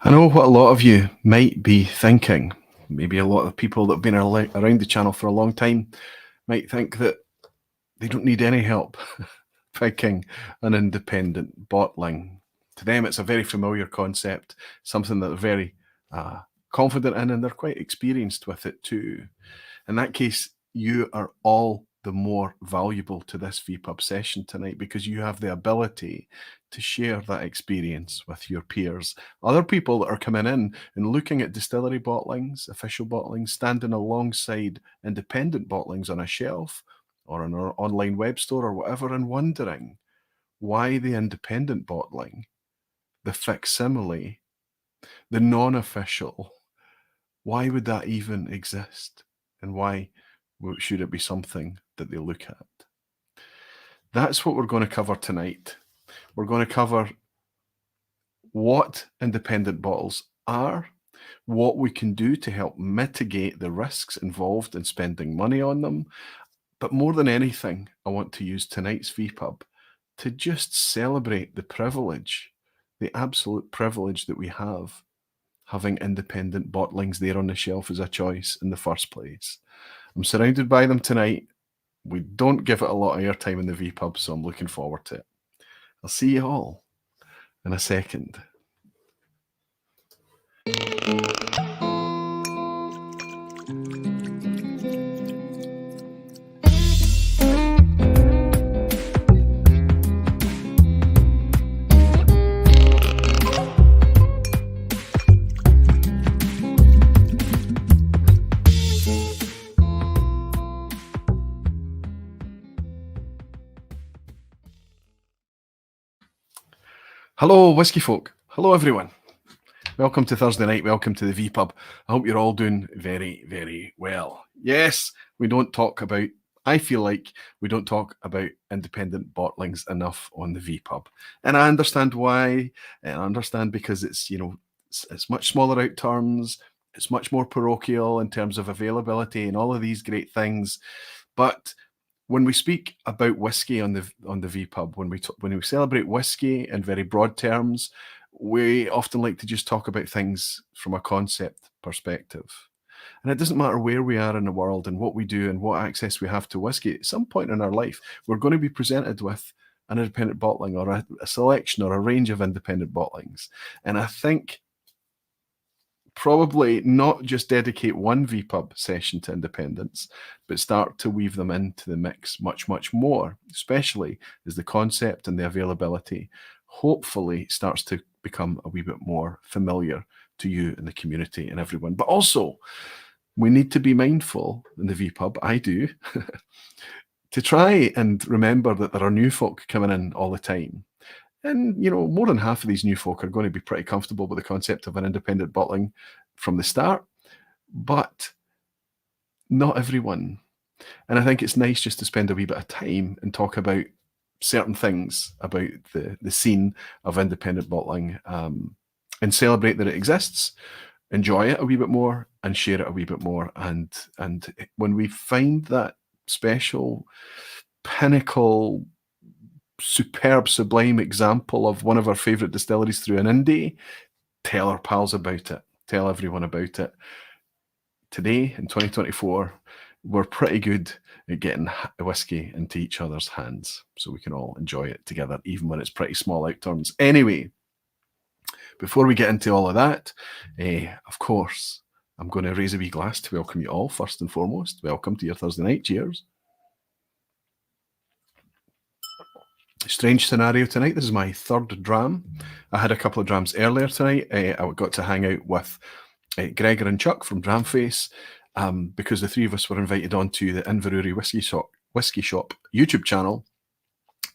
I know what a lot of you might be thinking. Maybe a lot of people that have been around the channel for a long time might think that they don't need any help picking an independent bottling. To them, it's a very familiar concept, something that they're very confident in, and they're quite experienced with it too. In that case, you are all the more valuable to this vPub session tonight because you have the ability to share that experience with your peers. Other people that are coming in and looking at distillery bottlings, official bottlings, standing alongside independent bottlings on a shelf or on our online web store or whatever, and wondering why the independent bottling, the facsimile, the non-official, why would that even exist? And why should it be something that they look at? That's what we're going to cover tonight. We're going to cover what independent bottles are, what we can do to help mitigate the risks involved in spending money on them. But more than anything, I want to use tonight's vPub to just celebrate the privilege, the absolute privilege that we have having independent bottlings there on the shelf as a choice in the first place. I'm surrounded by them tonight. We don't give it a lot of airtime in the vPub, so I'm looking forward to it. I'll see you all in a second. Hello, whiskey folk. Hello, everyone. Welcome to Thursday night. Welcome to the vPub. I hope you're all doing very, very well. Yes, we don't talk about, I feel like we don't talk about independent bottlings enough on the vPub. And I understand why. And I understand because it's, it's much smaller out terms. It's much more parochial in terms of availability and all of these great things. But when we speak about whiskey on the vPub, when we celebrate whiskey in very broad terms, we often like to just talk about things from a concept perspective. And it doesn't matter where we are in the world and what we do and what access we have to whiskey. At some point in our life, we're going to be presented with an independent bottling or a selection or a range of independent bottlings. And I think probably not just dedicate one vPub session to independence, but start to weave them into the mix much, much more, especially as the concept and the availability hopefully starts to become a wee bit more familiar to you and the community and everyone. But also, we need to be mindful in the vPub, I do, to try and remember that there are new folk coming in all the time. And, more than half of these new folk are going to be pretty comfortable with the concept of an independent bottling from the start, but not everyone. And I think it's nice just to spend a wee bit of time and talk about certain things about the scene of independent bottling and celebrate that it exists, enjoy it a wee bit more and share it a wee bit more. And when we find that special pinnacle, superb, sublime example of one of our favorite distilleries through an indie, tell our pals about it, tell everyone about it. Today in 2024, we're pretty good at getting whiskey into each other's hands so we can all enjoy it together, even when it's pretty small out turns. Anyway, before we get into all of that, of course, I'm going to raise a wee glass to welcome you all first and foremost. Welcome to your Thursday night. Cheers. Strange scenario tonight. This is my third dram. I had a couple of drams earlier tonight. I got to hang out with Gregor and Chuck from Dramface because the three of us were invited onto the Inverurie Whiskey Shop YouTube channel.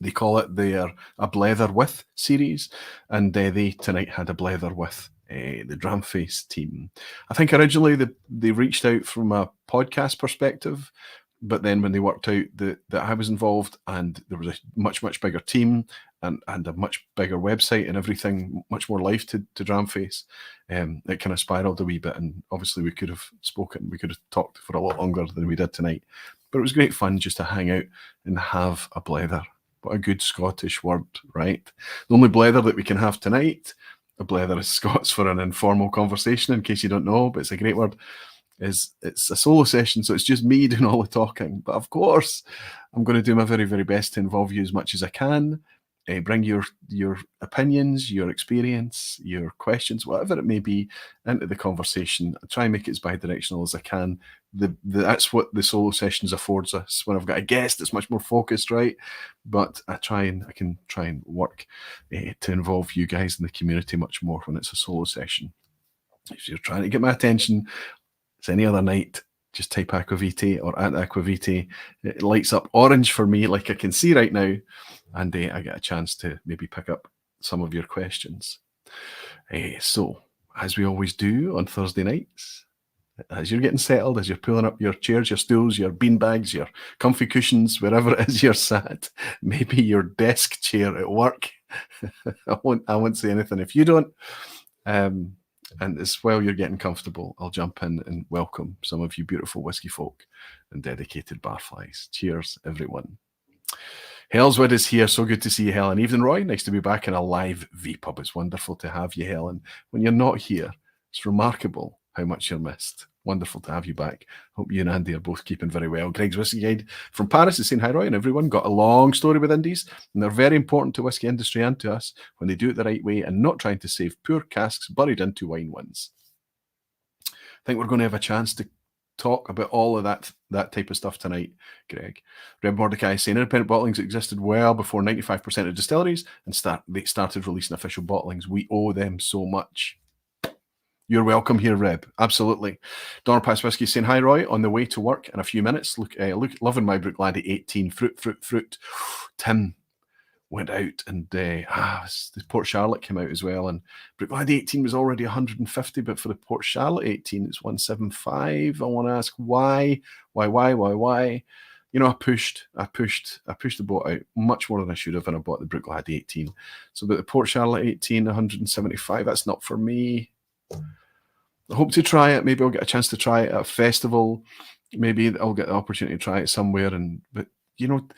They call it A Blether With series, and they tonight had a blether with the Dramface team. I think originally they reached out from a podcast perspective, but then when they worked out that I was involved and there was a much, much bigger team and a much bigger website and everything, much more life to Dramface, it kind of spiraled a wee bit. And obviously we could have spoken, we could have talked for a lot longer than we did tonight. But it was great fun just to hang out and have a blether. What a good Scottish word, right? The only blether that we can have tonight a blether is Scots for an informal conversation, in case you don't know, but it's a great word. It's a solo session, so it's just me doing all the talking. But of course, I'm going to do my very, very best to involve you as much as I can. Bring your opinions, your experience, your questions, whatever it may be, into the conversation. I try and make it as bi-directional as I can. That's what the solo sessions affords us. When I've got a guest, it's much more focused, right? But I can try and work to involve you guys in the community much more when it's a solo session. If you're trying to get my attention, it's any other night, just type Aquavitae or at Aquavitae. It lights up orange for me, like I can see right now, and I get a chance to maybe pick up some of your questions. So, as we always do on Thursday nights, as you're getting settled, as you're pulling up your chairs, your stools, your bean bags, your comfy cushions, wherever it is you're sat, maybe your desk chair at work. I won't say anything if you don't. And as while you're getting comfortable, I'll jump in and welcome some of you beautiful whiskey folk and dedicated barflies. Cheers, everyone. Hellswood is here. So good to see you, Helen. Evening, Roy. Nice to be back in a live vPub. It's wonderful to have you, Helen. When you're not here, it's remarkable how much you're missed. Wonderful to have you back. Hope you and Andy are both keeping very well. Greg's Whiskey Guide from Paris is saying hi, Roy, and everyone. Got a long story with Indies, and they're very important to whiskey industry and to us when they do it the right way and not trying to save poor casks buried into wine wins. I think we're going to have a chance to talk about all of that type of stuff tonight, Greg. Reb Mordecai saying independent bottlings existed well before 95% of distilleries and they started releasing official bottlings. We owe them so much. You're welcome here, Reb. Absolutely. Donner Pass Whiskey saying hi, Roy. On the way to work in a few minutes. Look, loving my Bruichladdich 18 fruit. Tim went out and the Port Charlotte came out as well, and Bruichladdich 18 was already 150, but for the Port Charlotte 18 it's 175. I want to ask why? You know, I pushed the boat out much more than I should have, and I bought the Bruichladdich 18. So, but the Port Charlotte 18, 175. That's not for me. I hope to try it. Maybe I'll get a chance to try it at a festival. Maybe I'll get the opportunity to try it somewhere. But you know,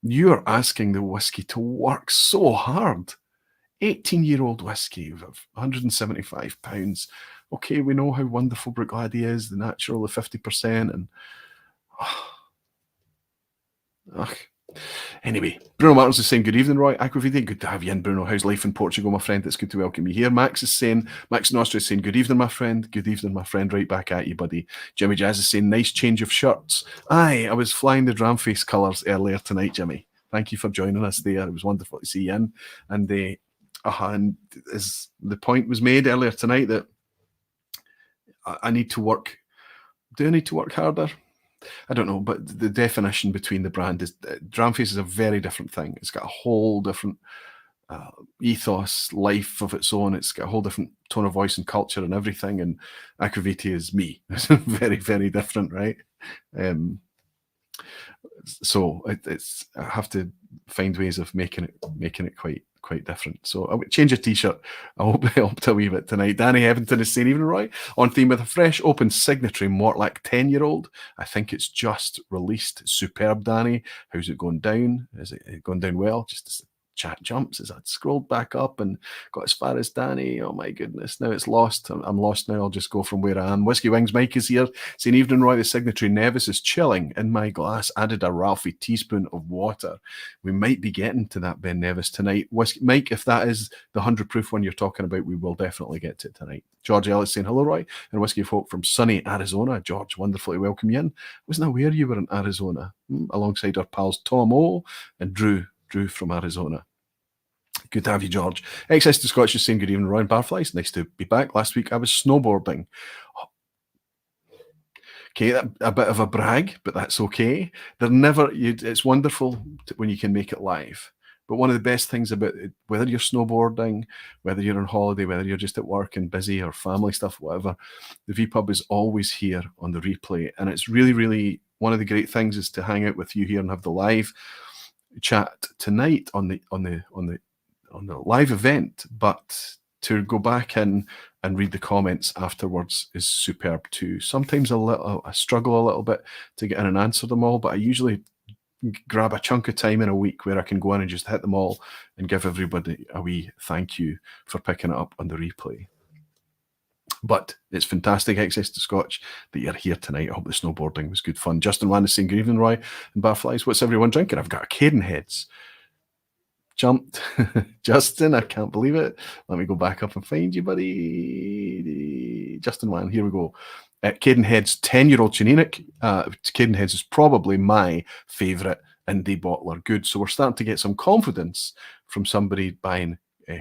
you're asking the whiskey to work so hard. 18-year-old whiskey of 175 pounds. Okay, we know how wonderful Bruichladdich is, the natural, the 50%, and Anyway, Bruno Martins is saying, good evening, Roy. Aquavitae, good to have you in, Bruno. How's life in Portugal, my friend? It's good to welcome you here. Max in Austria is saying, good evening, my friend. Good evening, my friend. Right back at you, buddy. Jimmy Jazz is saying, nice change of shirts. Aye, I was flying the Dramface colours earlier tonight, Jimmy. Thank you for joining us there. It was wonderful to see you in. And as the point was made earlier tonight that I need to work. Do I need to work harder? I don't know, but the definition between the brand is Dramface is a very different thing. It's got a whole different ethos, life of its own. It's got a whole different tone of voice and culture and everything. And Aquavitae is me. It's very, very different, right? So it's I have to find ways of making it quite different. So I would change a t-shirt. I hope it helped a wee bit tonight. Danny Evanton is saying, even Roy, on theme with a fresh open signatory Mortlach 10-year-old. I think it's just released. Superb, Danny. How's it going down? Is it going down well? Just as the chat jumps as I scrolled back up and got as far as Danny. Oh my goodness, now it's lost. I'm lost now. I'll just go from where I am. Whiskey Wings Mike is here saying, evening, Roy. The signatory Nevis is chilling in my glass. Added a Ralphie teaspoon of water. We might be getting to that Ben Nevis tonight. Whiskey Mike, if that is the 100 proof one you're talking about, we will definitely get to it tonight. George Ellis saying, hello, Roy, and Whiskey Folk from sunny Arizona. George, wonderful to welcome you in. Wasn't aware you were in Arizona, alongside our pals Tom O and Drew from Arizona. Good to have you, George. Excess to Scotch is saying, good evening, Roy and Barflies. Nice to be back. Last week I was snowboarding. Okay, a bit of a brag, but that's okay. It's wonderful when you can make it live. But one of the best things about it, whether you're snowboarding, whether you're on holiday, whether you're just at work and busy or family stuff, whatever, the vPub is always here on the replay. And it's really, really one of the great things is to hang out with you here and have the live chat tonight on the live event, but to go back in and read the comments afterwards is superb too. Sometimes I struggle a little bit to get in and answer them all, but I usually grab a chunk of time in a week where I can go in and just hit them all and give everybody a wee thank you for picking it up on the replay. But it's fantastic access to Scotch that you're here tonight. I hope the snowboarding was good fun. Justin Wan is saying, good evening, Roy and Barflies. What's everyone drinking? I've got a Cadenheads. Jumped. Justin, I can't believe it. Let me go back up and find you, buddy. Justin Wan, here we go. Cadenheads 10-year-old Chinook. Cadenheads is probably my favourite indie bottler. Good. So we're starting to get some confidence from somebody buying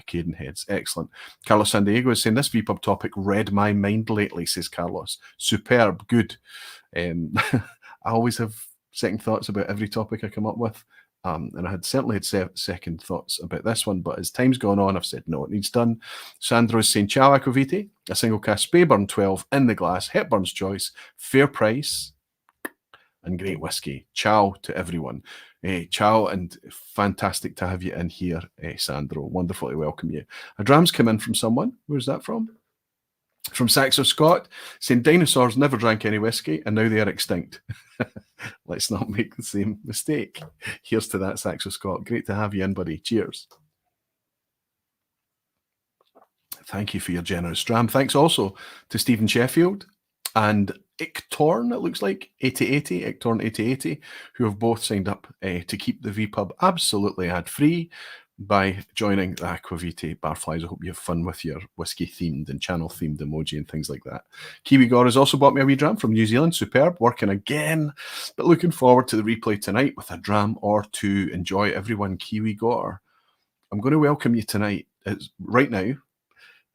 Cadenheads. Excellent. Carlos San Diego is saying, this vPub topic read my mind lately, says Carlos. Superb. Good. I always have second thoughts about every topic I come up with. And I had certainly had second thoughts about this one, but as time's gone on, I've said, no, it needs done. Sandro is saying, ciao, Aquavite, a single cask Speyburn 12 in the glass, Hepburn's choice, fair price, and great whiskey. Ciao to everyone. Ciao, and fantastic to have you in here, Sandro. Wonderful to welcome you. A dram's come in from someone. Where's that from? From Saxo Scott, saying dinosaurs never drank any whiskey and now they are extinct. Let's not make the same mistake. Here's to that, Saxo Scott. Great to have you in, buddy. Cheers. Thank you for your generous dram. Thanks also to Stephen Sheffield and Ictorn, it looks like, 8080, Ictorn 8080, who have both signed up to keep the vPub absolutely ad-free by joining the Aquavite Barflies. I hope you have fun with your whiskey-themed and channel-themed emoji and things like that. Kiwi Gore has also bought me a wee dram from New Zealand. Superb, working again, but looking forward to the replay tonight with a dram or two. Enjoy, everyone. Kiwi Gore. I'm going to welcome you tonight. It's right now,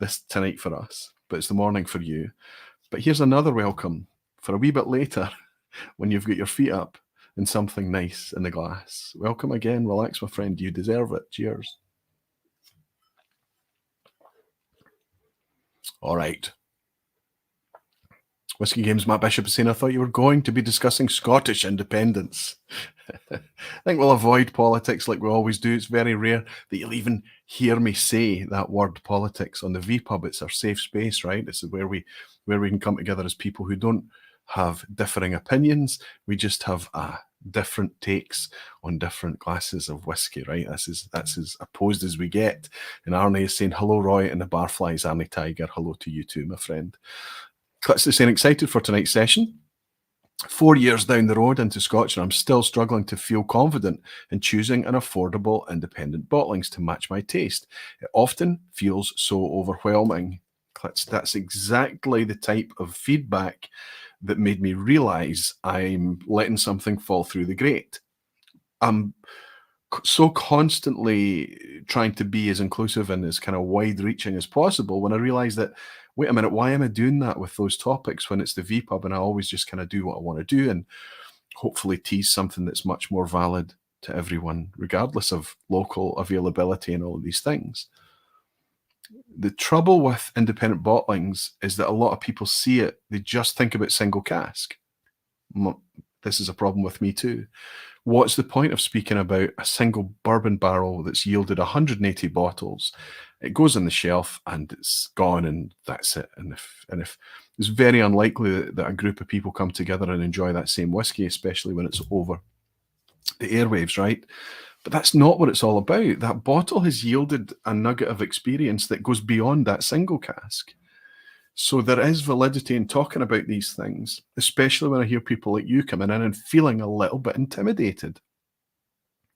this tonight for us, but it's the morning for you. But here's another welcome for a wee bit later when you've got your feet up and something nice in the glass. Welcome again. Relax, my friend. You deserve it. Cheers. All right. Whiskey Games, Matt Bishop is saying, I thought you were going to be discussing Scottish independence. I think we'll avoid politics like we always do. It's very rare that you'll even hear me say that word politics on the vPub. It's our safe space, right? This is where we can come together as people who don't have differing opinions. We just have different takes on different glasses of whiskey, right? That's as opposed as we get. And Arnie is saying, hello, Roy, and the Barflies, Arnie Tiger. Hello to you too, my friend. Clutch is saying, excited for tonight's session. 4 years down the road into Scotch, and I'm still struggling to feel confident in choosing an affordable independent bottlings to match my taste. It often feels so overwhelming. Clutch, that's exactly the type of feedback that made me realize I'm letting something fall through the grate. I'm so constantly trying to be as inclusive and as kind of wide-reaching as possible when I realize that, wait a minute, why am I doing that with those topics when it's the vPub and I always just kind of do what I want to do and hopefully tease something that's much more valid to everyone, regardless of local availability and all of these things. The trouble with independent bottlings is that a lot of people see it, they just think about single cask. This is a problem with me too. What's the point of speaking about a single bourbon barrel that's yielded 180 bottles? It goes on the shelf and it's gone and that's it. And if it's very unlikely that a group of people come together and enjoy that same whiskey, especially when it's over the airwaves, right? But that's not what it's all about. That bottle has yielded a nugget of experience that goes beyond that single cask. So there is validity in talking about these things, especially when I hear people like you coming in and feeling a little bit intimidated.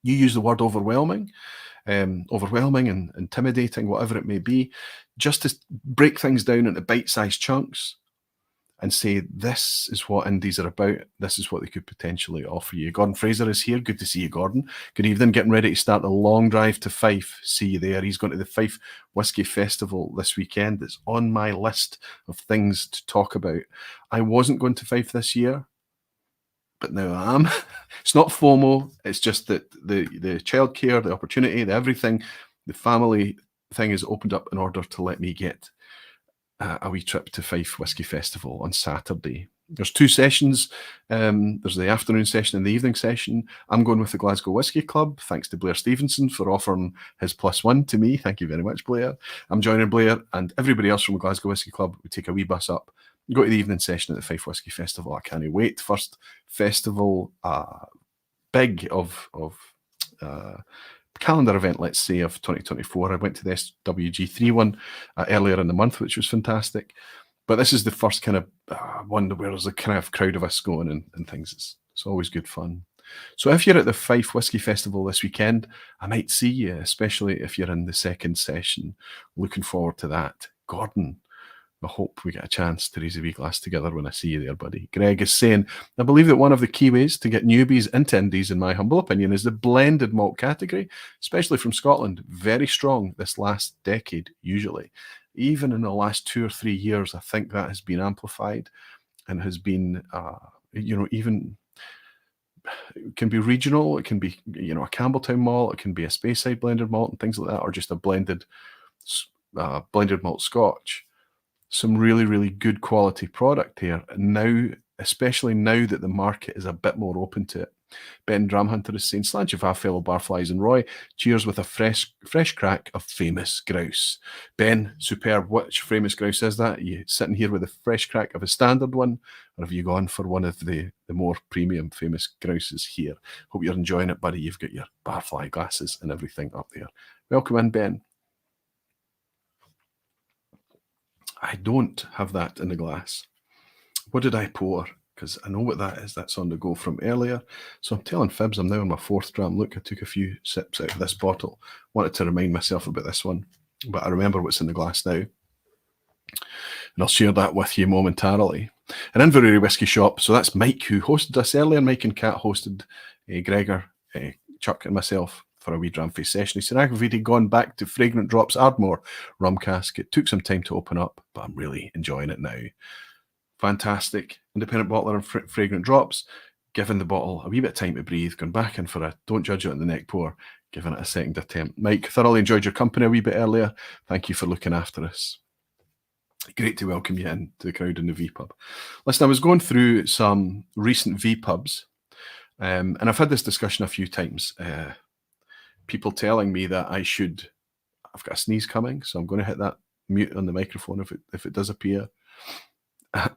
You use the word overwhelming and intimidating, whatever it may be, just to break things down into bite-sized chunks and say, this is what indies are about. This is what they could potentially offer you. Gordon Fraser is here. Good to see you, Gordon. Good evening. Getting ready to start the long drive to Fife. See you there. He's going to the Fife Whisky Festival this weekend. It's on my list of things to talk about. I wasn't going to Fife this year, but now I am. It's not FOMO. It's just that the childcare, the opportunity, the everything, the family thing is opened up in order to let me get a wee trip to Fife Whisky Festival on Saturday. There's two sessions. There's the afternoon session and the evening session. I'm going with the Glasgow Whisky Club. Thanks to Blair Stevenson for offering his +1 to me. Thank you very much, Blair. I'm joining Blair and everybody else from the Glasgow Whisky Club. We take a wee bus up, go to the evening session at the Fife Whisky Festival. I can't wait. First festival big of calendar event, let's say, of 2024. I went to the SWG3 one earlier in the month, which was fantastic. But this is the first kind of one where there's a kind of crowd of us going and things. It's always good fun. So if you're at the Fife Whisky Festival this weekend, I might see you, especially if you're in the second session. Looking forward to that. Gordon, I hope we get a chance to raise a wee glass together when I see you there, buddy. Greg is saying, I believe that one of the key ways to get newbies into indies, in my humble opinion, is the blended malt category, especially from Scotland. Very strong this last decade, usually. Even in the last 2 or 3 years, I think that has been amplified and has been, even it can be regional. It can be, a Campbelltown malt. It can be a Speyside blended malt and things like that, or just a blended malt Scotch. Some really, really good quality product here. Now, especially now that the market is a bit more open to it. Ben Dramhunter is saying, Slant your fellow barflies and Roy. Cheers with a fresh crack of famous grouse. Ben, superb. Which famous grouse is that? Are you sitting here with a fresh crack of a standard one? Or have you gone for one of the more premium famous grouses here? Hope you're enjoying it, buddy. You've got your barfly glasses and everything up there. Welcome in, Ben. I don't have that in the glass. What did I pour? Because I know what that is. That's on the go from earlier. So I'm telling fibs. I'm now on my 4th dram. Look, I took a few sips out of this bottle. Wanted to remind myself about this one. But I remember what's in the glass now. And I'll share that with you momentarily. An Inverary Whisky Shop. So that's Mike, who hosted us earlier. Mike and Kat hosted Gregor, Chuck and myself for a wee dram face session. He said, I've really gone back to Fragrant Drops Ardmore rum cask. It took some time to open up, but I'm really enjoying it now. Fantastic. Independent bottler of Fragrant Drops, giving the bottle a wee bit of time to breathe, going back in for a don't judge it on the neck pour, giving it a second attempt. Mike, thoroughly enjoyed your company a wee bit earlier. Thank you for looking after us. Great to welcome you in to the crowd in the vPub. Listen, I was going through some recent vPubs, and I've had this discussion a few times. People telling me that I've got a sneeze coming, so I'm going to hit that mute on the microphone if it does appear. How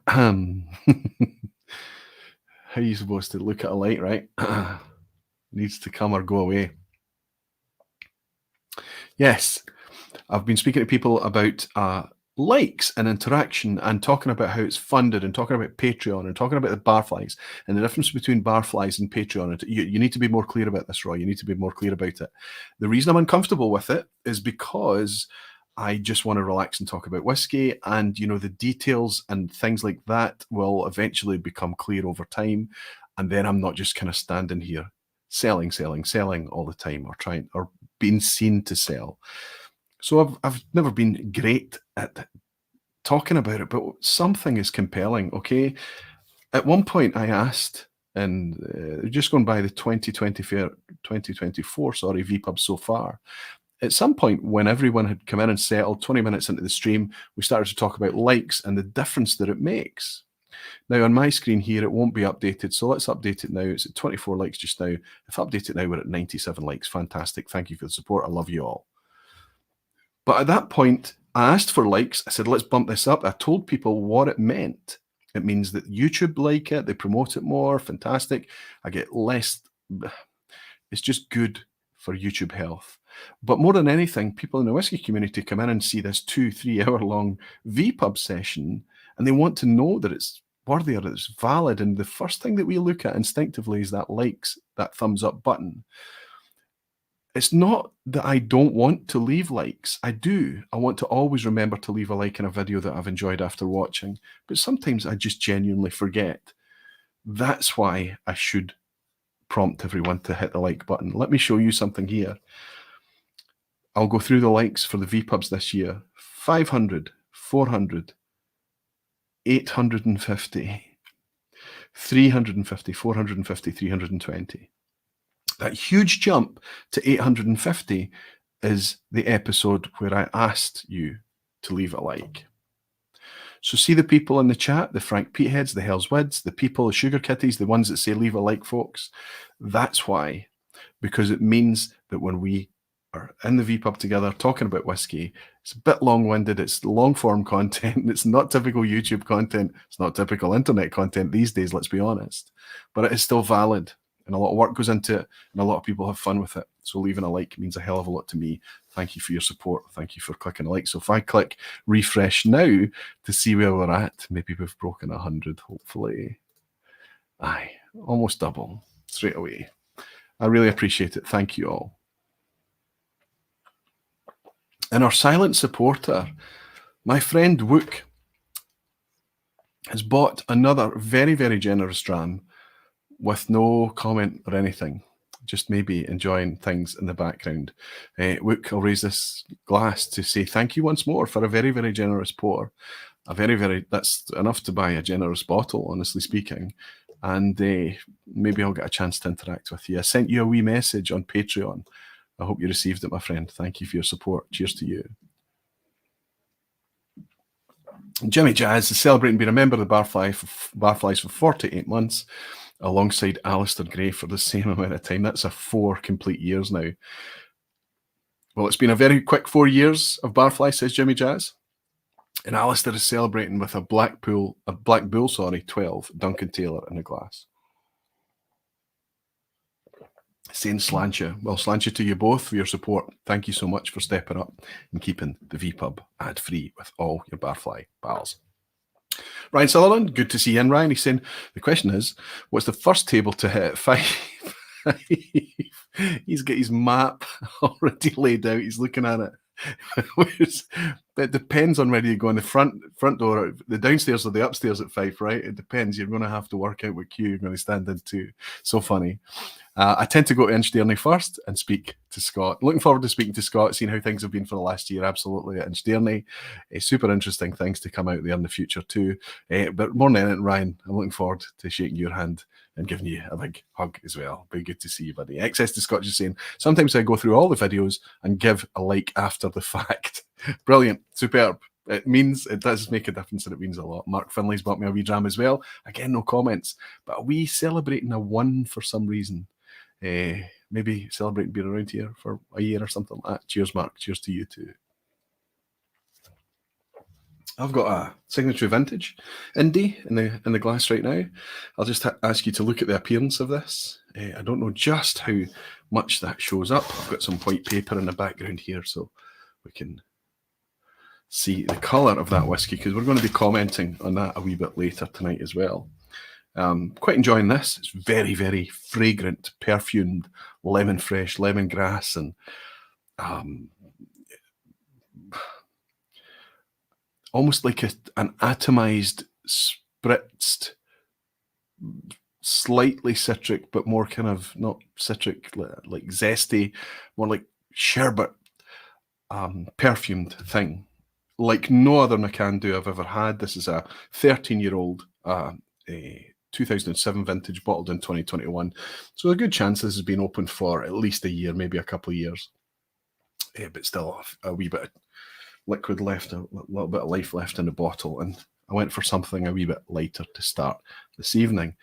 are you supposed to look at a light, right? Needs to come or go away. Yes, I've been speaking to people about likes and interaction and talking about how it's funded and talking about Patreon and talking about the barflies and the difference between barflies and Patreon. You need to be more clear about this, Roy. You need to be more clear about it. The reason I'm uncomfortable with it is because I just want to relax and talk about whiskey, and the details and things like that will eventually become clear over time, and then I'm not just kind of standing here selling all the time or being seen to sell. So I've never been great at talking about it, but something is compelling, okay? At one point I asked, and just going by the 2024 vPub so far, at some point when everyone had come in and settled 20 minutes into the stream, we started to talk about likes and the difference that it makes. Now on my screen here, it won't be updated, so let's update it now. It's at 24 likes just now. If I update it now, we're at 97 likes. Fantastic. Thank you for the support. I love you all. But at that point, I asked for likes. I said, let's bump this up. I told people what it meant. It means that YouTube like it. They promote it more. Fantastic. I get less. It's just good for YouTube health. But more than anything, people in the whiskey community come in and see this 2-3 hour long vPub session, and they want to know that it's worthy or that it's valid. And the first thing that we look at instinctively is that likes, that thumbs up button. It's not that I don't want to leave likes. I do. I want to always remember to leave a like in a video that I've enjoyed after watching. But sometimes I just genuinely forget. That's why I should prompt everyone to hit the like button. Let me show you something here. I'll go through the likes for the vPubs this year. 500, 400, 850, 350, 450, 320. That huge jump to 850 is the episode where I asked you to leave a like. So see the people in the chat, the Frank Peatheads, the Hell's Wids, the people, the Sugar Kitties, the ones that say leave a like, folks. That's why, because it means that when we are in the vPub together talking about whiskey, it's a bit long-winded, it's long-form content, it's not typical YouTube content, it's not typical internet content these days, let's be honest, but it is still valid. and a lot of work goes into it, and a lot of people have fun with it. So leaving a like means a hell of a lot to me. Thank you for your support. Thank you for clicking a like. So if I click refresh now to see where we're at, maybe we've broken 100, hopefully. Aye, almost double straight away. I really appreciate it. Thank you all. And our silent supporter, my friend Wook, has bought another very, very generous dram with no comment or anything, just maybe enjoying things in the background. Wook, I'll raise this glass to say thank you once more for a very, very generous pour. That's enough to buy a generous bottle, honestly speaking. And maybe I'll get a chance to interact with you. I sent you a wee message on Patreon. I hope you received it, my friend. Thank you for your support. Cheers to you. Jimmy Jazz is celebrating being a member of the Barflies for 48 months, alongside Alistair Gray for the same amount of time. That's 4 complete years now. Well, it's been a very quick 4 years of Barfly, says Jimmy Jazz. And Alistair is celebrating with a Black Bull, 12 Duncan Taylor in a glass. Saying Slancha. Well, Slancha to you both for your support. Thank you so much for stepping up and keeping the vPub ad-free with all your Barfly pals. Ryan Sutherland, good to see you in, Ryan. He's saying, the question is, what's the first table to hit 5? He's got his map already laid out. He's looking at it. It depends on whether you go in the front door, the downstairs or the upstairs at 5, right? It depends. You're going to have to work out what queue you're going to stand into. So funny. I tend to go to Inchdearney first and speak to Scott. Looking forward to speaking to Scott, seeing how things have been for the last year. Absolutely at Inchdearney. Super interesting things to come out there in the future too. But more than anything, Ryan, I'm looking forward to shaking your hand and giving you a big hug as well. Very good to see you, buddy. Excess to Scott just saying, sometimes I go through all the videos and give a like after the fact. Brilliant. Superb. It does make a difference, and it means a lot. Mark Finley's bought me a wee dram as well. Again, no comments, but are we celebrating a 1 for some reason? Maybe celebrating being around here for a year or something like that. Cheers, Mark. Cheers to you too. I've got a signature vintage Indie in the glass right now. I'll just ask you to look at the appearance of this. I don't know just how much that shows up. I've got some white paper in the background here so we can see the colour of that whiskey, because we're going to be commenting on that a wee bit later tonight as well. Quite enjoying this. It's very, very fragrant, perfumed, lemon fresh, lemongrass, and almost like an atomized, spritzed, slightly citric, but more kind of not citric, like zesty, more like sherbet, perfumed thing, like no other Macandu I've ever had. This is a 13-year-old, a 2007 vintage, bottled in 2021. So a good chance this has been open for at least a year, maybe a couple of years. But still a wee bit of liquid left, a little bit of life left in the bottle. And I went for something a wee bit lighter to start this evening,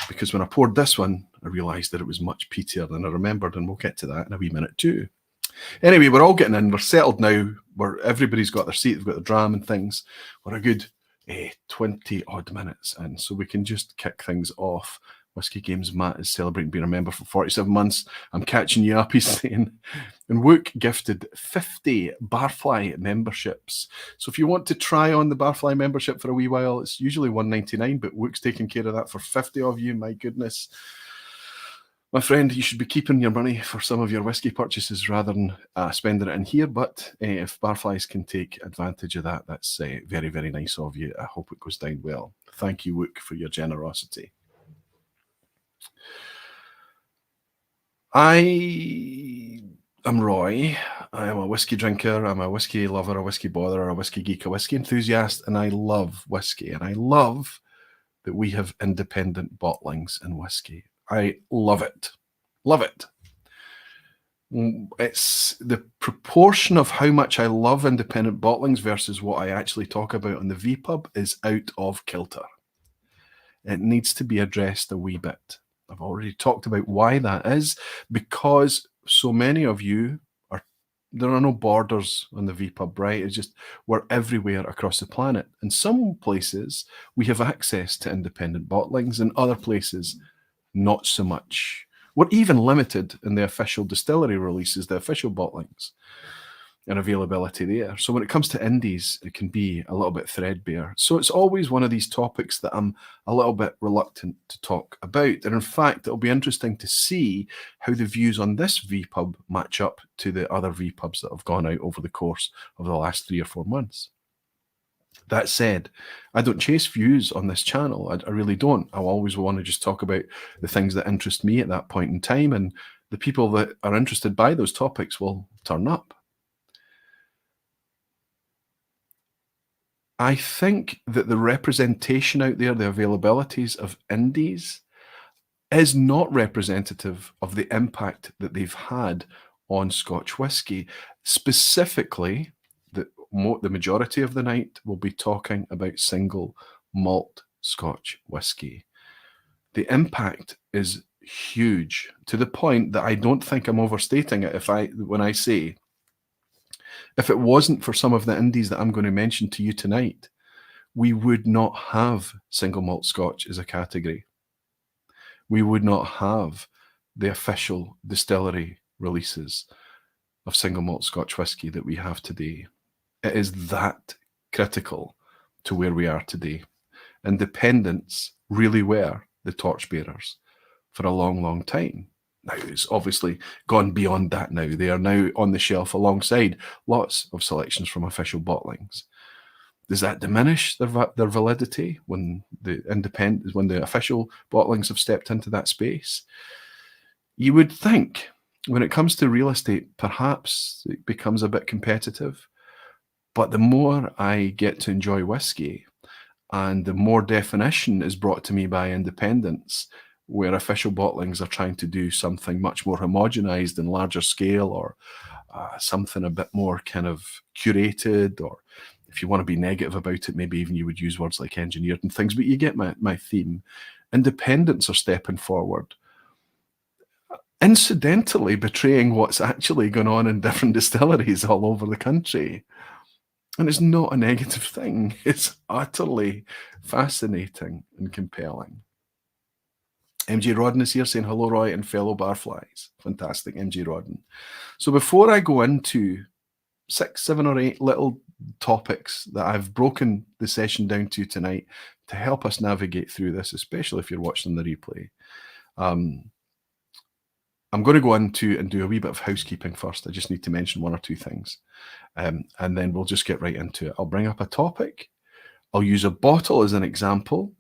because when I poured this one, I realised that it was much peatier than I remembered, and we'll get to that in a wee minute too. Anyway, we're all getting in. We're settled now. Everybody's got their seat. They've got the dram and things. We're a good 20 odd minutes in, so we can just kick things off. Whiskey Games Matt is celebrating being a member for 47 months. I'm catching you up, he's saying. And Wook gifted 50 Barfly memberships. So if you want to try on the Barfly membership for a wee while, it's usually $1.99, but Wook's taking care of that for 50 of you. My goodness. My friend, you should be keeping your money for some of your whiskey purchases rather than spending it in here. But if Barflies can take advantage of that, that's very, very nice of you. I hope it goes down well. Thank you, Wook, for your generosity. I am Roy. I am a whiskey drinker. I'm a whiskey lover, a whiskey bother, a whiskey geek, a whiskey enthusiast, and I love whiskey. And I love that we have independent bottlings in whiskey. I love it. Love it. It's the proportion of how much I love independent bottlings versus what I actually talk about on the vPub is out of kilter. It needs to be addressed a wee bit. I've already talked about why that is, because so many of you there are no borders on the vPub, right? It's just we're everywhere across the planet. In some places, we have access to independent bottlings, and other places, not so much. We're even limited in the official distillery releases, the official bottlings, and availability there. So when it comes to indies, it can be a little bit threadbare. So it's always one of these topics that I'm a little bit reluctant to talk about. And in fact, it'll be interesting to see how the views on this vPub match up to the other vPubs that have gone out over the course of the last 3 or 4 months. That said, I don't chase views on this channel. I really don't. I always want to just talk about the things that interest me at that point in time, and the people that are interested by those topics will turn up. I think that the representation out there, the availabilities of indies, is not representative of the impact that they've had on Scotch whisky. Specifically, the majority of the night will be talking about single malt Scotch whisky. The impact is huge, to the point that I don't think I'm overstating it when I say, if it wasn't for some of the indies that I'm going to mention to you tonight, we would not have single malt Scotch as a category. We would not have the official distillery releases of single malt Scotch whisky that we have today. It is that critical to where we are today. Independents really were the torchbearers for a long, long time. Now, it's obviously gone beyond that now. They are now on the shelf alongside lots of selections from official bottlings. Does that diminish their validity when the official bottlings have stepped into that space? You would think when it comes to real estate, perhaps it becomes a bit competitive. But the more I get to enjoy whiskey, and the more definition is brought to me by independents, where official bottlings are trying to do something much more homogenized and larger scale, or something a bit more kind of curated, or if you want to be negative about it, maybe even you would use words like engineered and things, but you get my theme. Independents are stepping forward, incidentally betraying what's actually going on in different distilleries all over the country. And it's not a negative thing. It's utterly fascinating and compelling. MJ Rodden is here saying hello, Roy, and fellow barflies. Fantastic, MJ Rodden. So before I go into 6, 7, or 8 little topics that I've broken the session down to tonight to help us navigate through this, especially if you're watching the replay, I'm going to go into and do a wee bit of housekeeping first. I just need to mention 1 or 2 things, and then we'll just get right into it. I'll bring up a topic. I'll use a bottle as an example,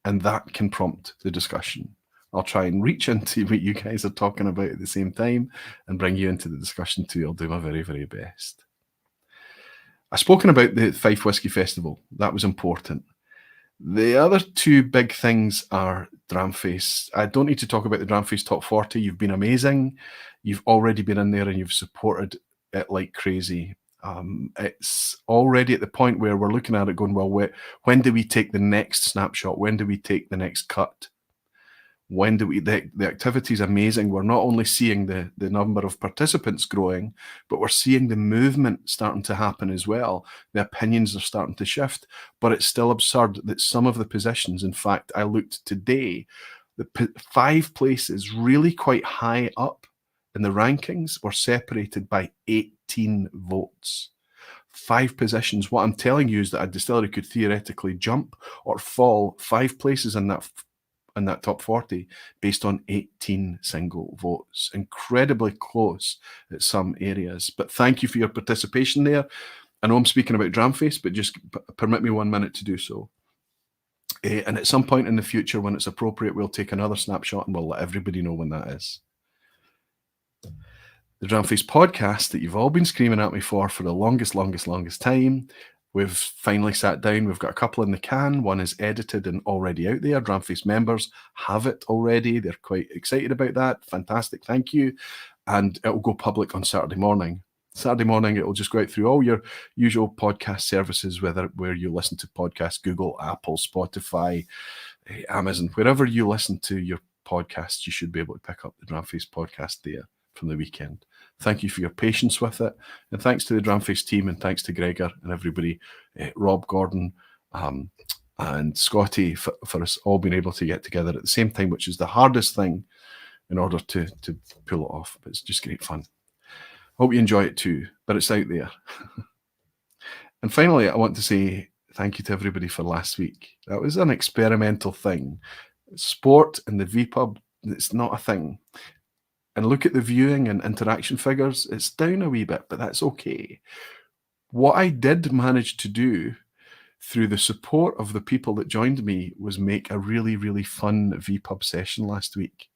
and that can prompt the discussion. I'll try and reach into what you guys are talking about at the same time and bring you into the discussion too. I'll do my very, very best. I've spoken about the Fife Whisky Festival. That was important. The other 2 big things are Dramface. I don't need to talk about the Dramface Top 40. You've been amazing. You've already been in there and you've supported it like crazy. It's already at the point where we're looking at it going, well, when do we take the next snapshot? When do we take the next cut? When do we, the activity is amazing. We're not only seeing the number of participants growing, but we're seeing the movement starting to happen as well. The opinions are starting to shift, but it's still absurd that some of the positions, in fact, I looked today, the 5 places really quite high up in the rankings were separated by 18 votes. 5 positions. What I'm telling you is that a distillery could theoretically jump or fall 5 places in that top 40 based on 18 single votes. Incredibly close at some areas. But thank you for your participation there. I know I'm speaking about Dramface, but just permit me 1 minute to do so. And at some point in the future, when it's appropriate, we'll take another snapshot and we'll let everybody know when that is. The Dramface podcast that you've all been screaming at me for the longest time. We've finally sat down. We've got a couple in the can. 1 is edited and already out there. Dramface members have it already. They're quite excited about that. Fantastic. Thank you. And it will go public on Saturday morning. Saturday morning, it will just go out through all your usual podcast services, where you listen to podcasts, Google, Apple, Spotify, Amazon, wherever you listen to your podcasts, you should be able to pick up the Dramface podcast there from the weekend. Thank you for your patience with it. And thanks to the Dramface team, and thanks to Gregor and everybody, Rob, Gordon, and Scotty for us all being able to get together at the same time, which is the hardest thing in order to pull it off. But it's just great fun. Hope you enjoy it too, but it's out there. And finally, I want to say thank you to everybody for last week. That was an experimental thing. Sport and the vPub, it's not a thing. And look at the viewing and interaction figures, it's down a wee bit, but that's okay. What I did manage to do through the support of the people that joined me was make a really, really fun vPub session last week.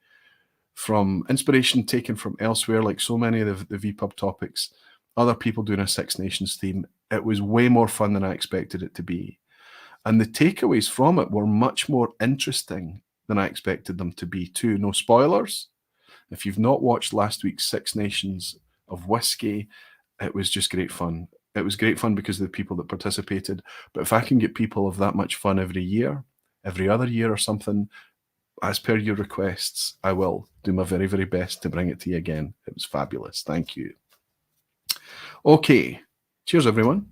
From inspiration taken from elsewhere, like so many of the vPub topics, other people doing a Six Nations theme, it was way more fun than I expected it to be. And the takeaways from it were much more interesting than I expected them to be too. No spoilers. If you've not watched last week's Six Nations of Whiskey, it was just great fun. It was great fun because of the people that participated. But if I can get people of that much fun every year, every other year or something, as per your requests, I will do my very, very best to bring it to you again. It was fabulous. Thank you. Okay. Cheers, everyone.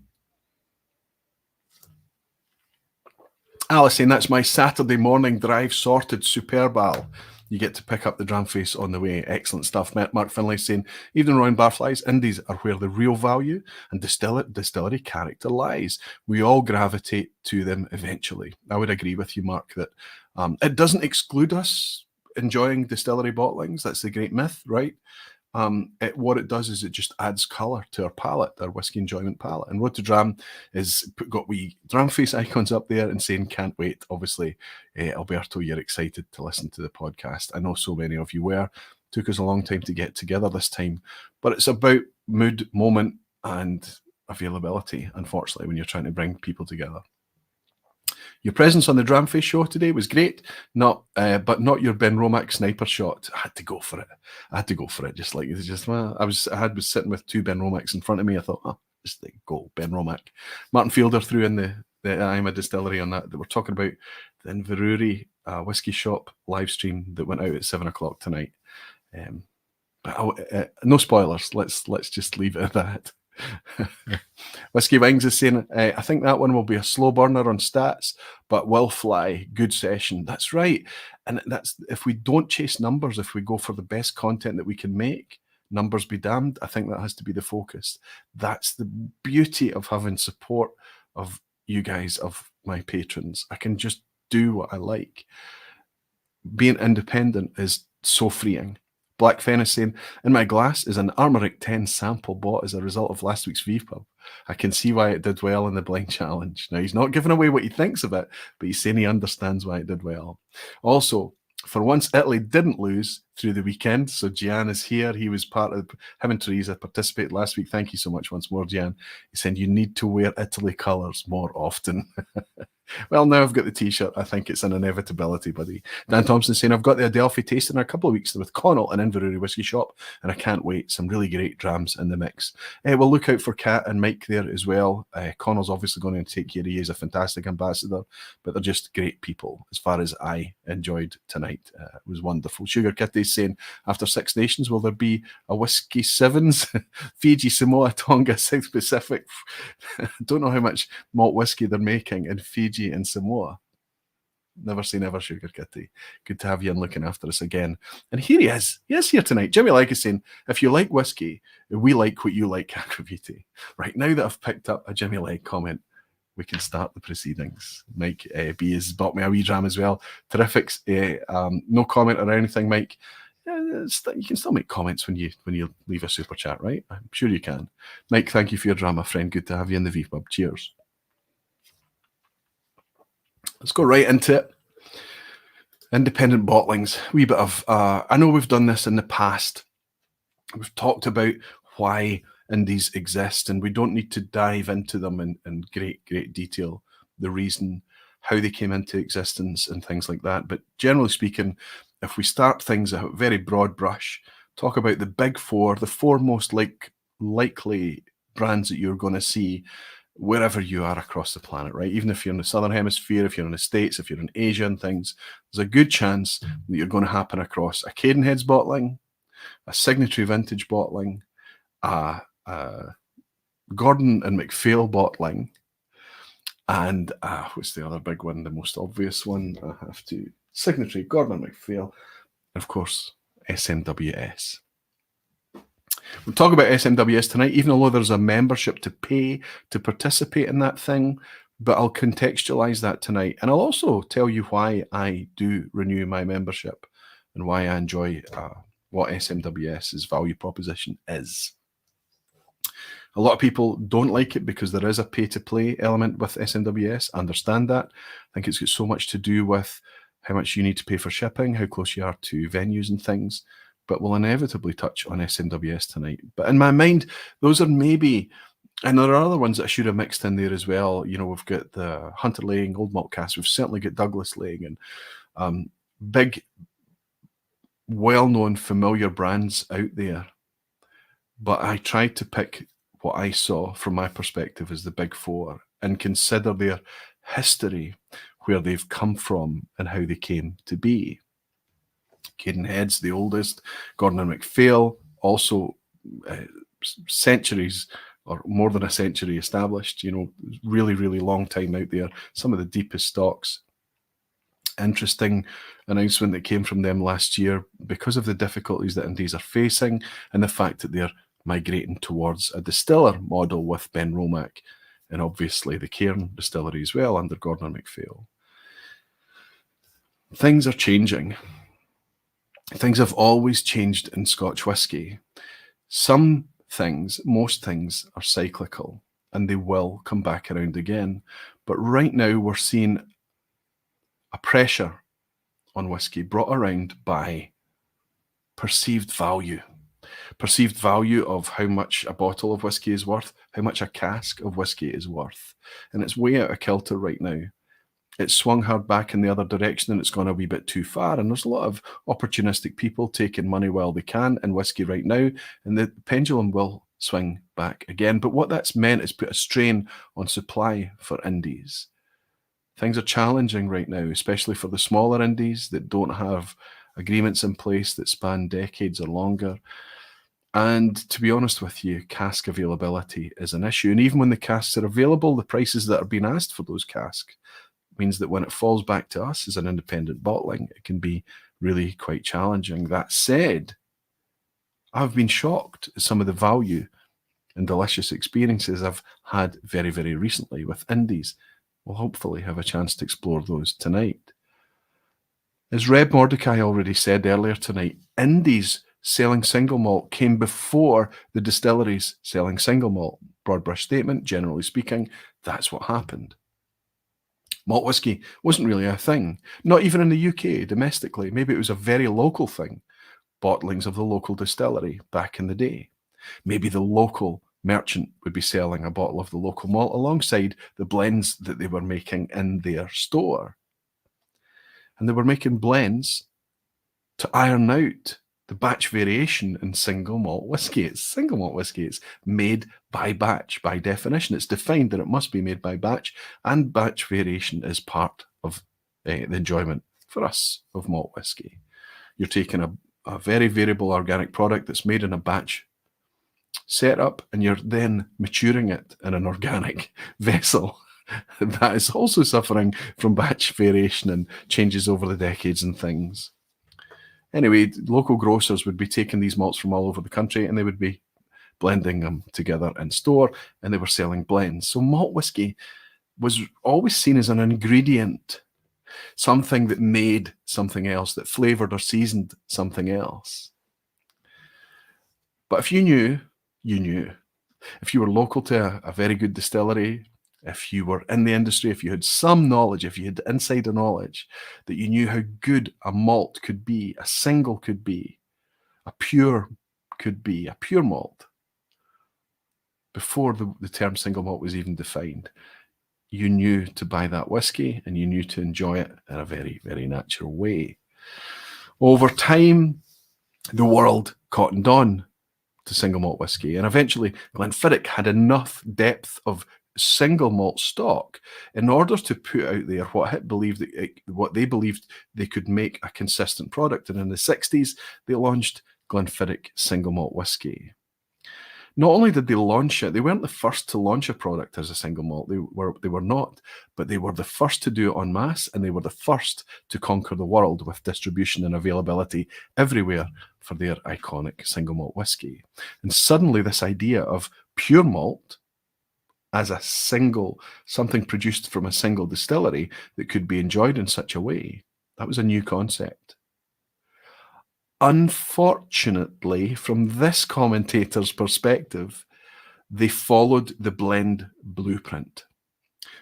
Alice saying, that's my Saturday morning drive sorted. Superb, Al. You get to pick up the Dramface on the way. Excellent stuff. Mark Finlay saying, even around barflies, indies are where the real value and distillery character lies. We all gravitate to them eventually. I would agree with you, Mark, that it doesn't exclude us enjoying distillery bottlings. That's the great myth, right? What it does is it just adds colour to our palate, our whiskey enjoyment palate. And Road to Dram is got wee Dramface icons up there and saying, can't wait. Obviously, Alberto, you're excited to listen to the podcast. I know so many of you were. Took us a long time to get together this time. But it's about mood, moment, and availability, unfortunately, when you're trying to bring people together. Your presence on the Dramface show today was great, but not your Ben Romack sniper shot. I had to go for it. Just like I was sitting with two Ben Romacks in front of me. I thought, just like, go Ben Romack. Martin Fielder threw in the I'm a Distillery on that. We're talking about the Inverurie whiskey shop live stream that went out at 7:00 tonight. But no spoilers. Let's just leave it at that. Whiskey Wings is saying, I think that one will be a slow burner on stats, but will fly. Good session. That's right. And that's if we don't chase numbers, if we go for the best content that we can make, numbers be damned. I think that has to be the focus. That's the beauty of having support of you guys, of my patrons. I can just do what I like. Being independent is so freeing. Black Fen is saying, in my glass is an Armoric 10 sample bought as a result of last week's vPub. I can see why it did well in the blind challenge. Now, he's not giving away what he thinks of it, but he's saying he understands why it did well. Also, for once, Italy didn't lose through the weekend, so Gian is here. He was part of, him and Teresa participated last week. Thank you so much once more, Gian. He said, you need to wear Italy colours more often. Well, now I've got the T-shirt. I think it's an inevitability, buddy. Dan Thompson saying, I've got the Adelphi tasting in a couple of weeks with Connell and Inverurie Whiskey Shop, and I can't wait. Some really great drams in the mix. We'll look out for Kat and Mike there as well. Connell's obviously going to take care of you. He's a fantastic ambassador, but they're just great people as far as I enjoyed tonight. It was wonderful. Sugar Kitty's saying, after Six Nations, will there be a Whiskey Sevens? Fiji, Samoa, Tonga, South Pacific. Don't know how much malt whiskey they're making in Fiji and Samoa. Never say never, Sugar Kitty. Good to have you and looking after us again. And here he is. He is here tonight. Jimmy Like is saying, if you like whiskey, we like what you like, Kakraviti. Right, now that I've picked up a Jimmy Like comment, we can start the proceedings. Mike B has bought me a wee dram as well. Terrific. No comment or anything, Mike. You can still make comments when you leave a super chat, right? I'm sure you can. Mike, thank you for your drama, friend. Good to have you in the vPub. Cheers. Let's go right into it. Independent bottlings. Wee bit of, I know we've done this in the past. We've talked about why indies exist, and we don't need to dive into them in great detail, the reason, how they came into existence and things like that. But generally speaking, if we start things at a very broad brush, talk about the big four, the four most likely brands that you're going to see wherever you are across the planet, right? Even if you're in the Southern Hemisphere, if you're in the States, if you're in Asia and things, there's a good chance that you're going to happen across a Cadenheads bottling, a Signatory Vintage bottling, a Gordon and MacPhail bottling, and what's the other big one, the most obvious one? I have to, Signatory, Gordon and MacPhail, and of course, SMWS. We'll talk about SMWS tonight, even though there's a membership to pay to participate in that thing, but I'll contextualize that tonight. And I'll also tell you why I do renew my membership and why I enjoy what SMWS's value proposition is. A lot of people don't like it because there is a pay-to-play element with SMWS. I understand that. I think it's got so much to do with how much you need to pay for shipping, how close you are to venues and things. But we'll inevitably touch on SMWS tonight. But in my mind, those are maybe, and there are other ones that I should have mixed in there as well. You know, we've got the Hunter laying, Old Malt Cask. We've certainly got Douglas laying, and big, well-known, familiar brands out there. But I tried to pick what I saw from my perspective as the big four and consider their history, where they've come from and how they came to be. Cadenhead's the oldest, Gordon and MacPhail, also centuries or more than a century established, you know, really, really long time out there, some of the deepest stocks. Interesting announcement that came from them last year because of the difficulties that Indies are facing and the fact that they're migrating towards a distiller model with Ben Romack and obviously the Cairn distillery as well under Gordon and MacPhail. Things are changing. Things have always changed in Scotch whisky. Some things, most things are cyclical and they will come back around again. But right now we're seeing a pressure on whisky brought around by perceived value of how much a bottle of whisky is worth, how much a cask of whisky is worth. And it's way out of kilter right now. It's swung hard back in the other direction and it's gone a wee bit too far. And there's a lot of opportunistic people taking money while they can in whisky right now. And the pendulum will swing back again. But what that's meant is put a strain on supply for indies. Things are challenging right now, especially for the smaller indies that don't have agreements in place that span decades or longer. And to be honest with you, cask availability is an issue. And even when the casks are available, the prices that are being asked for those casks means that when it falls back to us as an independent bottling, it can be really quite challenging. That said, I've been shocked at some of the value and delicious experiences I've had very, very recently with indies. We'll hopefully have a chance to explore those tonight. As Reb Mordecai already said earlier tonight, indies selling single malt came before the distilleries selling single malt. Broad brush statement, generally speaking, that's what happened. Malt whisky wasn't really a thing, not even in the UK, domestically. Maybe it was a very local thing. Bottlings of the local distillery back in the day. Maybe the local merchant would be selling a bottle of the local malt alongside the blends that they were making in their store. And they were making blends to iron out the batch variation in single malt whisky. It's single malt whisky. It's made by batch by definition. It's defined that it must be made by batch, and batch variation is part of the enjoyment for us of malt whisky. You're taking a very variable organic product that's made in a batch setup, and you're then maturing it in an organic vessel that is also suffering from batch variation and changes over the decades and things. Anyway, local grocers would be taking these malts from all over the country and they would be blending them together in store, and they were selling blends. So malt whisky was always seen as an ingredient, something that made something else, that flavored or seasoned something else. But if you knew, you knew. If you were local to a very good distillery, if you were in the industry, if you had some knowledge, if you had insider knowledge, that you knew how good a malt could be, a single could be, a pure could be, a pure malt, before the term single malt was even defined, you knew to buy that whisky and you knew to enjoy it in a very, very natural way. Over time, the world cottoned on to single malt whisky, and eventually Glenfiddich had enough depth of single malt stock in order to put out there what they believed they could make a consistent product. And in the 60s, they launched Glenfiddich single malt whisky. Not only did they launch it, they weren't the first to launch a product as a single malt. They were not, but they were the first to do it en masse, and they were the first to conquer the world with distribution and availability everywhere for their iconic single malt whiskey. And suddenly this idea of pure malt as a single, something produced from a single distillery that could be enjoyed in such a way, that was a new concept. Unfortunately, from this commentator's perspective, they followed the blend blueprint.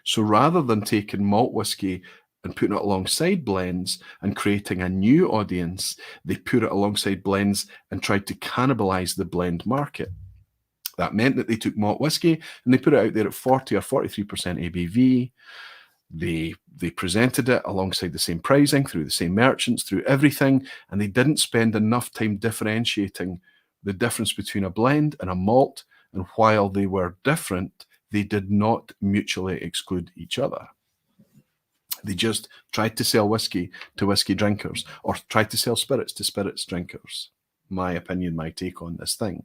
So rather than taking malt whiskey and putting it alongside blends and creating a new audience, they put it alongside blends and tried to cannibalize the blend market. That meant that they took malt whiskey and they put it out there at 40 or 43% ABV. They presented it alongside the same pricing, through the same merchants, through everything, and they didn't spend enough time differentiating the difference between a blend and a malt, and while they were different, they did not mutually exclude each other. They just tried to sell whiskey to whiskey drinkers, or tried to sell spirits to spirits drinkers. My opinion, my take on this thing.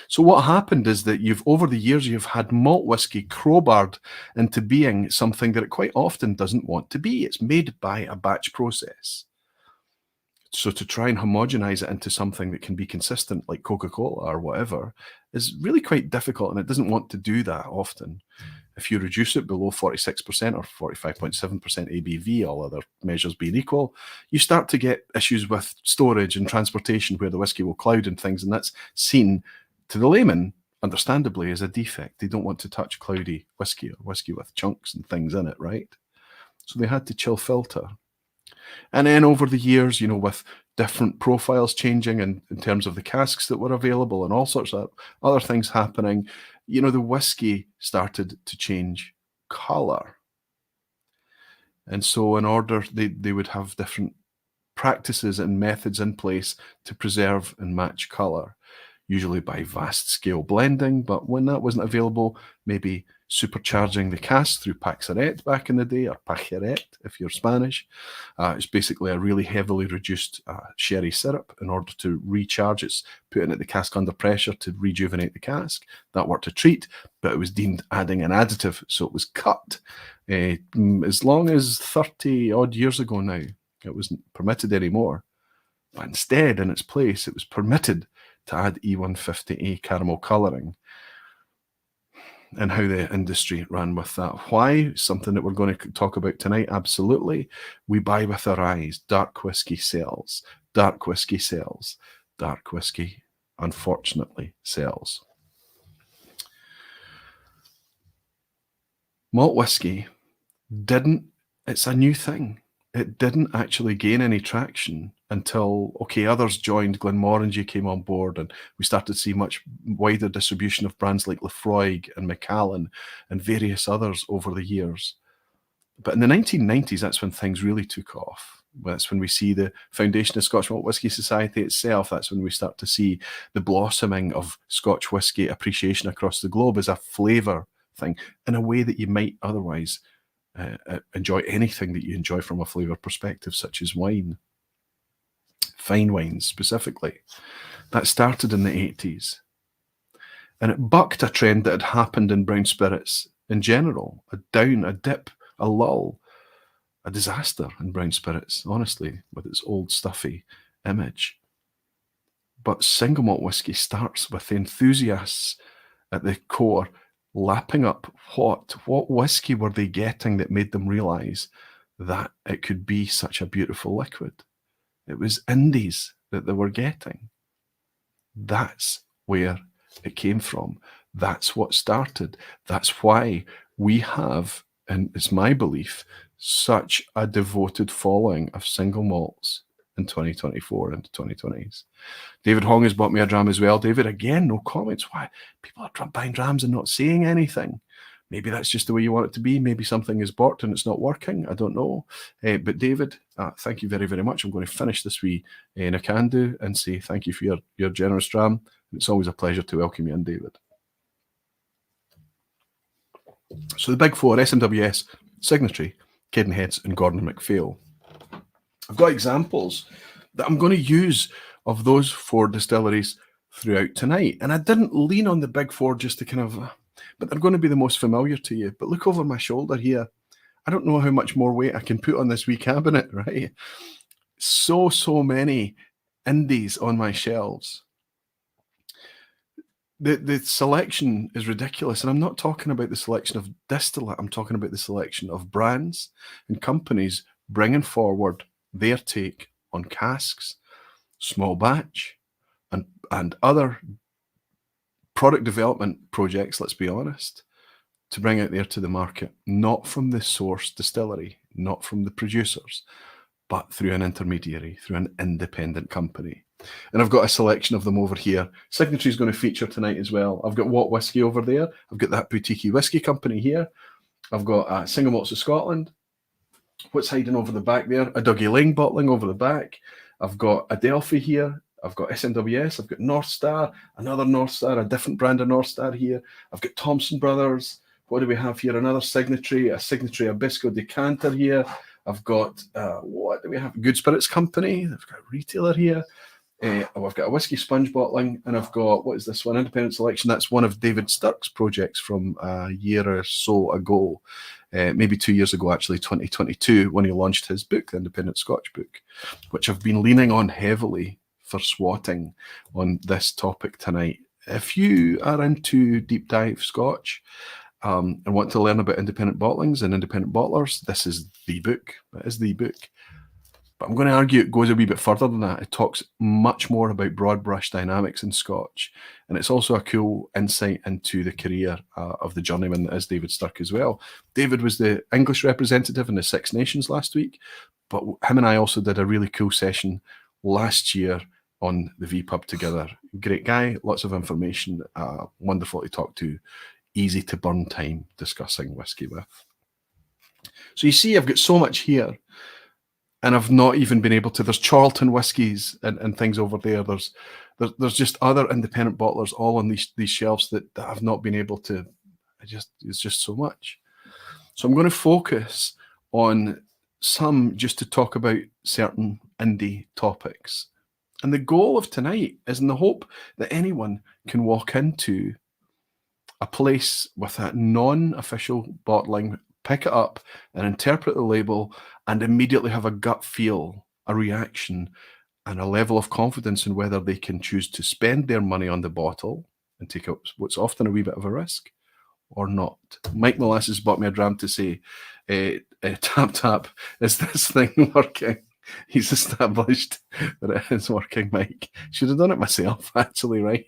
So what happened is that over the years, you've had malt whiskey crowbarred into being something that it quite often doesn't want to be. It's made by a batch process. So to try and homogenize it into something that can be consistent, like Coca-Cola or whatever, is really quite difficult, and it doesn't want to do that often. If you reduce it below 46% or 45.7% ABV, all other measures being equal, you start to get issues with storage and transportation where the whiskey will cloud and things, and that's seen to the layman, understandably, as a defect. They don't want to touch cloudy whiskey or whiskey with chunks and things in it, right? So they had to chill filter. And then over the years, with different profiles changing in terms of the casks that were available and all sorts of other things happening, the whiskey started to change color. And so in order, they would have different practices and methods in place to preserve and match color, usually by vast scale blending. But when that wasn't available, maybe supercharging the cask through paxaret back in the day, or pajaret if you're Spanish. It's basically a really heavily reduced sherry syrup in order to recharge. It's putting the cask under pressure to rejuvenate the cask. That worked a treat, but it was deemed adding an additive, so it was cut. As long as 30 odd years ago now, it wasn't permitted anymore. But instead, in its place, it was permitted to add E150A caramel colouring, and how the industry ran with that. Why? Something that we're going to talk about tonight. Absolutely. We buy with our eyes. Dark whiskey sells. Dark whiskey sells. Dark whiskey, unfortunately, sells. Malt whiskey it's a new thing. It didn't actually gain any traction until, others joined. Glenmorangie came on board, and we started to see much wider distribution of brands like Laphroaig and Macallan and various others over the years. But in the 1990s, that's when things really took off. That's when we see the foundation of Scotch Malt Whisky Society itself. That's when we start to see the blossoming of Scotch whisky appreciation across the globe as a flavour thing, in a way that you might otherwise enjoy anything that you enjoy from a flavour perspective, such as wine. Fine wines specifically. That started in the 80s. And it bucked a trend that had happened in brown spirits in general. A down, a dip, a lull, a disaster in brown spirits, honestly, with its old stuffy image. But single malt whisky starts with the enthusiasts at the core lapping up what whisky were they getting that made them realise that it could be such a beautiful liquid. It was indies that they were getting. That's where it came from. That's what started. That's why we have, and it's my belief, such a devoted following of single malts in 2024 and 2020s. David Hong has bought me a dram as well. David, again, no comments. Why? People are buying drams and not saying anything. Maybe that's just the way you want it to be. Maybe something is bought and it's not working. I don't know. But David, thank you very, very much. I'm going to finish this wee Nakando and say thank you for your generous dram. It's always a pleasure to welcome you in, David. So the big four, SMWS, Signatory, Cadenheads and Gordon MacPhail. I've got examples that I'm going to use of those four distilleries throughout tonight. And I didn't lean on the big four just to kind of, but they're going to be the most familiar to you. But look over my shoulder here. I don't know how much more weight I can put on this wee cabinet, right? So many indies on my shelves. The selection is ridiculous. And I'm not talking about the selection of distillate. I'm talking about the selection of brands and companies bringing forward their take on casks, small batch, and other product development projects, let's be honest, to bring out there to the market, not from the source distillery, not from the producers, but through an intermediary, through an independent company. And I've got a selection of them over here. Signatory is going to feature tonight as well. I've got What Whisky over there. I've got that boutique whiskey company here. I've got Single Malts of Scotland. What's hiding over the back there? A Dougie Lane bottling over the back. I've got Adelphi here. I've got SMWS. I've got North Star, another North Star, a different brand of North Star here. I've got Thompson Brothers. What do we have here? Another Signatory, a Signatory Abisco decanter here. I've got, what do we have? Good Spirits Company. I've got a retailer here. I've got a whiskey sponge bottling, and I've got, what is this one? Independent Selection. That's one of David Sturck's projects from a year or so ago, maybe 2 years ago, actually, 2022, when he launched his book, the Independent Scotch book, which I've been leaning on heavily for swatting on this topic tonight. If you are into deep dive Scotch and want to learn about independent bottlings and independent bottlers, this is the book. It is the book. But I'm going to argue it goes a wee bit further than that. It talks much more about broad brush dynamics in Scotch. And it's also a cool insight into the career of the journeyman that is David Sturck as well. David was the English representative in the Six Nations last week, but him and I also did a really cool session last year on the vPub together. Great guy, lots of information, wonderful to talk to, easy to burn time discussing whiskey with. So you see, I've got so much here. And I've not even been able to. There's Charlton whiskies and things over there. There's just other independent bottlers all on these shelves that I've not been able to. It's just so much. So I'm going to focus on some just to talk about certain indie topics. And the goal of tonight is in the hope that anyone can walk into a place with a non-official bottling, pick it up and interpret the label and immediately have a gut feel, a reaction, and a level of confidence in whether they can choose to spend their money on the bottle and take up what's often a wee bit of a risk or not. Mike Molasses bought me a dram to say, tap, is this thing working? He's established that it is working, Mike. Should have done it myself, actually, right?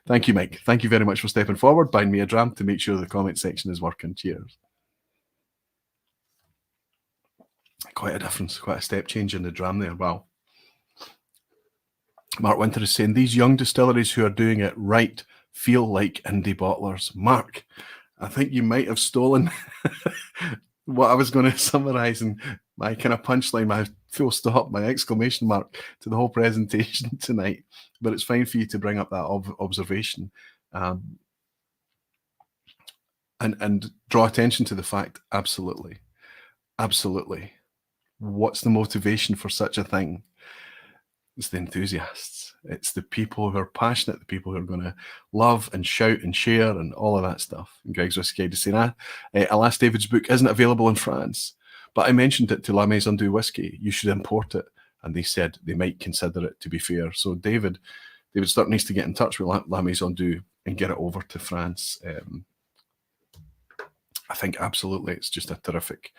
Thank you, Mike. Thank you very much for stepping forward, buying me a dram to make sure the comment section is working. Cheers. Quite a difference, quite a step change in the dram there. Wow. Mark Winter is saying, these young distilleries who are doing it right feel like indie bottlers. Mark, I think you might have stolen what I was going to summarise in my kind of punchline, my full stop, my exclamation mark to the whole presentation tonight. But it's fine for you to bring up that observation and draw attention to the fact, absolutely. What's the motivation for such a thing? It's the enthusiasts. It's the people who are passionate, the people who are going to love and shout and share and all of that stuff. And Greg's Whiskey Guide is saying, alas, David's book isn't available in France, but I mentioned it to La Maison du Whisky. You should import it. And they said they might consider it, to be fair. So David Sturck needs to get in touch with La Maison du and get it over to France. I think absolutely it's just a terrific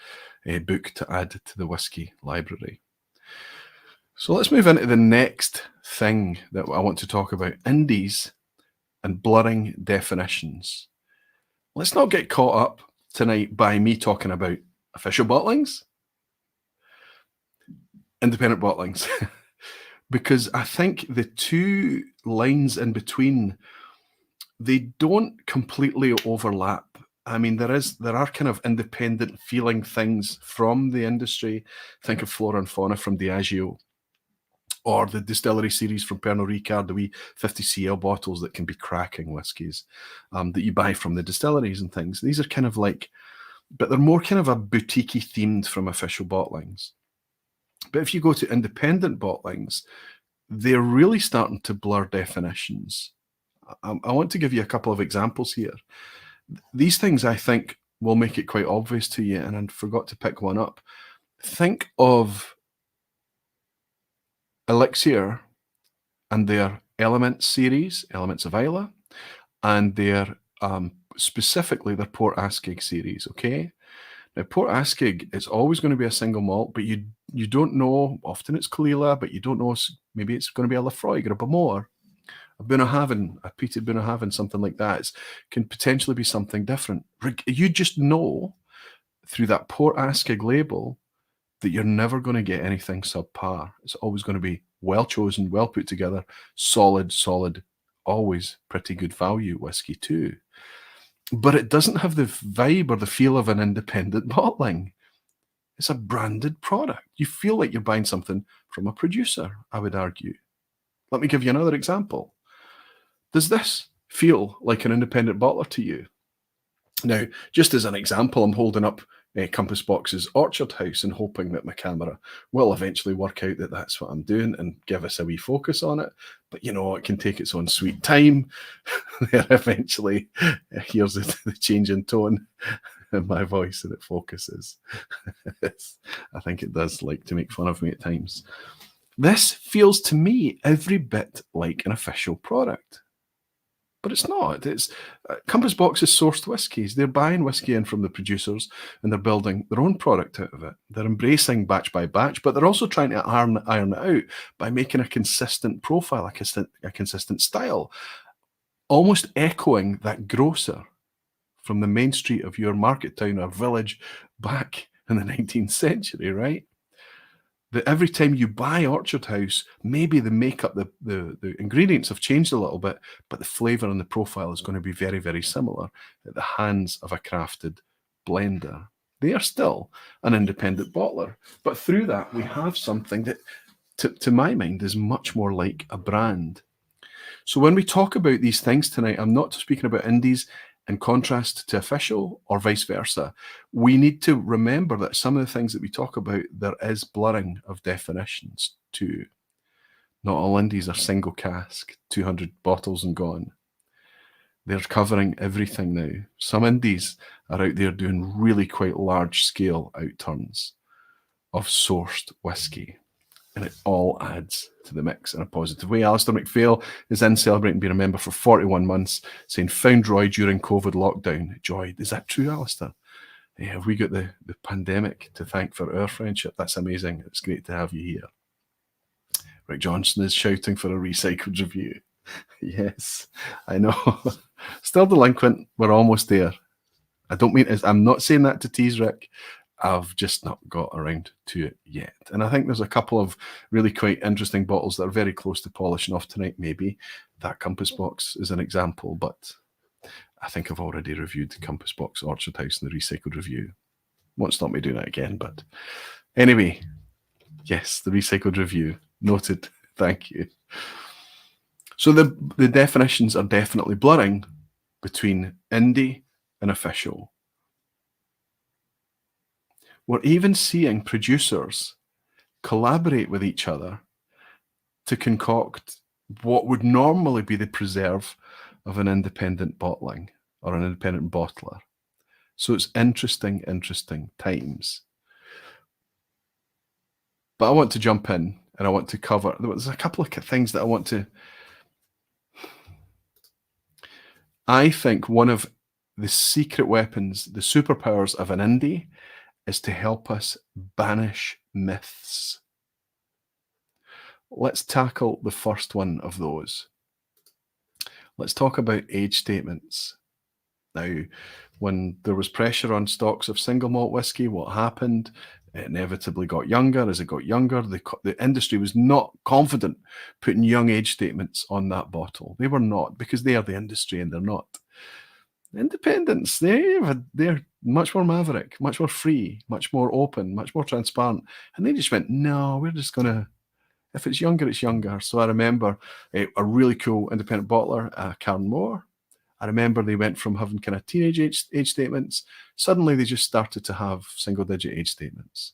book to add to the whiskey library. So let's move into the next thing that I want to talk about, indies and blurring definitions. Let's not get caught up tonight by me talking about official bottlings, independent bottlings, because I think the two lines in between, they don't completely overlap. I mean, there are kind of independent feeling things from the industry. Think of Flora and Fauna from Diageo, or the distillery series from Pernod Ricard, the wee 50 cl bottles that can be cracking whiskies that you buy from the distilleries and things. These are kind of like, but they're more kind of a boutique-y themed from official bottlings. But if you go to independent bottlings, they're really starting to blur definitions. I want to give you a couple of examples here. These things, I think, will make it quite obvious to you, and I forgot to pick one up. Think of Elixir and their Elements series, Elements of Isla, and their specifically their Port Asking series, okay? Now, Port Asking is always going to be a single malt, but you don't know. Often it's Caol but you don't know. Maybe it's going to be a Lafroig or a Bamor, a Bunnahabhain, a peated Bunnahabhain, something like that. It can potentially be something different. You just know through that Port Asking label that you're never going to get anything subpar. It's always going to be well chosen, well put together, solid, always pretty good value whiskey too. But it doesn't have the vibe or the feel of an independent bottling. It's a branded product. You feel like you're buying something from a producer, I would argue. Let me give you another example. Does this feel like an independent bottler to you? Now, just as an example, I'm holding up Compass Box's Orchard House and hoping that my camera will eventually work out that that's what I'm doing and give us a wee focus on it. But, you know, it can take its own sweet time. There eventually, here's the change in tone in my voice and it focuses. I think it does like to make fun of me at times. This feels to me every bit like an official product. But it's not. It's Compass Box is sourced whiskies. They're buying whiskey in from the producers and they're building their own product out of it. They're embracing batch by batch, but they're also trying to iron it out by making a consistent profile, a consistent style, almost echoing that grocer from the main street of your market town or village back in the 19th century, right? That every time you buy Orchard House, maybe the makeup, the ingredients have changed a little bit, but the flavour and the profile is going to be very, very similar at the hands of a crafted blender. They are still an independent bottler, but through that we have something that, to my mind, is much more like a brand. So when we talk about these things tonight, I'm not speaking about indies in contrast to official or vice versa. We need to remember that some of the things that we talk about, there is blurring of definitions too. Not all indies are single cask, 200 bottles and gone. They're covering everything now. Some indies are out there doing really quite large scale outturns of sourced whiskey. And it all adds to the mix in a positive way. Alistair McPhail is in celebrating being a member for 41 months, saying, found Roy during COVID lockdown. Joy, is that true, Alistair? Yeah, have we got the pandemic to thank for our friendship? That's amazing. It's great to have you here. Rick Johnson is shouting for a recycled review. Yes, I know. Still delinquent. We're almost there. I'm not saying that to tease Rick. I've just not got around to it yet. And I think there's a couple of really quite interesting bottles that are very close to polishing off tonight, maybe. That Compass Box is an example, but I think I've already reviewed the Compass Box Orchard House in the recycled review. Won't stop me doing that again, but anyway, yes, the recycled review. Noted. Thank you. So the definitions are definitely blurring between indie and official. We're even seeing producers collaborate with each other to concoct what would normally be the preserve of an independent bottling or an independent bottler. So it's interesting times. But I want to jump in and I want to cover, there's a couple of things that I want to, I think one of the secret weapons, the superpowers of an indie is to help us banish myths. Let's tackle the first one of those. Let's talk about age statements. Now, when there was pressure on stocks of single malt whiskey, what happened? It inevitably got younger. As it got younger, the industry was not confident putting young age statements on that bottle. They were not, because they are the industry and they're not. Independents, they're much more maverick, much more free, much more open, much more transparent. And they just went, no, we're just going to, if it's younger, it's younger. So I remember a really cool independent bottler, Karen Moore. I remember they went from having kind of teenage age statements. Suddenly they just started to have single digit age statements.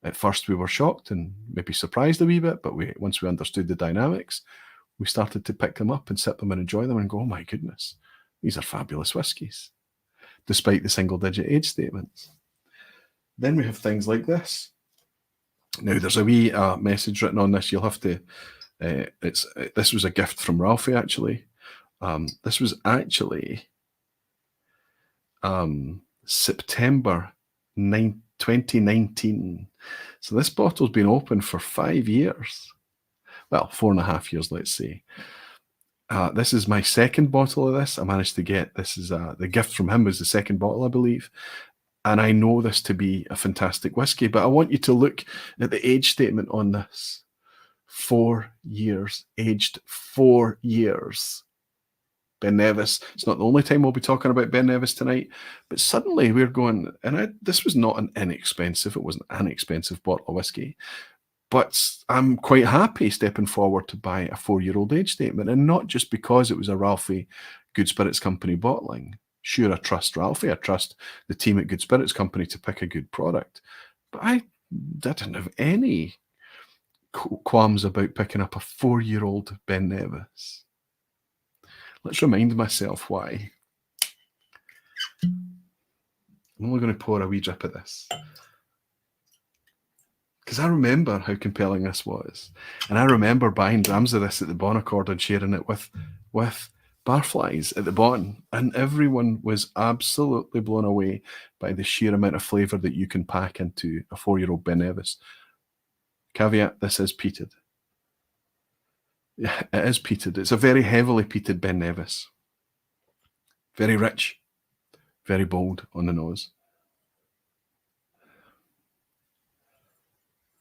At first, we were shocked and maybe surprised a wee bit, but once we understood the dynamics, we started to pick them up and sip them and enjoy them and go, oh my goodness, these are fabulous whiskies, despite the single-digit age statements. Then we have things like this. Now, there's a wee message written on this. You'll have to, this was a gift from Ralphie, actually. This was actually September 2019. So this bottle's been open for 5 years. Well, 4.5 years, let's say. This is my second bottle of this. I managed to get, this is the gift from him was the second bottle, I believe. And I know this to be a fantastic whiskey, but I want you to look at the age statement on this. 4 years, aged 4 years. Ben Nevis. It's not the only time we'll be talking about Ben Nevis tonight, but suddenly we're going, and this was not it wasn't an expensive bottle of whiskey, but I'm quite happy stepping forward to buy a 4-year-old age statement, and not just because it was a Ralphie Good Spirits Company bottling. Sure, I trust Ralphie, I trust the team at Good Spirits Company to pick a good product, but I didn't have any qualms about picking up a 4-year-old Ben Nevis. Let's remind myself why. I'm only going to pour a wee drip of this, because I remember how compelling this was. And I remember buying drams of this at the Bonaccord and sharing it with barflies at the bottom. And everyone was absolutely blown away by the sheer amount of flavour that you can pack into a 4-year-old Ben Nevis. Caveat, this is peated. Yeah, it is peated. It's a very heavily peated Ben Nevis. Very rich, very bold on the nose.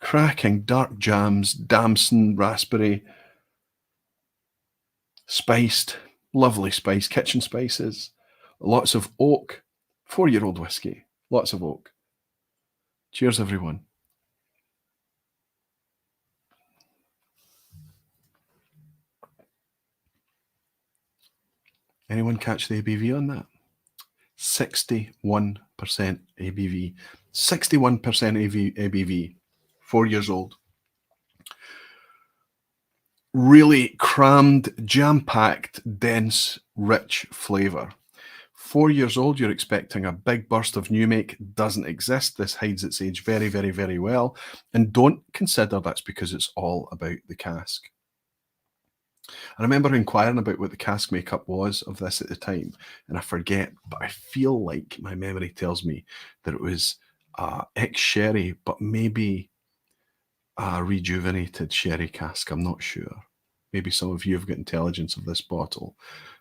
Cracking dark jams, damson, raspberry, spiced, lovely spice, kitchen spices, lots of oak, 4-year-old whiskey, lots of oak. Cheers, everyone. Anyone catch the ABV on that? 61% ABV. 61% ABV. 4 years old. Really crammed, jam-packed, dense, rich flavour. 4 years old, you're expecting a big burst of new make. Doesn't exist. This hides its age very, very, very well. And don't consider that's because it's all about the cask. I remember inquiring about what the cask makeup was of this at the time, and I forget, but I feel like my memory tells me that it was ex-sherry, but maybe a rejuvenated sherry cask. I'm not sure. Maybe some of you have got intelligence of this bottle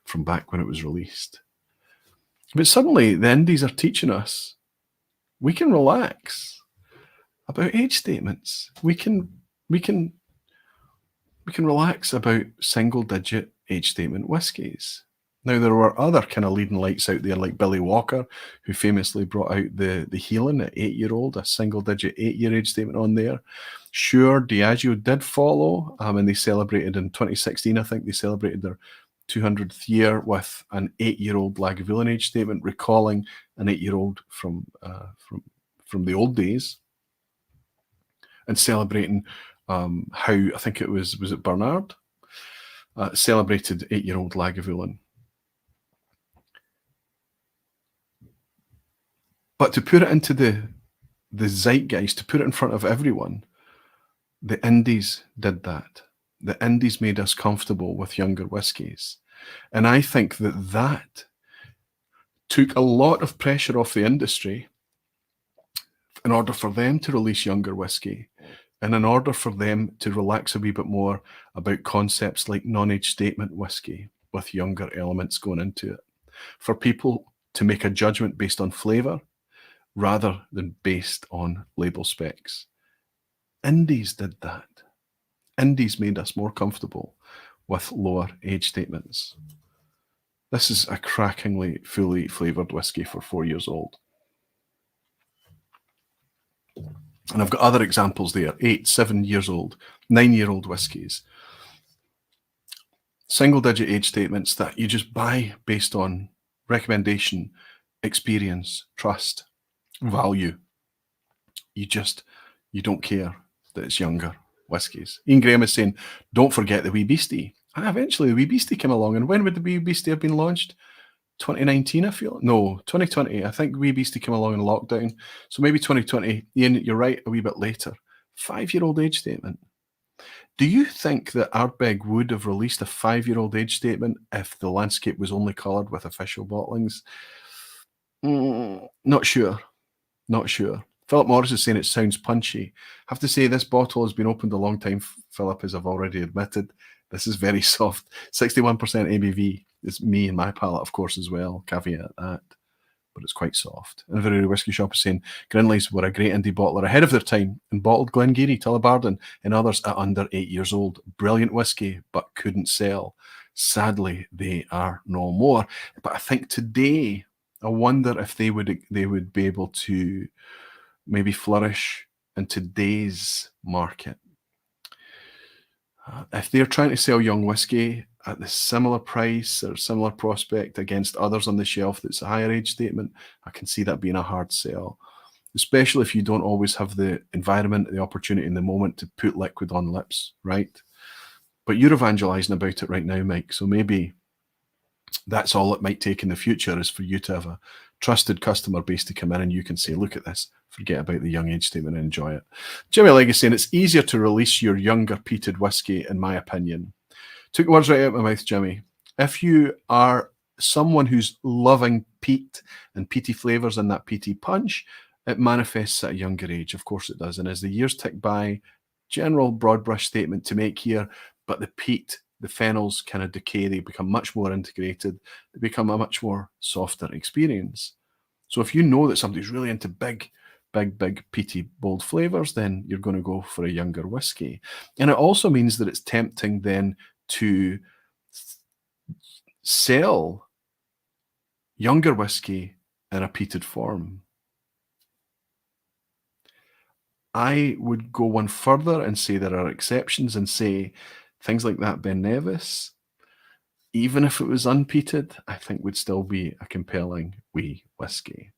from back when it was released. But suddenly the Indies are teaching us we can relax about age statements. We can relax about single-digit age statement whiskies. Now, there were other kind of leading lights out there, like Billy Walker, who famously brought out the Healing at 8-year-old, a single-digit 8-year age statement on there. Sure, Diageo did follow, and they celebrated in 2016, I think, they celebrated their 200th year with an 8-year-old Lagavulin age statement, recalling an 8-year-old from the old days, and celebrating how, I think it was it Bernard, celebrated 8-year-old Lagavulin. But to put it into the zeitgeist, to put it in front of everyone, the Indies did that. The Indies made us comfortable with younger whiskies. And I think that took a lot of pressure off the industry in order for them to release younger whiskey, and in order for them to relax a wee bit more about concepts like non-age statement whiskey with younger elements going into it, for people to make a judgment based on flavour rather than based on label specs. Indies did that. Indies made us more comfortable with lower age statements. This is a crackingly fully flavoured whiskey for 4 years old. And I've got other examples there, 8, 7 years old, 9-year-old whiskies. Single-digit age statements that you just buy based on recommendation, experience, trust, value. You just you don't care that it's younger whiskies. Ian Graham is saying, don't forget the Wee Beastie. And eventually the Wee Beastie came along. And when would the Wee Beastie have been launched? 2019, I feel. No, 2020. I think Wee Beastie came along in lockdown. So maybe 2020. Ian, you're right, a wee bit later. 5-year-old age statement. Do you think that Ardbeg would have released a 5-year-old age statement if the landscape was only coloured with official bottlings? Not sure. Not sure. Philip Morris is saying it sounds punchy. I have to say this bottle has been opened a long time, Philip, as I've already admitted. This is very soft. 61% ABV. It's me and my palate, of course, as well. Caveat that. But it's quite soft. And Inverary Whisky Shop is saying Grinleys were a great indie bottler ahead of their time and bottled Glengarry, Tullibardine, and others at under 8 years old. Brilliant whiskey, but couldn't sell. Sadly, they are no more. But I think today, I wonder if they would be able to maybe flourish in today's market. If they're trying to sell young whiskey at the similar price or similar prospect against others on the shelf that's a higher age statement, I can see that being a hard sell, especially if you don't always have the environment, the opportunity in the moment to put liquid on lips, right? But you're evangelizing about it right now, Mike, so maybe that's all it might take in the future is for you to have a trusted customer base to come in and you can say, look at this, forget about the young age statement and enjoy it. Jimmy Legg is saying it's easier to release your younger peated whiskey, in my opinion. Took the words right out of my mouth, Jimmy. If you are someone who's loving peat and peaty flavours and that peaty punch, it manifests at a younger age. Of course it does. And as the years tick by, general broad brush statement to make here, but the peat, the phenols kind of decay, they become much more integrated, they become a much more softer experience. So if you know that somebody's really into big, peaty, bold flavours, then you're going to go for a younger whiskey. And it also means that it's tempting then to sell younger whiskey in a peated form. I would go one further and say there are exceptions and say things like that Ben Nevis, even if it was unpeated, I think would still be a compelling wee whiskey.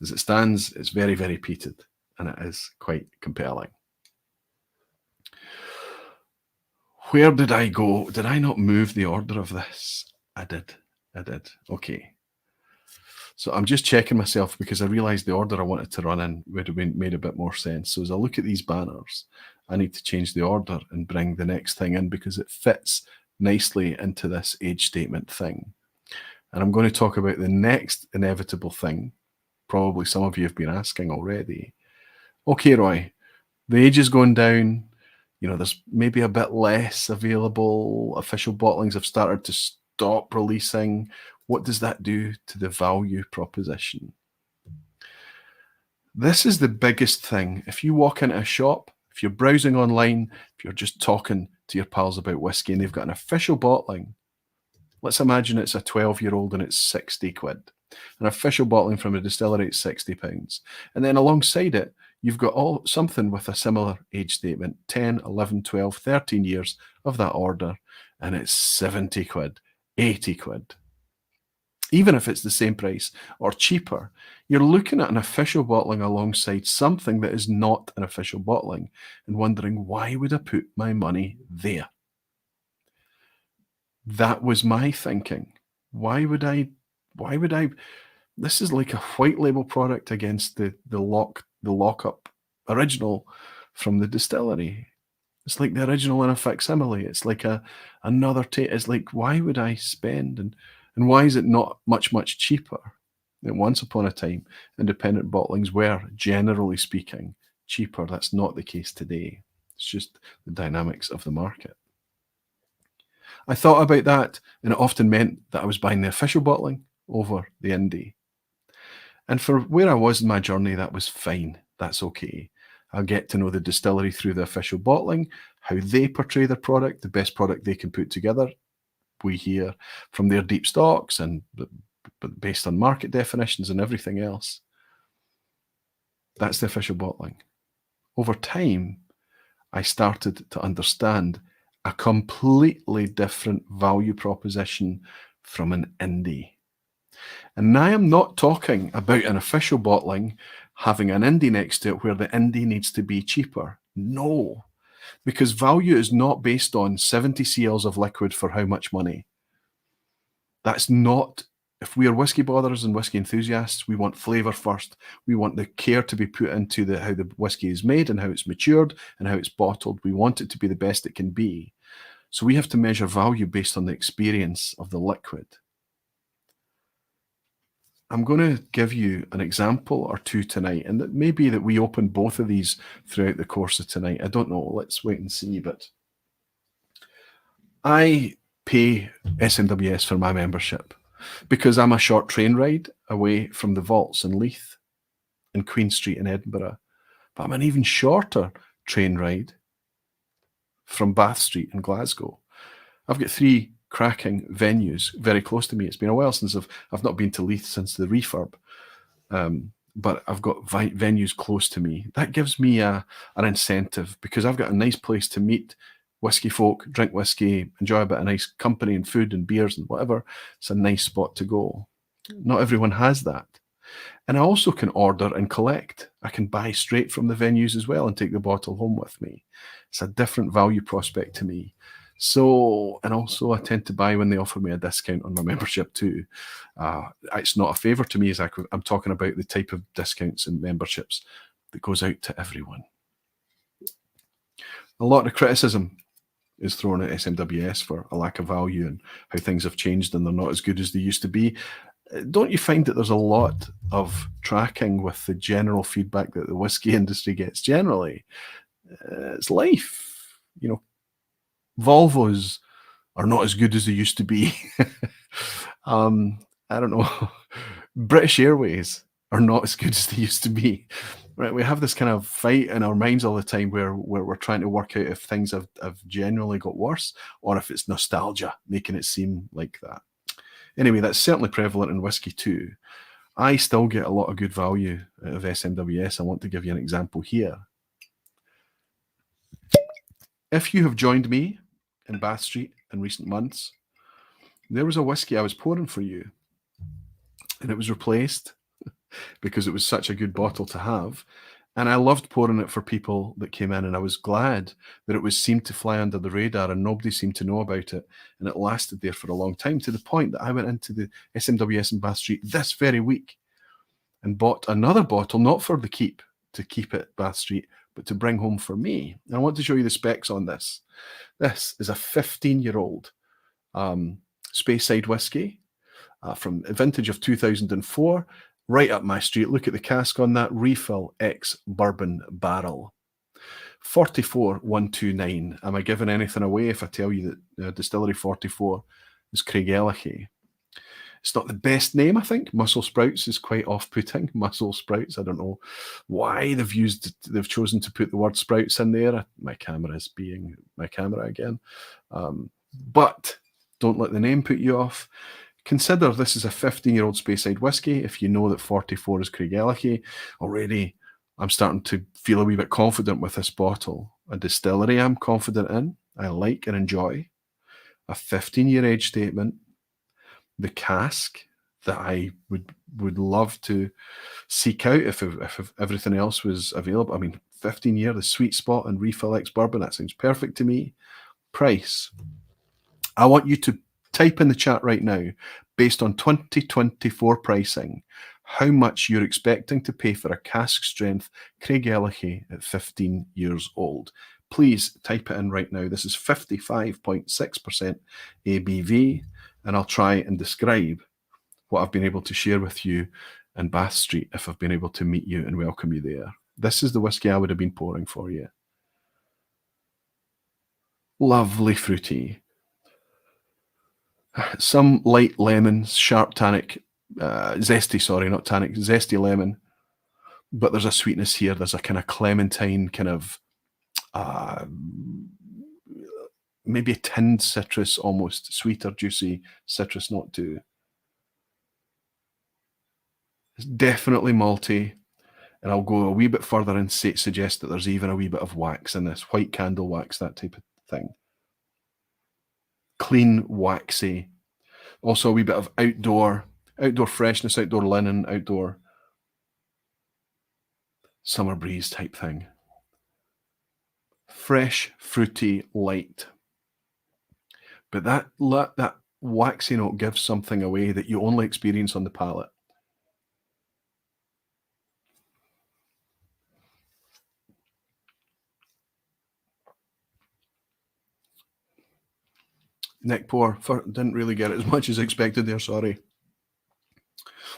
As it stands, it's very, very peated, and it is quite compelling. Where did I go? Did I not move the order of this? I did. Okay. So I'm just checking myself because I realized the order I wanted to run in would have made a bit more sense. So as I look at these banners, I need to change the order and bring the next thing in because it fits nicely into this age statement thing. And I'm going to talk about the next inevitable thing. Probably some of you have been asking already. Okay, Roy, the age is going down. You know, there's maybe a bit less available. Official bottlings have started to stop releasing. What does that do to the value proposition? This is the biggest thing. If you walk into a shop, if you're browsing online, if you're just talking to your pals about whiskey and they've got an official bottling, let's imagine it's a 12-year-old and it's 60 quid. An official bottling from a distillery is £60. And then alongside it, you've got something with a similar age statement, 10, 11, 12, 13 years of that order, and it's 70 quid, 80 quid. Even if it's the same price or cheaper, you're looking at an official bottling alongside something that is not an official bottling and wondering, why would I put my money there? That was my thinking. Why would I? This is like a white label product against the lockup original from the distillery. It's like the original in a facsimile. It's like another take. It's like, why would I spend and why is it not much cheaper? And once upon a time, independent bottlings were, generally speaking, cheaper. That's not the case today. It's just the dynamics of the market. I thought about that, and it often meant that I was buying the official bottling over the indie. And for where I was in my journey, that was fine. That's okay. I'll get to know the distillery through the official bottling, how they portray their product, the best product they can put together. We hear from their deep stocks and based on market definitions and everything else. That's the official bottling. Over time, I started to understand a completely different value proposition from an indie. And now I'm not talking about an official bottling having an indie next to it where the indie needs to be cheaper. No, because value is not based on 70 cls of liquid for how much money. That's not, if we are whiskey botherers and whiskey enthusiasts, we want flavour first. We want the care to be put into how the whiskey is made and how it's matured and how it's bottled. We want it to be the best it can be. So we have to measure value based on the experience of the liquid. I'm going to give you an example or two tonight, and it may be that we open both of these throughout the course of tonight. I don't know. Let's wait and see. But I pay SMWS for my membership because I'm a short train ride away from the vaults in Leith and Queen Street in Edinburgh. But I'm an even shorter train ride from Bath Street in Glasgow. I've got 3 cracking venues very close to me. It's been a while since I've not been to Leith since the refurb, but I've got venues close to me. That gives me an incentive because I've got a nice place to meet whiskey folk, drink whiskey, enjoy a bit of nice company and food and beers and whatever. It's a nice spot to go. Not everyone has that. And I also can order and collect. I can buy straight from the venues as well and take the bottle home with me. It's a different value prospect to me. So, and also I tend to buy when they offer me a discount on my membership too. It's not a favour to me, as I'm talking about the type of discounts and memberships that goes out to everyone. A lot of criticism is thrown at SMWS for a lack of value and how things have changed and they're not as good as they used to be. Don't you find that there's a lot of tracking with the general feedback that the whiskey industry gets generally? It's life, you know. Volvos are not as good as they used to be. I don't know. British Airways are not as good as they used to be. Right? We have this kind of fight in our minds all the time where we're trying to work out if things have genuinely got worse or if it's nostalgia making it seem like that. Anyway, that's certainly prevalent in whiskey too. I still get a lot of good value out of SMWS. I want to give you an example here. If you have joined me in Bath Street in recent months, there was a whiskey I was pouring for you, and it was replaced because it was such a good bottle to have. And I loved pouring it for people that came in, and I was glad that it seemed to fly under the radar and nobody seemed to know about it. And it lasted there for a long time, to the point that I went into the SMWS in Bath Street this very week and bought another bottle, not for the keep, to keep at Bath Street, but to bring home for me. And I want to show you the specs on this. This is a 15-year-old Speyside whiskey from a vintage of 2004, right up my street. Look at the cask on that, refill ex bourbon barrel. 44129. Am I giving anything away if I tell you that Distillery 44 is Craigellachie? It's not the best name, I think. Muscle Sprouts is quite off-putting. Muscle Sprouts, I don't know why they've chosen to put the word sprouts in there. My camera is being my camera again. But don't let the name put you off. Consider this is a 15-year-old Speyside whiskey. If you know that 44 is Craigellachie, already I'm starting to feel a wee bit confident with this bottle. A distillery I'm confident in, I like and enjoy. A 15-year age statement. The cask that I would love to seek out if everything else was available. I mean, 15-year, the sweet spot and refill ex bourbon, that sounds perfect to me. Price. I want you to type in the chat right now, based on 2024 pricing, how much you're expecting to pay for a cask strength Craigellachie at 15 years old. Please type it in right now. This is 55.6% ABV. And I'll try and describe what I've been able to share with you in Bath Street if I've been able to meet you and welcome you there. This is the whiskey I would have been pouring for you. Lovely fruity. Some light lemons, sharp tannic, zesty, sorry, not tannic, zesty lemon. But there's a sweetness here. There's a kind of clementine, kind of maybe a tinned citrus, almost sweeter, juicy citrus note too. It's definitely malty, and I'll go a wee bit further and suggest that there's even a wee bit of wax in this, white candle wax, that type of thing. Clean, waxy. Also a wee bit of outdoor freshness, outdoor linen, outdoor summer breeze type thing. Fresh, fruity, light. But that waxy note gives something away that you only experience on the palate. Neck pour, didn't really get it as much as expected there, sorry.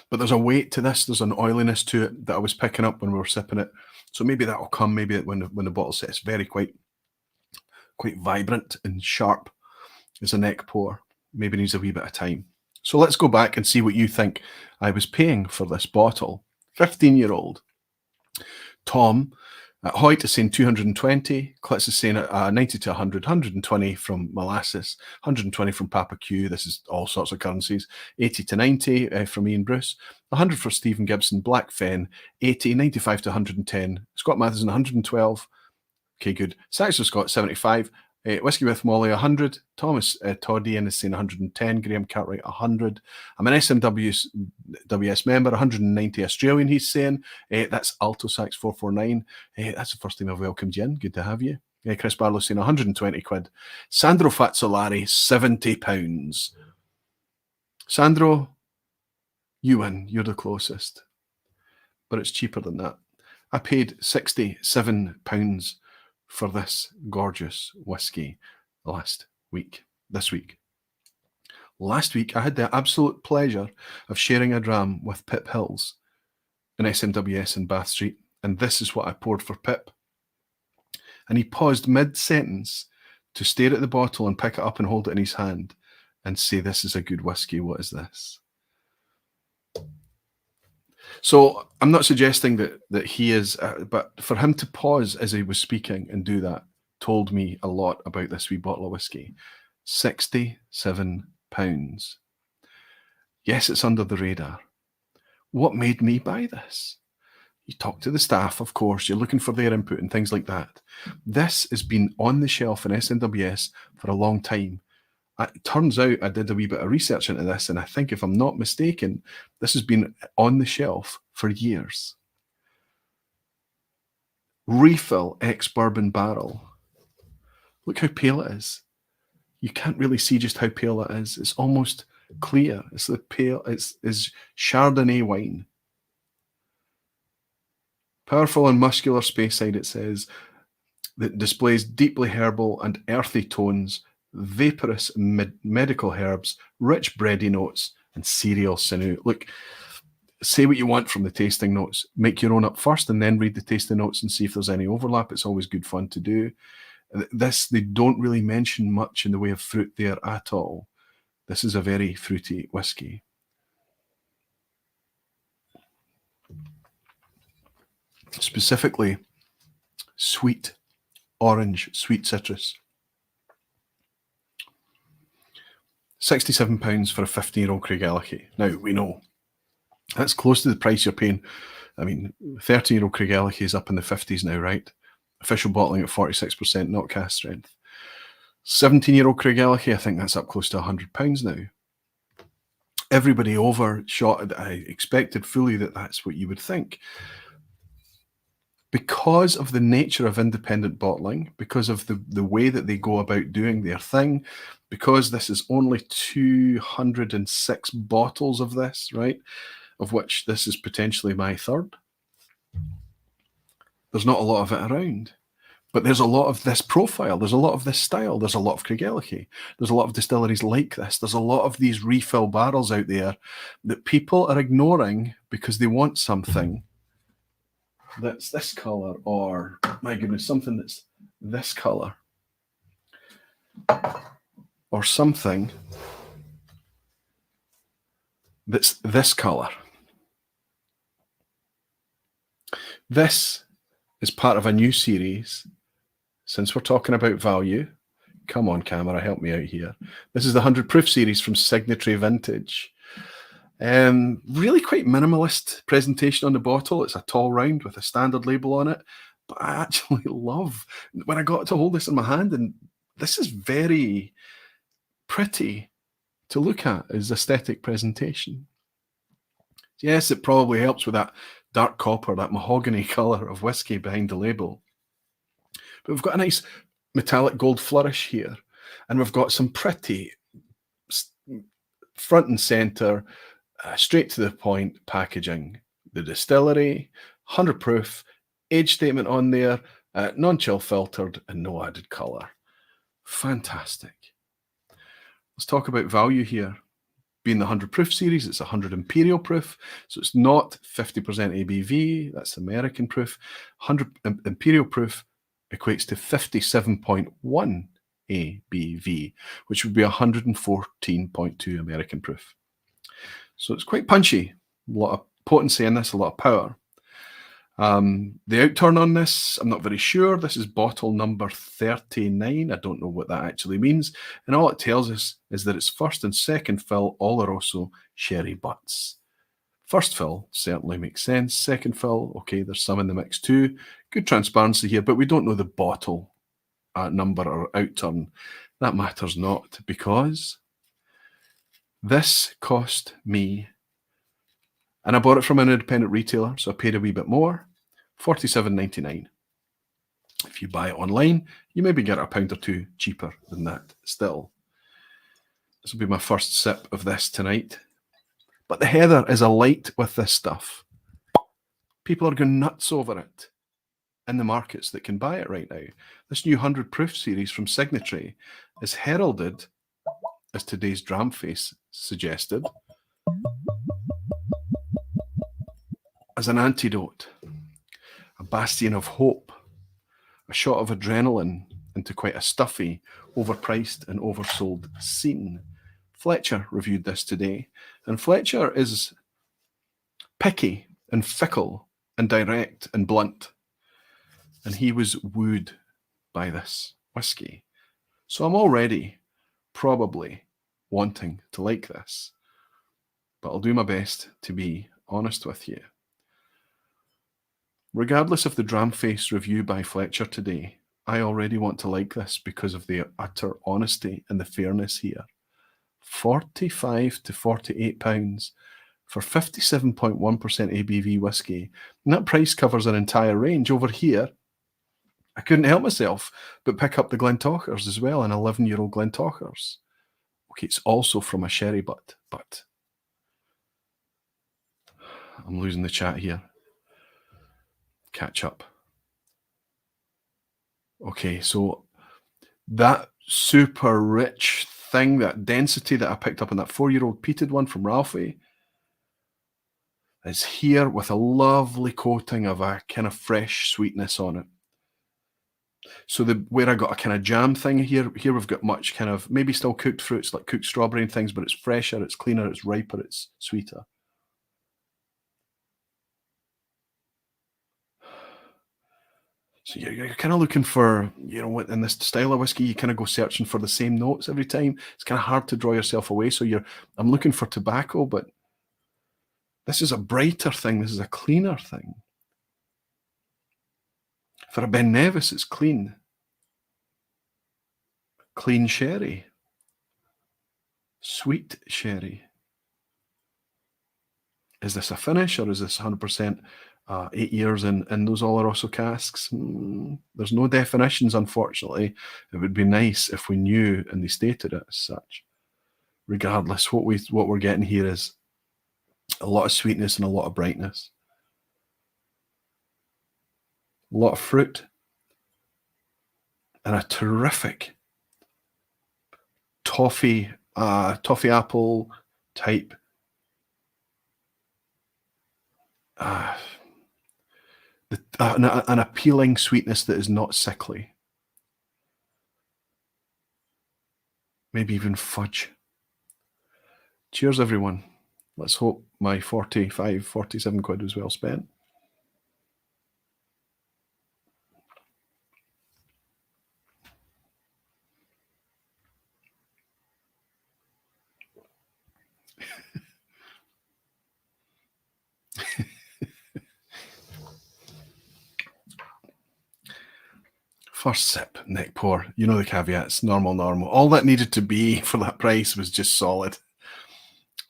But there's a weight to this, there's an oiliness to it that I was picking up when we were sipping it. So maybe that'll come, maybe when the bottle sits very quite vibrant and sharp as a neck pour. Maybe needs a wee bit of time. So let's go back and see what you think I was paying for this bottle. 15-year-old. Tom at Hoyt is saying 220. Klitz is saying 90 to 100, 120 from Molasses, 120 from Papa Q. This is all sorts of currencies. 80 to 90 from Ian Bruce, 100 for Stephen Gibson, Black Fen, 80, 95 to 110. Scott Matheson, 112. Okay, good. Saxon Scott, 75. Whiskey with Molly, 100. Thomas Toddian is saying 110. Graham Cartwright, 100. I'm an SMWS member, 190 Australian, he's saying. That's Alto Sax 449. That's the first time I've welcomed you in. Good to have you. Chris Barlow saying 120 quid. Sandro Fazzolari, 70 pounds. Sandro, you win. You're the closest. But it's cheaper than that. I paid £67 for this gorgeous whiskey this week. Last week, I had the absolute pleasure of sharing a dram with Pip Hills in SMWS in Bath Street, and this is what I poured for Pip. And he paused mid-sentence to stare at the bottle and pick it up and hold it in his hand and say, "This is a good whiskey. What is this?" So I'm not suggesting that he is, but for him to pause as he was speaking and do that told me a lot about this wee bottle of whiskey. £67. Yes, it's under the radar. What made me buy this? You talk to the staff, of course, you're looking for their input and things like that. This has been on the shelf in SMWS for a long time. It turns out I did a wee bit of research into this, and I think, if I'm not mistaken, this has been on the shelf for years. Refill ex-bourbon barrel. Look how pale it is. You can't really see just how pale it is. It's almost clear. It's the pale. It's Chardonnay wine. Powerful and muscular Speyside, it says, that displays deeply herbal and earthy tones, vaporous medical herbs, rich bready notes, and cereal sinew. Look, say what you want from the tasting notes. Make your own up first and then read the tasting notes and see if there's any overlap. It's always good fun to do. They don't really mention much in the way of fruit there at all. This is a very fruity whiskey. Specifically, sweet orange, sweet citrus. £67 for a 15-year-old Craigellachie. Now, we know that's close to the price you're paying. I mean, 13-year-old Craigellachie is up in the 50s now, right? Official bottling at 46%, not cask strength. 17-year-old Craigellachie, I think that's up close to £100 now. Everybody overshot. I expected fully that that's what you would think. Because of the nature of independent bottling, because of the way that they go about doing their thing, because this is only 206 bottles of this, right, of which this is potentially my third, there's not a lot of it around. But there's a lot of this profile, there's a lot of this style, there's a lot of Craigellachie, there's a lot of distilleries like this, there's a lot of these refill barrels out there that people are ignoring because they want something that's this color, or, my goodness, something that's this color, or something that's this color. This is part of a new series. Since we're talking about value, come on, camera, help me out here. This is the 100 Proof series from Signatory Vintage. Really quite minimalist presentation on the bottle. It's a tall round with a standard label on it, but I actually love when I got to hold this in my hand, and this is very pretty to look at as aesthetic presentation. Yes, it probably helps with that dark copper, that mahogany colour of whiskey behind the label. But we've got a nice metallic gold flourish here, and we've got some pretty front and centre, straight to the point packaging. The distillery, 100 proof, age statement on there, non-chill filtered, and no added colour. Fantastic. Let's talk about value here. Being the 100 proof series, it's 100 imperial proof, so it's not 50% ABV, that's American proof. 100 imperial proof equates to 57.1 ABV, which would be 114.2 American proof. So it's quite punchy, a lot of potency in this, a lot of power. The outturn on this, I'm not very sure. This is bottle number 39. I don't know what that actually means. And all it tells us is that it's first and second fill Oloroso sherry butts. First fill certainly makes sense. Second fill, okay, there's some in the mix too. Good transparency here, but we don't know the bottle number or outturn. That matters not, because this cost me, and I bought it from an independent retailer, so I paid a wee bit more, $47.99. If you buy it online, you maybe get it £1 or £2 cheaper than that still. This will be my first sip of this tonight. But the heather is alight with this stuff. People are going nuts over it in the markets that can buy it right now. This new 100 proof series from Signatory is heralded, as today's dram face suggested, as an antidote, a bastion of hope, a shot of adrenaline into quite a stuffy, overpriced and oversold scene. Fletcher reviewed this today, and Fletcher is picky and fickle and direct and blunt, and he was wooed by this whiskey. So I'm already probably wanting to like this, but I'll do my best to be honest with you. Regardless of the dram face review by Fletcher today, I already want to like this because of the utter honesty and the fairness here. £45 to £48 for 57.1% ABV whiskey. And that price covers an entire range. Over here, I couldn't help myself but pick up the Glentochers as well, an 11-year-old Glentochers. Okay, it's also from a sherry butt, but I'm losing the chat here. Catch up. Okay, so that super rich thing, that density that I picked up in that 4-year-old peated one from Ralphie, is here with a lovely coating of a kind of fresh sweetness on it. So where I got a kind of jam thing here we've got much kind of maybe still cooked fruits, like cooked strawberry and things, but it's fresher, it's cleaner, it's riper, it's sweeter. So you're kind of looking for, in this style of whiskey, you kind of go searching for the same notes every time. It's kind of hard to draw yourself away. So I'm looking for tobacco, but this is a brighter thing. This is a cleaner thing. For a Ben Nevis, it's clean. Clean sherry. Sweet sherry. Is this a finish, or is this 100%? 8 years in those Oloroso casks? There's no definitions, unfortunately. It would be nice if we knew and they stated it as such. Regardless, what we're getting here is a lot of sweetness and a lot of brightness. A lot of fruit. And a terrific toffee apple type an appealing sweetness that is not sickly. Maybe even fudge. Cheers, everyone. Let's hope my 47 quid was well spent. First sip, neck pour. You know the caveats. Normal. All that needed to be for that price was just solid.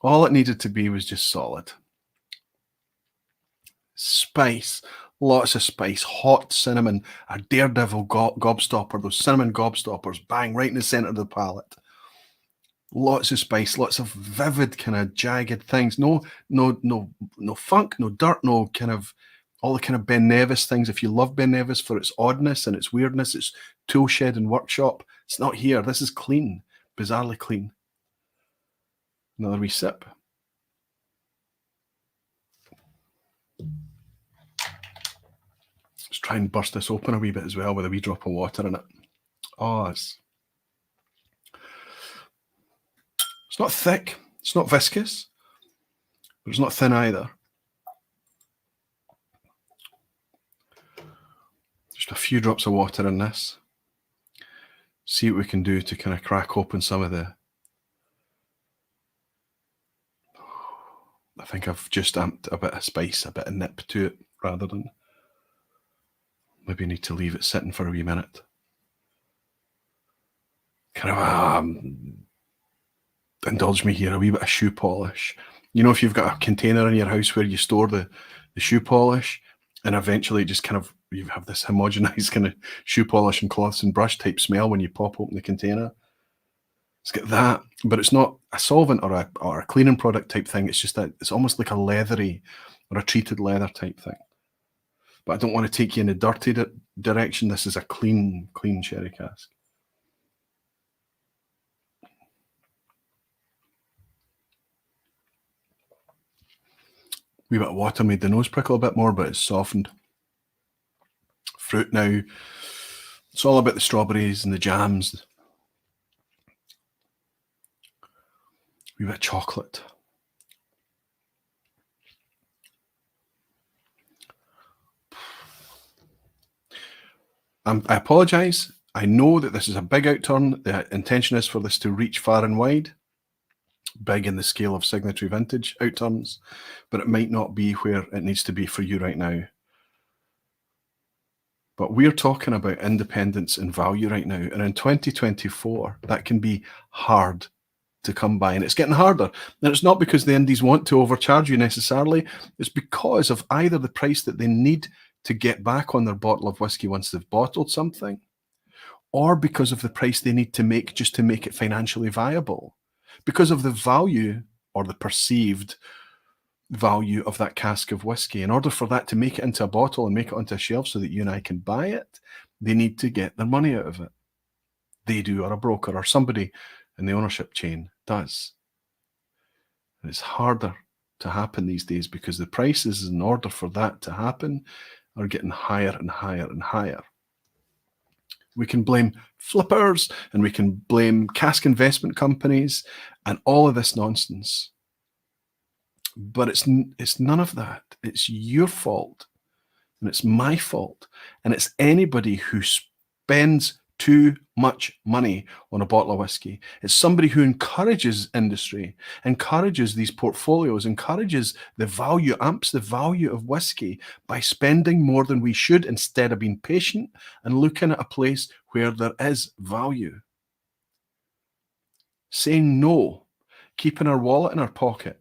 All it needed to be was just solid. Spice, lots of spice, hot cinnamon, a daredevil gobstopper, those cinnamon gobstoppers, bang, right in the center of the palate. Lots of spice, lots of vivid kind of jagged things. No funk, no dirt, no kind of all the kind of Ben Nevis things. If you love Ben Nevis for its oddness and its weirdness, its tool shed and workshop, it's not here. This is clean, bizarrely clean. Another wee sip. Let's try and burst this open a wee bit as well with a wee drop of water in it. Oh, it's not thick, it's not viscous, but it's not thin either. Just a few drops of water in this. See what we can do to kind of crack open some of the... I think I've just amped a bit of spice, a bit of nip to it, rather than... Maybe need to leave it sitting for a wee minute. Kind of indulge me here, a wee bit of shoe polish. You know, if you've got a container in your house where you store the shoe polish, and eventually just kind of, you have this homogenized kind of shoe polish and cloths and brush type smell when you pop open the container. It's got that, but it's not a solvent or a cleaning product type thing. It's just that it's almost like a leathery or a treated leather type thing. But I don't want to take you in a dirty direction. This is a clean sherry cask. Wee bit of water made the nose prickle a bit more, but it's softened. Fruit now. It's all about the strawberries and the jams. Wee bit of chocolate. I apologise. I know that this is a big outturn. The intention is for this to reach far and wide. Big in the scale of signatory vintage outturns, but it might not be where it needs to be for you right now. But we're talking about independence and value right now. And in 2024, that can be hard to come by. And it's getting harder. And it's not because the indies want to overcharge you necessarily. It's because of either the price that they need to get back on their bottle of whiskey once they've bottled something, or because of the price they need to make just to make it financially viable. Because of the value or the perceived value of that cask of whiskey. In order for that to make it into a bottle and make it onto a shelf so that you and I can buy it, they need to get their money out of it. They do, or a broker, or somebody in the ownership chain does. And it's harder to happen these days because the prices in order for that to happen are getting higher and higher and higher. We can blame flippers and we can blame cask investment companies and all of this nonsense. But it's none of that. It's your fault and it's my fault. And it's anybody who spends too much money on a bottle of whiskey. It's somebody who encourages industry, encourages these portfolios, encourages the value, amps the value of whiskey by spending more than we should instead of being patient and looking at a place where there is value. Saying no, keeping our wallet in our pocket,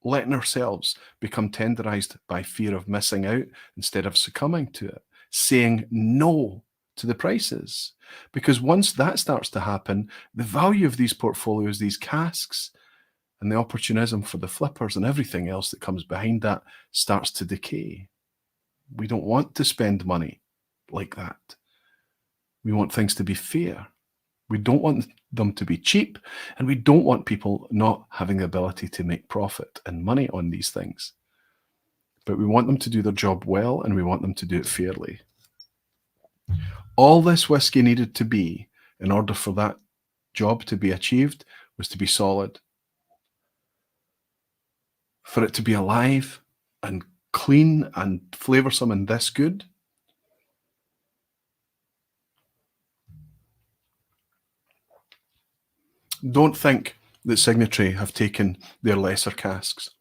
letting ourselves become tenderized by fear of missing out instead of succumbing to it. Saying no to the prices. Because once that starts to happen, the value of these portfolios, these casks, and the opportunism for the flippers and everything else that comes behind that starts to decay. We don't want to spend money like that. We want things to be fair. We don't want them to be cheap, and we don't want people not having the ability to make profit and money on these things. But we want them to do their job well, and we want them to do it fairly. All this whiskey needed to be, in order for that job to be achieved, was to be solid. For it to be alive and clean and flavoursome and this good, don't think that Signatory have taken their lesser casks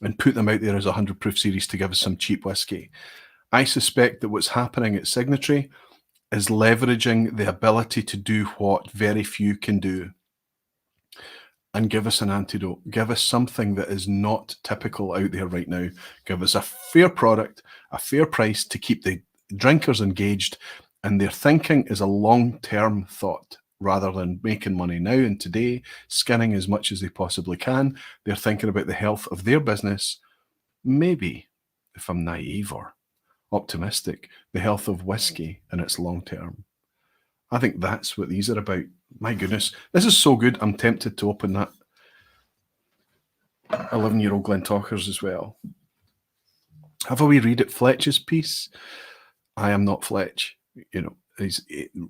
and put them out there as a 100 proof series to give us some cheap whiskey. I suspect that what's happening at Signatory is leveraging the ability to do what very few can do. and give us an antidote. Give us something that is not typical out there right now. Give us a fair product, a fair price to keep the drinkers engaged, and their thinking is a long-term thought rather than making money now and today, skinning as much as they possibly can. They're thinking about the health of their business, maybe, if I'm naive or optimistic, the health of whiskey in its long term. I think that's what these are about. My goodness, this is so good. I'm tempted to open that 11-year-old Glentalkers as well. Have a wee read at Fletch's piece. I am not Fletch. You know,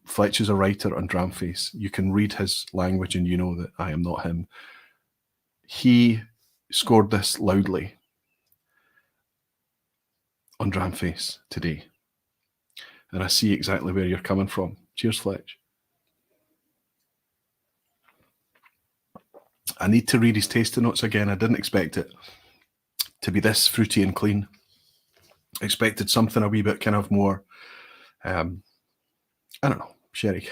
Fletch is a writer on Dramface. You can read his language and you know that I am not him. He scored this loudly on Dramface today. And I see exactly where you're coming from. Cheers, Fletch. I need to read his tasting notes again. I didn't expect it to be this fruity and clean. I expected something a wee bit kind of more, I don't know, sherry,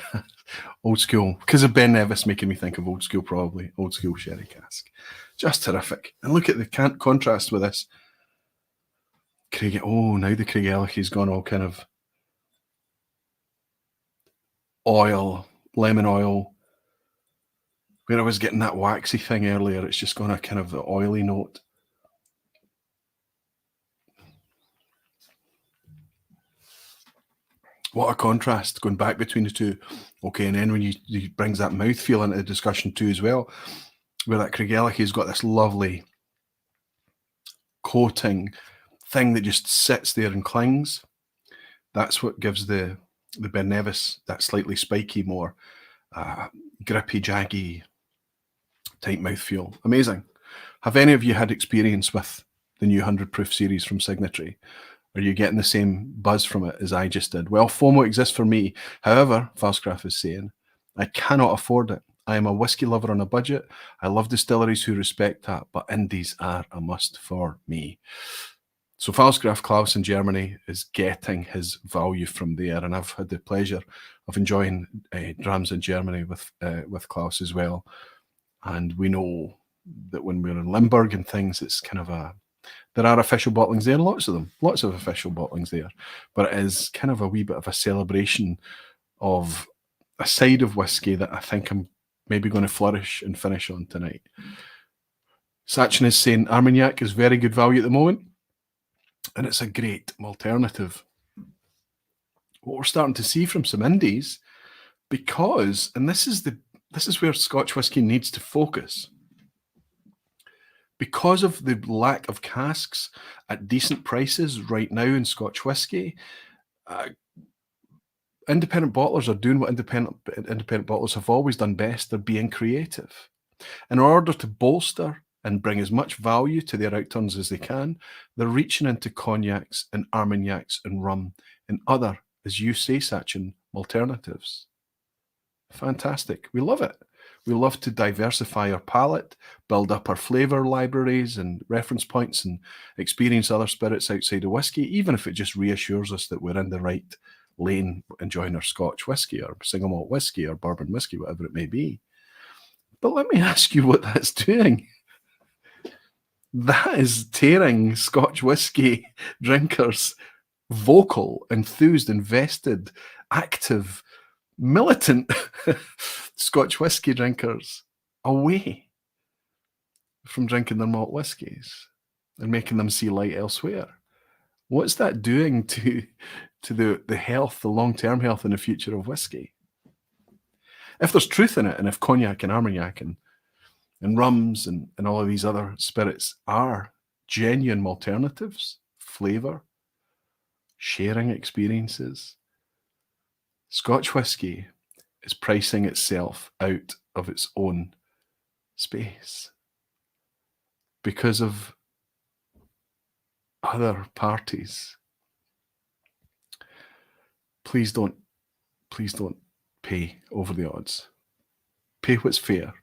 old school. Because of Ben Nevis making me think of old school, probably. Old school sherry cask. Just terrific. And look at the contrast with this. Craig, now the Craigellachie's gone all kind of oil, lemon oil. Where I was getting that waxy thing earlier, it's just gone a kind of oily note. What a contrast going back between the two. Okay, and then when he brings that mouthfeel into the discussion too as well, where that Craigellachie's got this lovely coating thing that just sits there and clings. That's what gives the Ben Nevis that slightly spiky, more grippy, jaggy type mouthfeel. Amazing. Have any of you had experience with the new 100 proof series from Signatory? Are you getting the same buzz from it as I just did? Well, FOMO exists for me. However, Falscraft is saying, I cannot afford it. I am a whiskey lover on a budget. I love distilleries who respect that, but indies are a must for me. So Falscraft Klaus in Germany is getting his value from there, and I've had the pleasure of enjoying drams in Germany with Klaus as well. And we know that when we're in Limburg and things, it's kind of there are official bottlings there, lots of them, lots of official bottlings there, but it is kind of a wee bit of a celebration of a side of whiskey that I think I'm maybe going to flourish and finish on tonight. Sachin is saying Armagnac is very good value at the moment, and it's a great alternative. What we're starting to see from some indies, because, and this is where Scotch whisky needs to focus, because of the lack of casks at decent prices right now in Scotch whisky, independent bottlers are doing what independent bottlers have always done best. They're being creative. In order to bolster and bring as much value to their outturns as they can, they're reaching into cognacs and armagnacs and rum and other, as you say, Sachin, alternatives. Fantastic. We love it. We love to diversify our palate, build up our flavour libraries and reference points, and experience other spirits outside of whiskey, even if it just reassures us that we're in the right lane enjoying our Scotch whisky or single malt whisky or bourbon whisky, whatever it may be. But let me ask you what that's doing. That is tearing Scotch whisky drinkers vocal, enthused, invested, active, militant Scotch whisky drinkers away from drinking their malt whiskies and making them see light elsewhere. What's that doing to the health, the long-term health and the future of whiskey? If there's truth in it, and if cognac and armagnac and rums and all of these other spirits are genuine alternatives, flavour, sharing experiences, Scotch whisky is pricing itself out of its own space because of other parties. Please don't pay over the odds. Pay what's fair.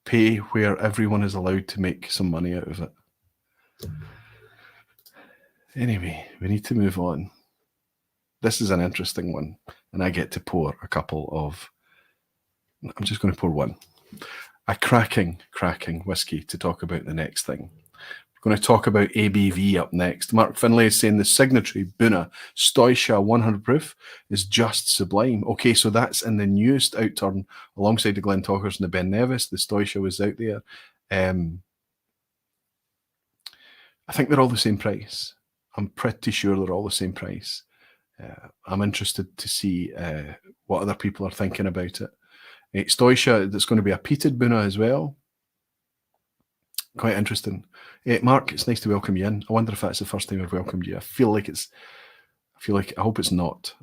Pay where everyone is allowed to make some money out of it. Anyway, we need to move on. This is an interesting one, and I get to pour a couple of... I'm just going to pour one. a cracking whiskey to talk about the next thing. We're going to talk about ABV up next. Mark Finlay is saying the signatory Buna Stoisha 100 proof is just sublime. Okay, so that's in the newest outturn alongside the Glentalkers and the Ben Nevis. The Stoisha was out there. I think they're all the same price. I'm pretty sure they're all the same price. I'm interested to see what other people are thinking about it. Stoisha, that's going to be a peated Buna as well. Quite interesting. Mark, it's nice to welcome you in. I wonder if that's the first time I've welcomed you. I hope it's not.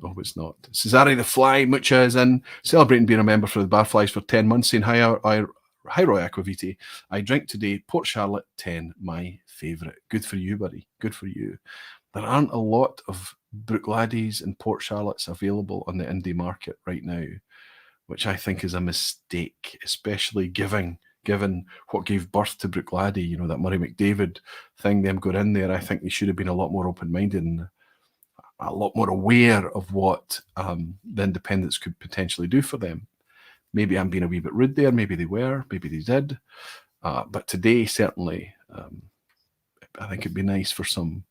Cesare the Fly, Mucha is in, celebrating being a member for the Barflies for 10 months, saying, hi Roy Aquavite. I drink today, Port Charlotte 10, my favourite. Good for you, buddy. Good for you. There aren't a lot of Brookladdies and Port Charlottes available on the indie market right now, which I think is a mistake, especially given what gave birth to Brookladdie, you know, that Murray McDavid thing, them got in there. I think they should have been a lot more open-minded and a lot more aware of what the independents could potentially do for them. Maybe I'm being a wee bit rude there. Maybe they were. Maybe they did. But today, certainly, I think it'd be nice for some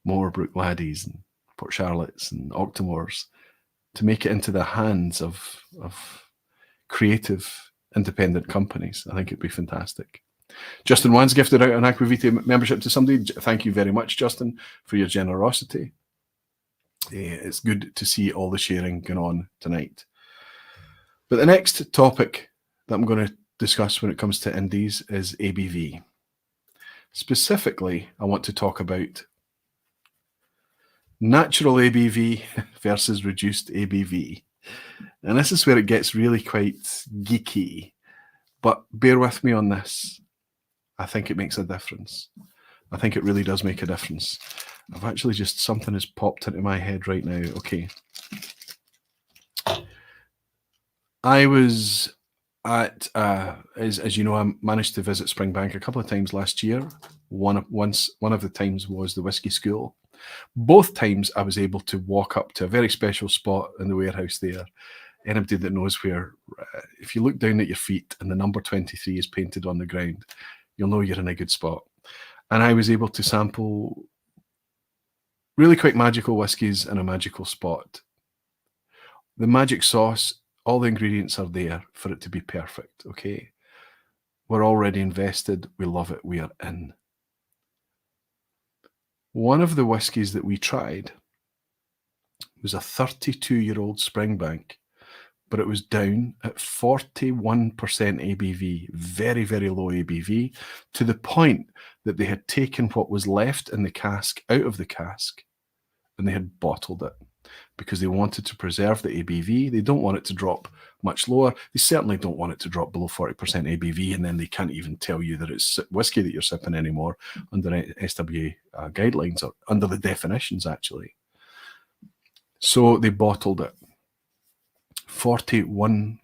more Brookladdies and Port Charlottes and Octomores to make it into the hands of creative independent companies. I think it'd be fantastic. Justin Wan's gifted out an Aquavite membership to somebody. Thank you very much, Justin, for your generosity. It's good to see all the sharing going on tonight. But the next topic that I'm going to discuss when it comes to indies is ABV. Specifically, I want to talk about natural ABV versus reduced ABV. And this is where it gets really quite geeky. But bear with me on this. I think it makes a difference. I think it really does make a difference. I've actually just, something has popped into my head right now. Okay. I was at, as you know, I managed to visit Springbank a couple of times last year. One of the times was the whiskey school. Both times I was able to walk up to a very special spot in the warehouse there. Anybody that knows where, if you look down at your feet and the number 23 is painted on the ground, you'll know you're in a good spot. And I was able to sample really quite magical whiskies in a magical spot. The magic sauce, all the ingredients are there for it to be perfect, okay? We're already invested. We love it. We are in. One of the whiskies that we tried was a 32-year-old Springbank, but it was down at 41% ABV, very, very low ABV, to the point that they had taken what was left in the cask out of the cask and they had bottled it because they wanted to preserve the ABV. They don't want it to drop much lower. They certainly don't want it to drop below 40% ABV, and then they can't even tell you that it's whiskey that you're sipping anymore under SWA guidelines, or under the definitions, actually. So they bottled it. 41%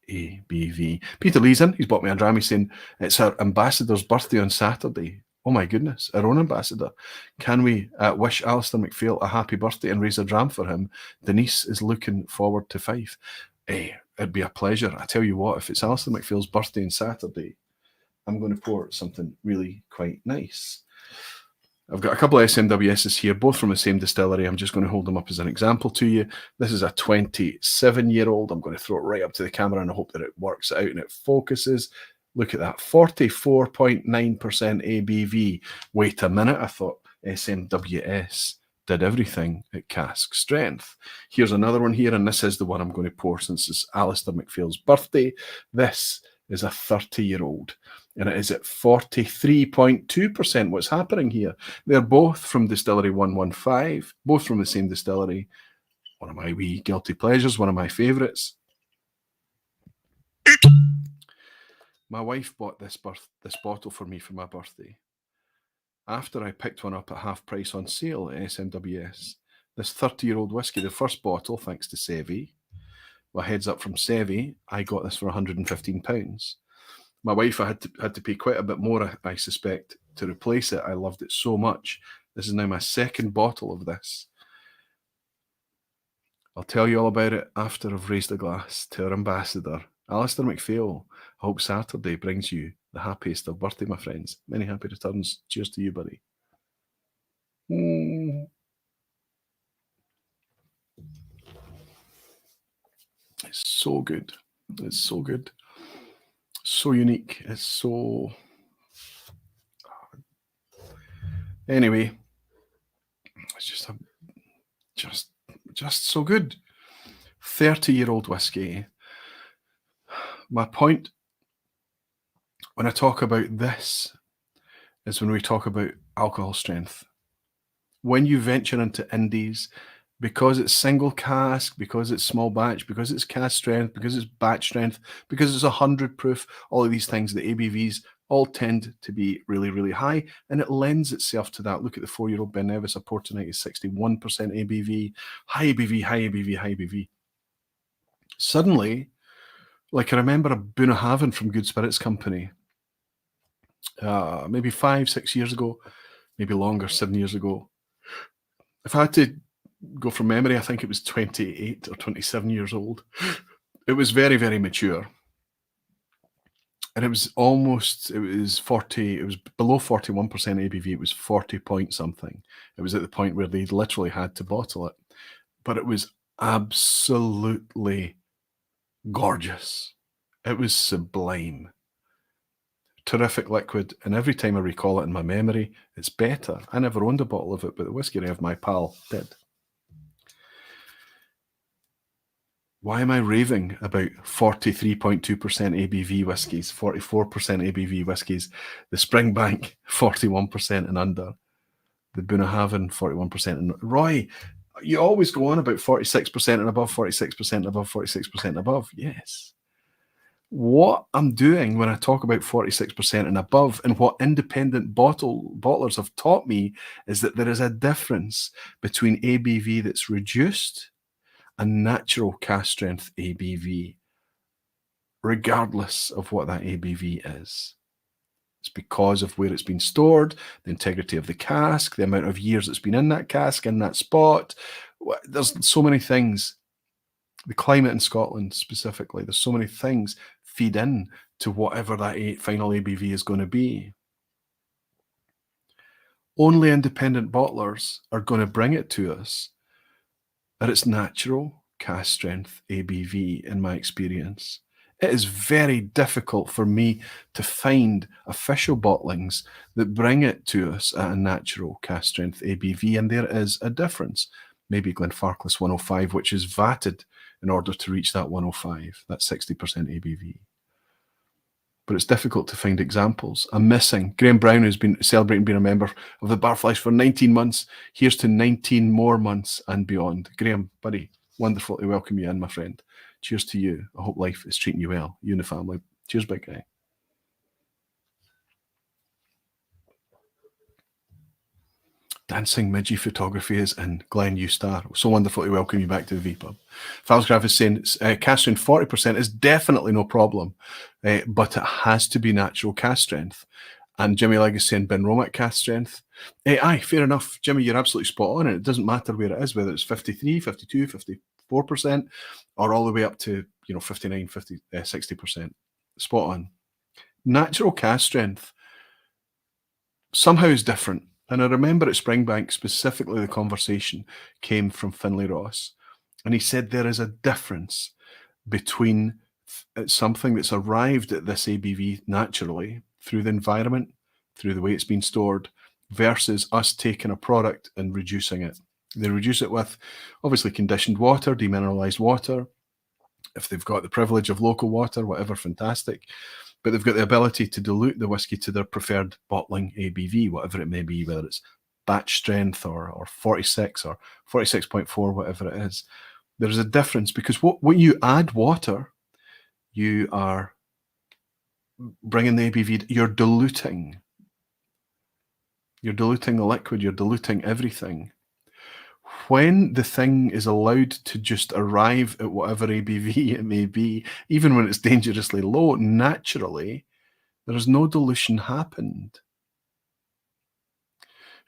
ABV. Peter Lee's in. He's bought me a dram. He's saying it's our ambassador's birthday on Saturday. Oh my goodness, our own ambassador. Can we wish Alistair McPhail a happy birthday and raise a dram for him? Denise is looking forward to Fife. It'd be a pleasure. I tell you what, if it's Alistair McPhail's birthday on Saturday, I'm going to pour something really quite nice. I've got a couple of SMWSs here, both from the same distillery. I'm just going to hold them up as an example to you. This is a 27-year-old. I'm going to throw it right up to the camera and I hope that it works out and it focuses. Look at that, 44.9% ABV. Wait a minute, I thought SMWS did everything at cask strength. Here's another one here, and this is the one I'm going to pour since it's Alistair McPhail's birthday. This is a 30-year-old, and it is at 43.2%. What's happening here? They're both from Distillery 115, both from the same distillery. One of my wee guilty pleasures, one of my favourites. My wife bought this bottle for me for my birthday. After I picked one up at half price on sale at SMWS, this 30-year-old whiskey, the first bottle, thanks to Sevi, well, heads up from Sevi, I got this for £115. My wife had to pay quite a bit more, I suspect, to replace it. I loved it so much. This is now my second bottle of this. I'll tell you all about it after I've raised a glass to our ambassador, Alistair McPhail, I hope Saturday brings you the happiest of birthday, my friends. Many happy returns. Cheers to you, buddy. Mm. It's so good. It's so good. So unique. It's so... Anyway, it's just so good. 30-year-old whiskey. My point when I talk about this is when we talk about alcohol strength. When you venture into indies, because it's single cask, because it's small batch, because it's cask strength, because it's batch strength, because it's 100 proof, all of these things, the ABVs all tend to be really, really high, and it lends itself to that. Look at the 4-year-old Ben Nevis, a port tonight is 61% ABV, high ABV, high ABV, high ABV. Suddenly, like I remember a Bunnahabhain from Good Spirits Company, maybe 5-6 years ago, maybe longer, 7 years ago. If I had to go from memory, I think it was 28 or 27 years old. It was very, very mature. And it was below 41% ABV. It was 40 point something. It was at the point where they literally had to bottle it. But it was absolutely gorgeous. It was sublime. Terrific liquid, and every time I recall it in my memory, it's better. I never owned a bottle of it, but the whiskey of my pal did. Why am I raving about 43.2% ABV whiskies, 44% ABV whiskies, the Springbank 41% and under, the Bunnahabhain 41% and Roy, you always go on about 46% and above, 46% and above, 46% and above. Yes. What I'm doing when I talk about 46% and above, and what independent bottlers have taught me, is that there is a difference between ABV that's reduced and natural cask strength ABV, regardless of what that ABV is. It's because of where it's been stored, the integrity of the cask, the amount of years it's been in that cask, in that spot. There's so many things. The climate in Scotland specifically, there's so many things feed in to whatever that final ABV is going to be. Only independent bottlers are going to bring it to us at its natural cask strength ABV, in my experience. It is very difficult for me to find official bottlings that bring it to us at a natural cask strength ABV, and there is a difference. Maybe Glenfarclas 105, which is vatted in order to reach that 105, that 60% ABV. But it's difficult to find examples. I'm missing Graham Brown, who's been celebrating being a member of the Barflies for 19 months. Here's to 19 more months and beyond. Graham, buddy, wonderful to welcome you in, my friend. Cheers to you. I hope life is treating you well, you and the family. Cheers, big guy. Dancing Midgie Photography is in. Glenn Ustar. So wonderful to welcome you back to the vPub. Falsgraf is saying cask strength 40% is definitely no problem, but it has to be natural cask strength. And Jimmy Legg is saying Ben Romack cask strength. Aye, fair enough. Jimmy, you're absolutely spot on. And it doesn't matter where it is, whether it's 53, 52, 54%, or all the way up to 59, 50, 60%. Spot on. Natural cask strength somehow is different. And I remember at Springbank, specifically, the conversation came from Finlay Ross. And he said there is a difference between something that's arrived at this ABV naturally through the environment, through the way it's been stored, versus us taking a product and reducing it. They reduce it with, obviously, conditioned water, demineralized water. If they've got the privilege of local water, whatever, fantastic. But they've got the ability to dilute the whiskey to their preferred bottling ABV, whatever it may be, whether it's batch strength or 46 or 46.4, whatever it is. There's a difference because when you add water, you are bringing the ABV, you're diluting. You're diluting the liquid, you're diluting everything. When the thing is allowed to just arrive at whatever ABV it may be, even when it's dangerously low, naturally, there is no dilution happened.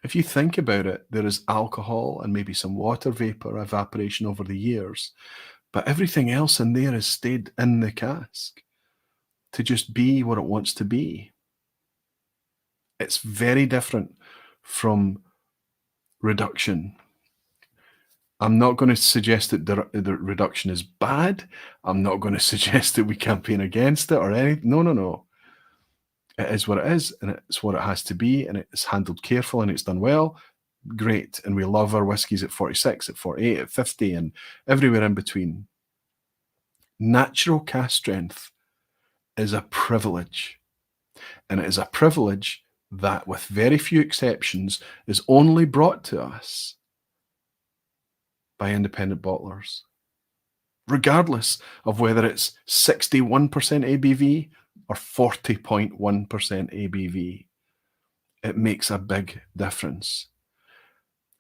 If you think about it, there is alcohol and maybe some water vapor evaporation over the years, but everything else in there has stayed in the cask to just be what it wants to be. It's very different from reduction. I'm not going to suggest that the reduction is bad. I'm not going to suggest that we campaign against it or anything. No. It is what it is, and it's what it has to be, and it's handled careful, and it's done well. Great. And we love our whiskies at 46, at 48, at 50, and everywhere in between. Natural cask strength is a privilege. And it is a privilege that, with very few exceptions, is only brought to us by independent bottlers, regardless of whether it's 61% ABV or 40.1% ABV. It makes a big difference.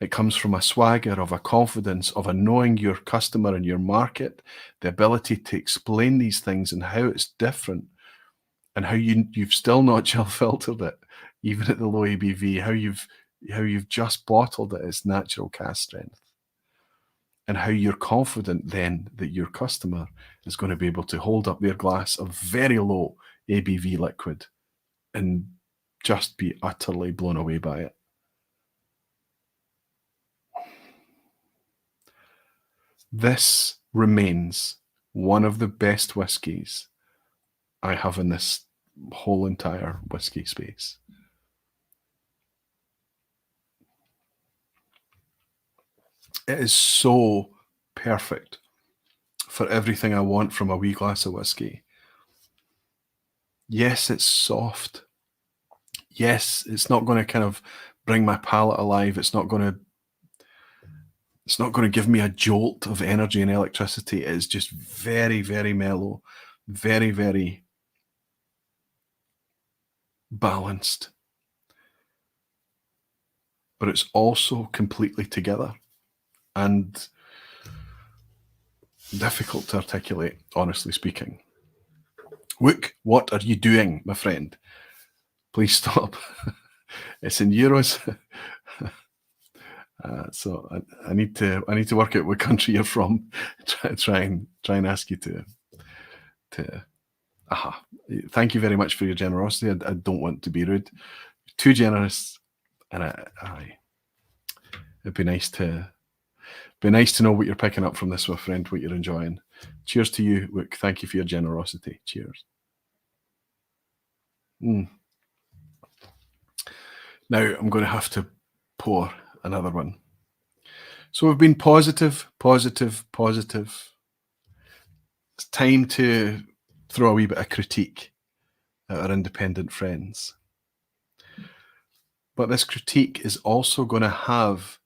It comes from a swagger, of a confidence, of a knowing your customer and your market, the ability to explain these things and how it's different, and how you've still not chill filtered it, even at the low ABV, how you've just bottled it as natural cask strength. And how you're confident then that your customer is going to be able to hold up their glass of very low ABV liquid and just be utterly blown away by it. This remains one of the best whiskies I have in this whole entire whiskey space. It is so perfect for everything I want from a wee glass of whiskey. Yes, it's soft. Yes, it's not going to kind of bring my palate alive. It's not going to give me a jolt of energy and electricity. It is just very, very mellow, very, very balanced. But it's also completely together and difficult to articulate, honestly speaking. Wook, what are you doing, my friend? Please stop. It's in euros. So I need to work out what country you're from. Try and ask you to. Aha. Thank you very much for your generosity. I don't want to be rude. You're too generous, and it'd be nice to know what you're picking up from this, my friend, what you're enjoying. Cheers to you, Wook. Thank you for your generosity. Cheers. Now I'm going to have to pour another one. So we've been positive. It's time to throw a wee bit of critique at our independent friends. But this critique is also going to have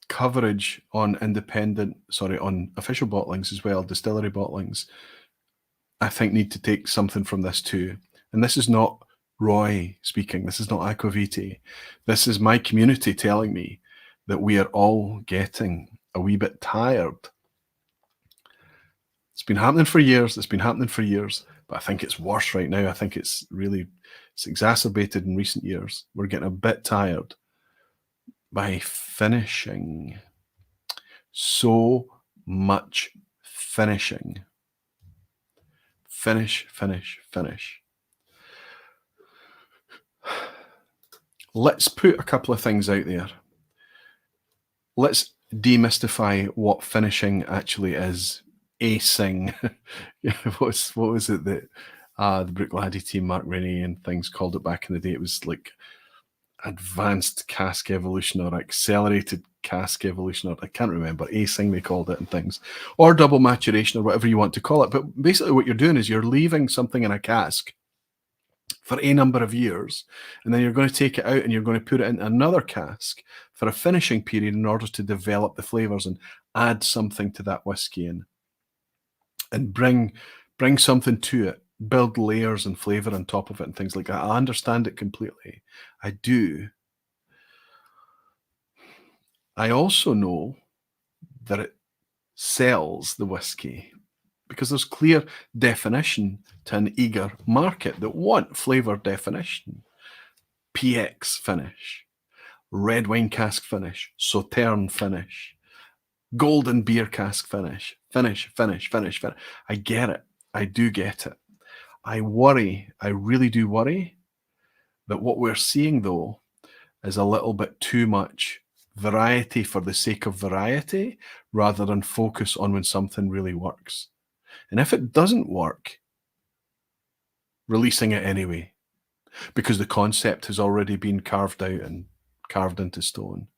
coverage on on official bottlings as well, distillery bottlings. I think need to take something from this too. And this is not Roy speaking. This is not Aquaviti. This is my community telling me that we are all getting a wee bit tired. It's been happening for years. But I think it's worse right now. I think it's exacerbated in recent years. We're getting a bit tired by finishing. So much finishing. Finish. Let's put a couple of things out there. Let's demystify what finishing actually is. Acing. What was it that the Brooklady team, Mark Rennie and things called it back in the day? It was like advanced cask evolution or accelerated cask evolution, or I can't remember. Acing they called it and things, or double maturation, or whatever you want to call it. But basically what you're doing is you're leaving something in a cask for a number of years, and then you're going to take it out and you're going to put it in another cask for a finishing period in order to develop the flavors and add something to that whiskey and bring something to it, build layers and flavor on top of it and things like that. I understand it completely. I do. I also know that it sells the whiskey because there's clear definition to an eager market that want flavor definition. PX finish, red wine cask finish, Sauterne finish, golden beer cask finish. I get it. I do get it. I really do worry that what we're seeing, though, is a little bit too much variety for the sake of variety rather than focus on when something really works. And if it doesn't work, releasing it anyway, because the concept has already been carved out and carved into stone.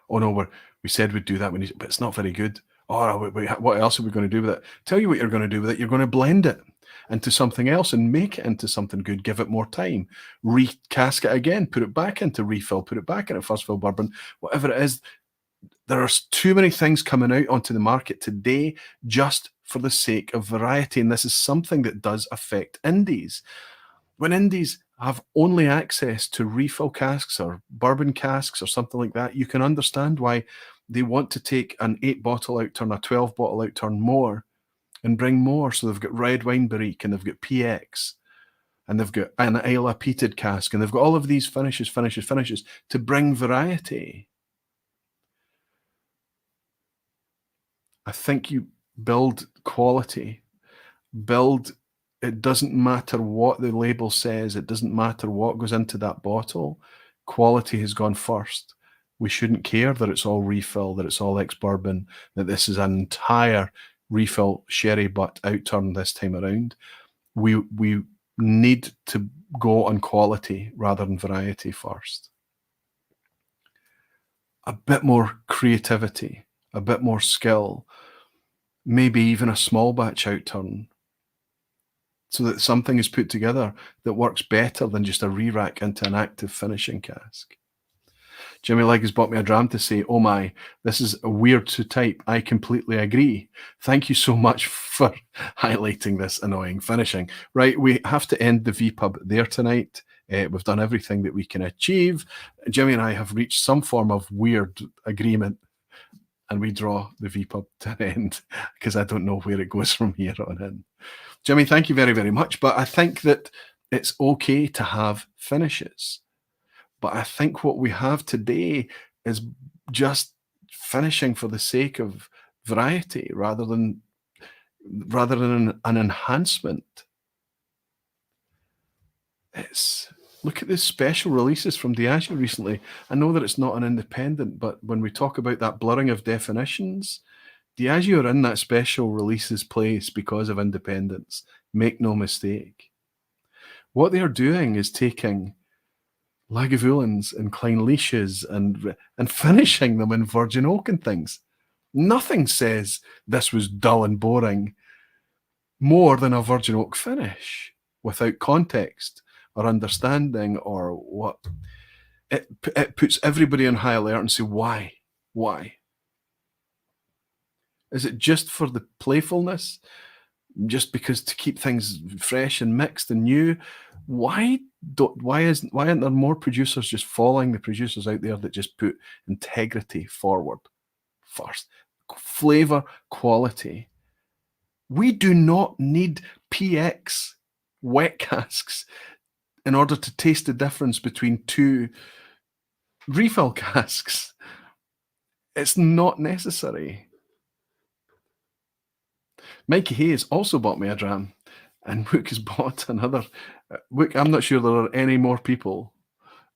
Oh no, we said we'd do that, but it's not very good. Oh, what else are we going to do with it? Tell you what you're going to do with it. You're going to blend it into something else and make it into something good. Give it more time. Recask it again. Put it back into refill. Put it back into first fill bourbon. Whatever it is. There are too many things coming out onto the market today just for the sake of variety. And this is something that does affect indies. When indies have only access to refill casks or bourbon casks or something like that, you can understand why they want to take an 8-bottle outturn, a 12-bottle outturn more and bring more. So they've got red wine barrique and they've got PX and they've got an Islay peated cask and they've got all of these finishes to bring variety. I think you build quality, it doesn't matter what the label says, it doesn't matter what goes into that bottle, quality has gone first. We shouldn't care that it's all refill, that it's all ex-bourbon, that this is an entire refill sherry butt outturn this time around. We need to go on quality rather than variety first. A bit more creativity, a bit more skill, maybe even a small batch outturn, so that something is put together that works better than just a re-rack into an active finishing cask. Jimmy Legg has bought me a dram to say, oh my, this is weird to type. I completely agree. Thank you so much for highlighting this annoying finishing. Right, we have to end the vPub there tonight. We've done everything that we can achieve. Jimmy and I have reached some form of weird agreement, and we draw the vPub to an end because I don't know where it goes from here on in. Jimmy, thank you very, very much. But I think that it's okay to have finishes. But I think what we have today is just finishing for the sake of variety rather than an enhancement. Look at the special releases from Diageo recently. I know that it's not an independent, but when we talk about that blurring of definitions, Diageo are in that special releases place because of independence. Make no mistake. What they are doing is taking Lagavulins and Clyneliches and finishing them in virgin oak and things. Nothing says this was dull and boring more than a virgin oak finish without context or understanding or what. It puts everybody on high alert and say, why? Why? Is it just for the playfulness? Just because to keep things fresh and mixed and new? Why aren't there more producers just following the producers out there that just put integrity forward first? Flavor, quality. We do not need PX wet casks in order to taste the difference between two refill casks. It's not necessary. Mikey Hayes also bought me a dram, and Wook has bought another. Wook, I'm not sure there are any more people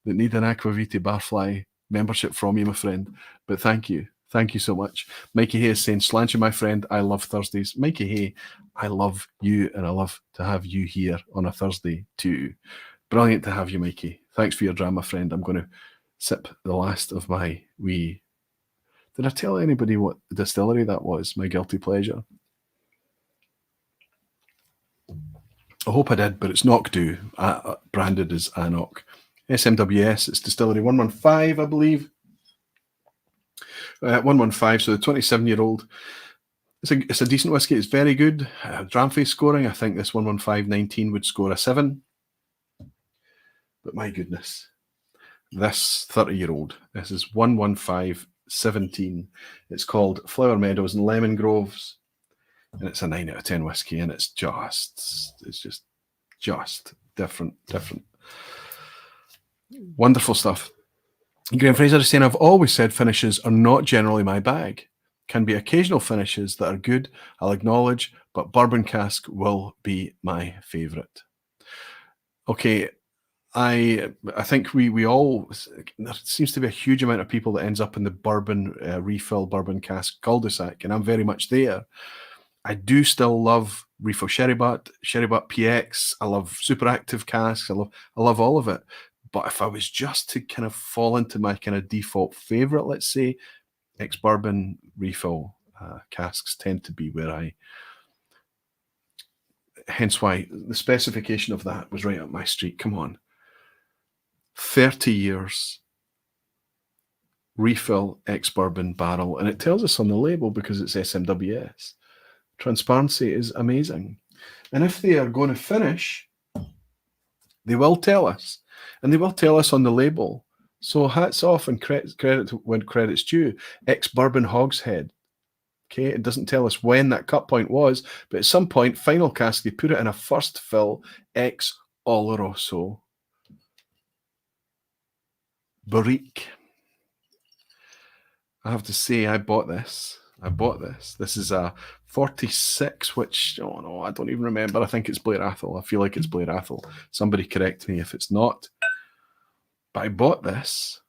that need an Aquavite Barfly membership from you, my friend, but thank you. Thank you so much. Mikey Hay is saying, Slancher, my friend, I love Thursdays. Mikey Hay, I love you, and I love to have you here on a Thursday too. Brilliant to have you, Mikey. Thanks for your dram, my friend. I'm going to sip the last of my wee... Did I tell anybody what distillery that was? My guilty pleasure. I hope I did, but it's Knockdo, branded as Anok. SMWS, it's distillery 115, I believe. 115, so the 27-year-old. It's a decent whiskey. It's very good. Dramface scoring, I think this 115.19 would score a 7. But my goodness, this 30-year-old, this is 115.17. It's called Flower Meadows and Lemon Groves, and it's a 9 out of 10 whiskey, and it's just different. Wonderful stuff. Graham Fraser is saying, I've always said finishes are not generally my bag. Can be occasional finishes that are good, I'll acknowledge, but bourbon cask will be my favourite. Okay, I think we all, there seems to be a huge amount of people that ends up in the bourbon refill bourbon cask cul-de-sac, and I'm very much there. I do still love refill sherry butt PX. I love super active casks. I love all of it. But if I was just to kind of fall into my kind of default favorite, let's say, ex-bourbon refill casks tend to be where I, hence why the specification of that was right up my street. Come on. 30 years refill ex-bourbon barrel, and it tells us on the label because it's SMWS. Transparency is amazing. And if they are going to finish, they will tell us, and they will tell us on the label. So hats off and credit when credit's due. Ex-bourbon hogshead. Okay, it doesn't tell us when that cut point was, but at some point, final cask, they put it in a first fill ex Oloroso barrique. I have to say, I bought this. This is a 46, which, oh no, I don't even remember. I think it's Blair Athol. I feel like it's Blair Athol. Somebody correct me if it's not. But I bought this.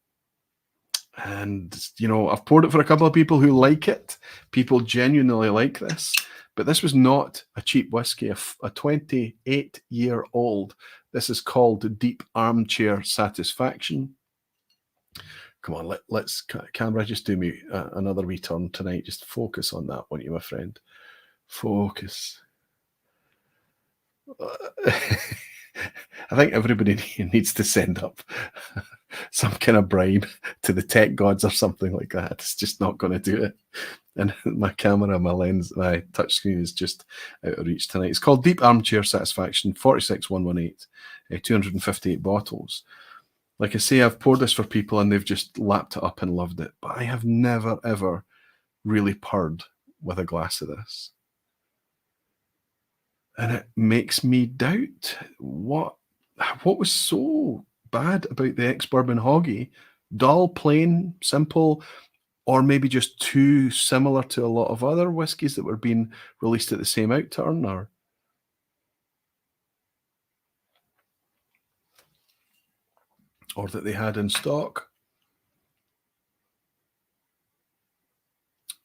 And, you know, I've poured it for a couple of people who like it. People genuinely like this. But this was not a cheap whiskey, a 28-year-old. This is called Deep Armchair Satisfaction. Come on, let's camera, just do me another wee turn tonight. Just focus on that, won't you, my friend? Focus. I think everybody needs to send up some kind of bribe to the tech gods or something like that. It's just not going to do it. And my camera, my lens, my touchscreen is just out of reach tonight. It's called Deep Armchair Satisfaction, 46118, 258 bottles. Like I say, I've poured this for people and they've just lapped it up and loved it. But I have never, ever really purred with a glass of this. And it makes me doubt what was so bad about the ex-bourbon hoggy. Dull, plain, simple, or maybe just too similar to a lot of other whiskies that were being released at the same outturn, or that they had in stock.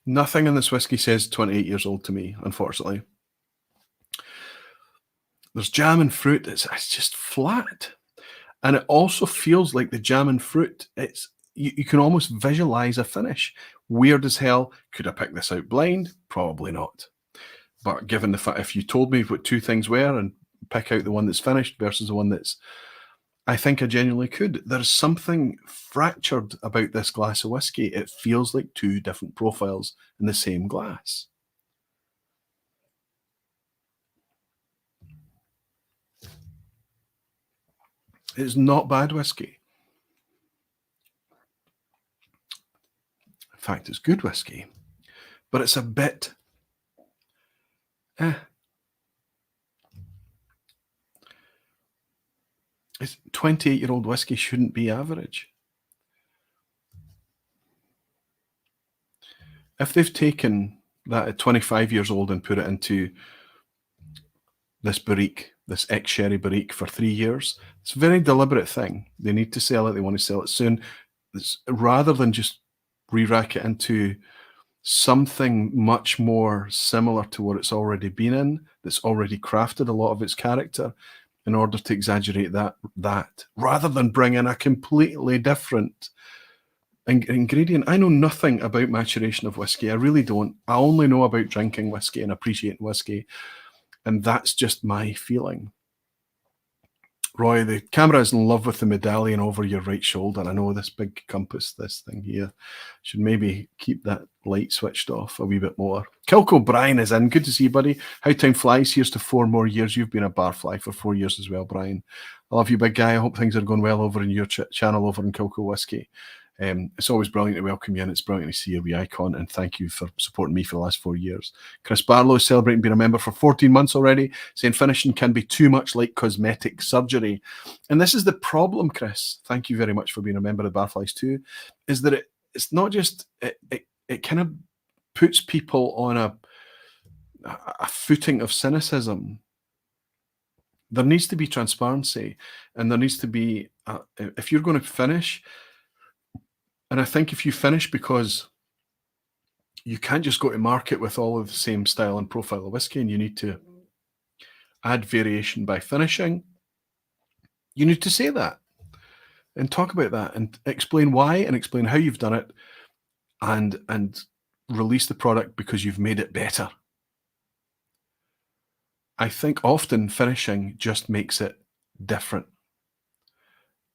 Nothing in this whiskey says 28 years old to me, unfortunately. There's jam and fruit. It's just flat. And it also feels like the jam and fruit, you can almost visualize a finish. Weird as hell. Could I pick this out blind? Probably not. But given the fact, if you told me what two things were and pick out the one that's finished versus the one that's, I think I genuinely could. There's something fractured about this glass of whiskey. It feels like two different profiles in the same glass. It's not bad whiskey. In fact, it's good whiskey. But it's a bit... It's 28-year-old whiskey shouldn't be average. If they've taken that at 25 years old and put it into this barrique, this ex-sherry barrique for 3 years, it's a very deliberate thing. They need to sell it. They want to sell it soon. Rather than just re-rack it into something much more similar to what it's already been in, that's already crafted a lot of its character, in order to exaggerate that, rather than bring in a completely different ingredient. I know nothing about maturation of whiskey. I really don't. I only know about drinking whiskey and appreciating whiskey. And that's just my feeling. Roy, the camera is in love with the medallion over your right shoulder. I know this big compass, this thing here. Should maybe keep that light switched off a wee bit more. Kilco Brian is in. Good to see you, buddy. How time flies. Here's to 4 more years. You've been a barfly for 4 years as well, Brian. I love you, big guy. I hope things are going well over in your channel over in Kilco Whiskey. It's always brilliant to welcome you in. It's brilliant to see your wee icon, and thank you for supporting me for the last 4 years. Chris Barlow is celebrating being a member for 14 months already, saying finishing can be too much like cosmetic surgery. And this is the problem, Chris. Thank you very much for being a member of Barflies too, is that it's not just, it kind of puts people on a footing of cynicism. There needs to be transparency, and there needs to be, if you're going to finish, and I think if you finish because you can't just go to market with all of the same style and profile of whiskey, and you need to add variation by finishing, you need to say that and talk about that and explain why and explain how you've done it, and release the product because you've made it better. I think often finishing just makes it different,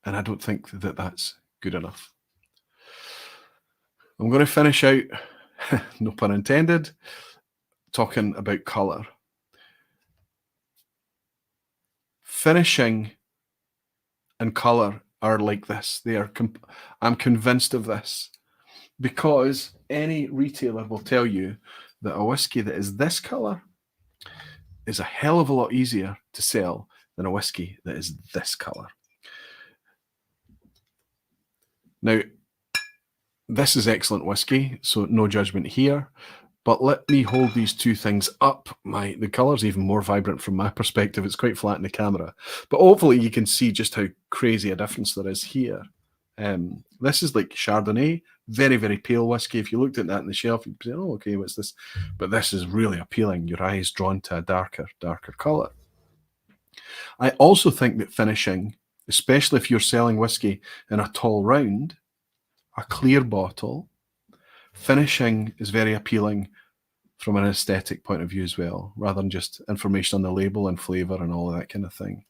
and I don't think that that's good enough. I'm going to finish out, no pun intended, talking about colour. Finishing and colour are like this. I'm convinced of this, because any retailer will tell you that a whiskey that is this colour is a hell of a lot easier to sell than a whiskey that is this colour. Now, this is excellent whiskey, so no judgment here. But let me hold these two things up. The colour's even more vibrant from my perspective. It's quite flat in the camera. But hopefully you can see just how crazy a difference there is here. This is like Chardonnay, very, very pale whiskey. If you looked at that on the shelf, you'd say, oh, okay, what's this? But this is really appealing. Your eye is drawn to a darker colour. I also think that finishing, especially if you're selling whiskey in a tall round, a clear bottle, finishing is very appealing from an aesthetic point of view as well, rather than just information on the label and flavour and all of that kind of thing.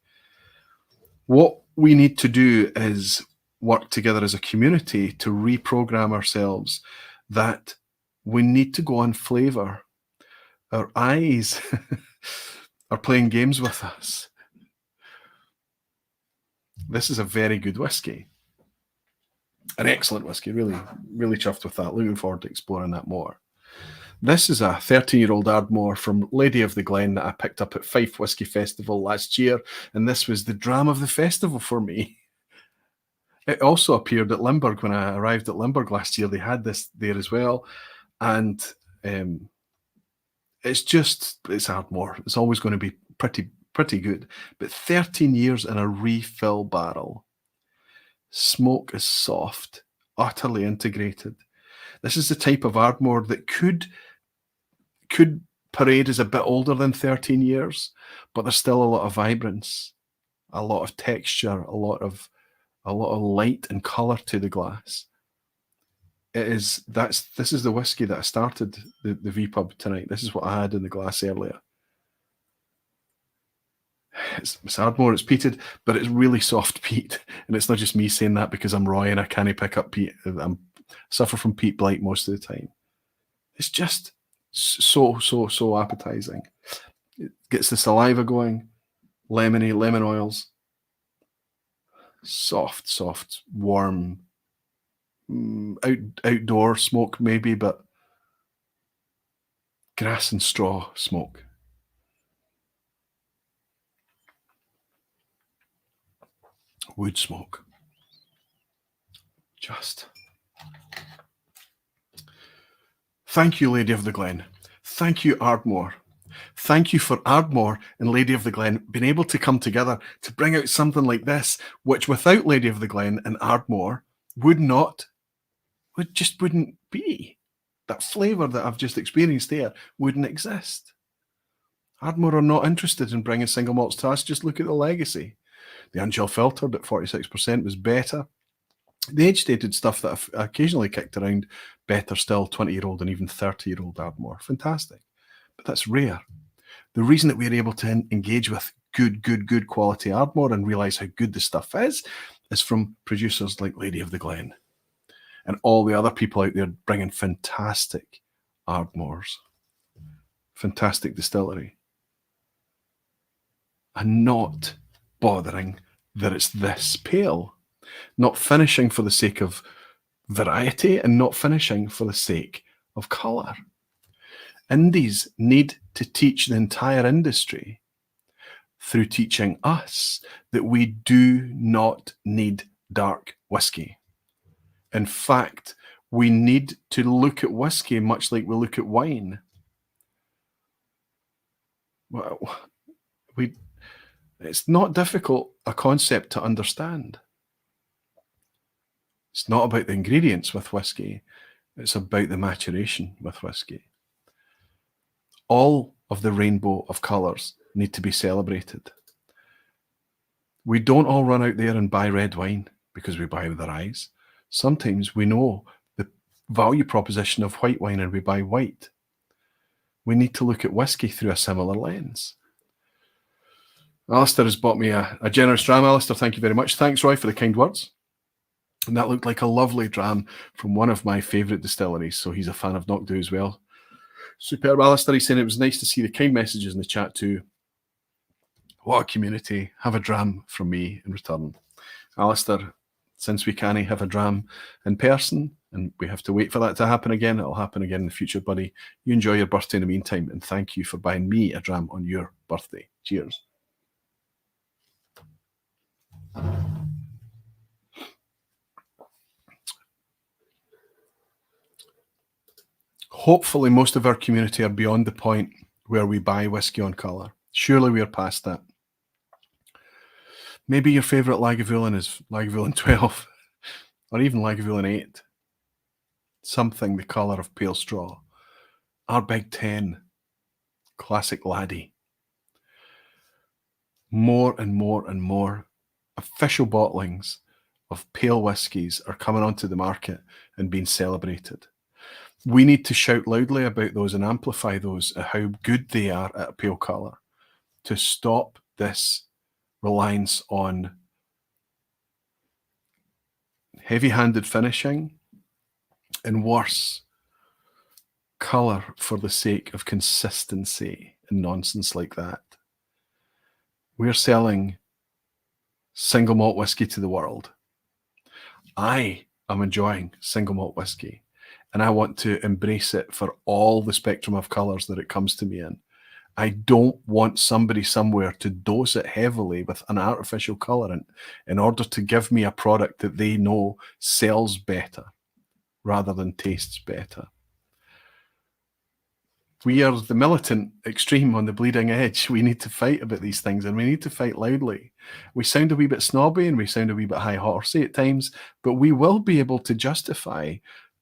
What we need to do is work together as a community to reprogram ourselves that we need to go on flavour. Our eyes are playing games with us. This is a very good whiskey. An excellent whiskey, really, really chuffed with that. Looking forward to exploring that more. This is a 13-year-old Ardmore from Lady of the Glen that I picked up at Fife Whisky Festival last year, and this was the dram of the festival for me. It also appeared at Limburg when I arrived at Limburg last year. They had this there as well, and it's Ardmore. It's always going to be pretty good. But 13 years in a refill barrel. Smoke is soft, utterly integrated. This is the type of Ardmore that could parade as a bit older than 13 years, but there's still a lot of vibrance, a lot of texture, a lot of light and colour to the glass. This is the whiskey that I started the vPub tonight. This is what I had in the glass earlier. It's Ardmore, it's peated, but it's really soft peat. And it's not just me saying that because I'm Roy and I can't pick up peat. I suffer from peat blight most of the time. It's just so appetizing. It gets the saliva going, lemon oils, soft, warm, outdoor smoke maybe, but grass and straw smoke. Wood smoke. Just. Thank you, Lady of the Glen. Thank you, Ardmore. Thank you for Ardmore and Lady of the Glen being able to come together to bring out something like this, which without Lady of the Glen and Ardmore wouldn't be. That flavour that I've just experienced there wouldn't exist. Ardmore are not interested in bringing single malts to us. Just look at the legacy. The unchill filtered at 46% was better. The age-dated stuff that I've occasionally kicked around, better still, 20-year-old and even 30-year-old Ardmore. Fantastic. But that's rare. The reason that we're able to engage with good quality Ardmore and realise how good the stuff is from producers like Lady of the Glen and all the other people out there bringing fantastic Ardmores. Fantastic distillery. And not bothering that it's this pale. Not finishing for the sake of variety and not finishing for the sake of colour. Indies need to teach the entire industry through teaching us that we do not need dark whiskey. In fact, We need to look at whiskey much like we look at wine. Well, it's not difficult a concept to understand. It's not about the ingredients with whiskey. It's about the maturation with whiskey. All of the rainbow of colours need to be celebrated. We don't all run out there and buy red wine because we buy with our eyes. Sometimes we know the value proposition of white wine and we buy white. We need to look at whiskey through a similar lens. Alistair has bought me a generous dram. Alistair, thank you very much. Thanks, Roy, for the kind words. And that looked like a lovely dram from one of my favourite distilleries. So he's a fan of Knockdo as well. Superb. Alistair, he's saying it was nice to see the kind messages in the chat too. What a community. Have a dram from me in return. Alistair, since we can't have a dram in person and we have to wait for that to happen again, it'll happen again in the future, buddy. You enjoy your birthday in the meantime, and thank you for buying me a dram on your birthday. Cheers. Hopefully most of our community are beyond the point where we buy whiskey on colour. Surely we are past that. Maybe your favourite Lagavulin is Lagavulin 12 or even Lagavulin 8. Something the colour of pale straw. Our Big 10. Classic laddie. More and more and more official bottlings of pale whiskies are coming onto the market and being celebrated. We need to shout loudly about those and amplify those at how good they are at a pale colour to stop this reliance on heavy-handed finishing and worse, colour for the sake of consistency and nonsense like that. We're selling single malt whiskey to the world. I am enjoying single malt whiskey, and I want to embrace it for all the spectrum of colours that it comes to me in. I don't want somebody somewhere to dose it heavily with an artificial colorant in order to give me a product that they know sells better rather than tastes better. We are the militant extreme on the bleeding edge. We need to fight about these things, and we need to fight loudly. We sound a wee bit snobby and we sound a wee bit high horsey at times, but we will be able to justify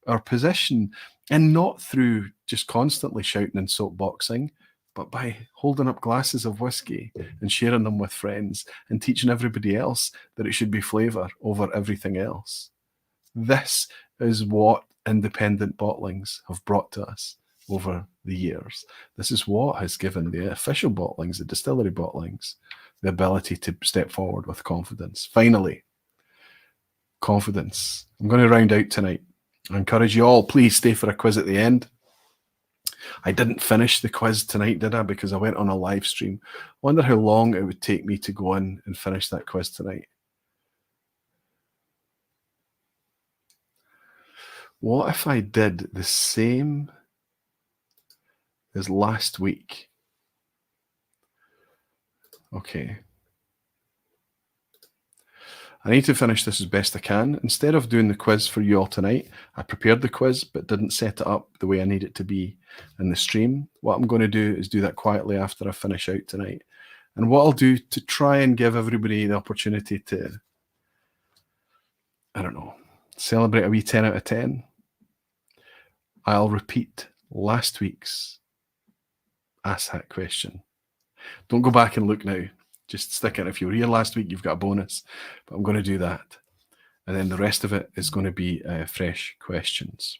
our position, and not through just constantly shouting and soapboxing, but by holding up glasses of whiskey and sharing them with friends and teaching everybody else that it should be flavour over everything else. This is what independent bottlings have brought to us over the years. This is what has given the official bottlings, the distillery bottlings, the ability to step forward with confidence. Finally, confidence. I'm going to round out tonight. I encourage you all, please stay for a quiz at the end. I didn't finish the quiz tonight, did I? Because I went on a live stream. I wonder how long it would take me to go in and finish that quiz tonight. What if I did the same as last week? Okay. I need to finish this as best I can. Instead of doing the quiz for you all tonight, I prepared the quiz but didn't set it up the way I need it to be in the stream. What I'm going to do is do that quietly after I finish out tonight. And what I'll do to try and give everybody the opportunity to, I don't know, celebrate a wee 10 out of 10, I'll repeat last week's Ask That question. Don't go back and look now. Just stick it. If you were here last week, you've got a bonus. But I'm going to do that. And then the rest of it is going to be fresh questions.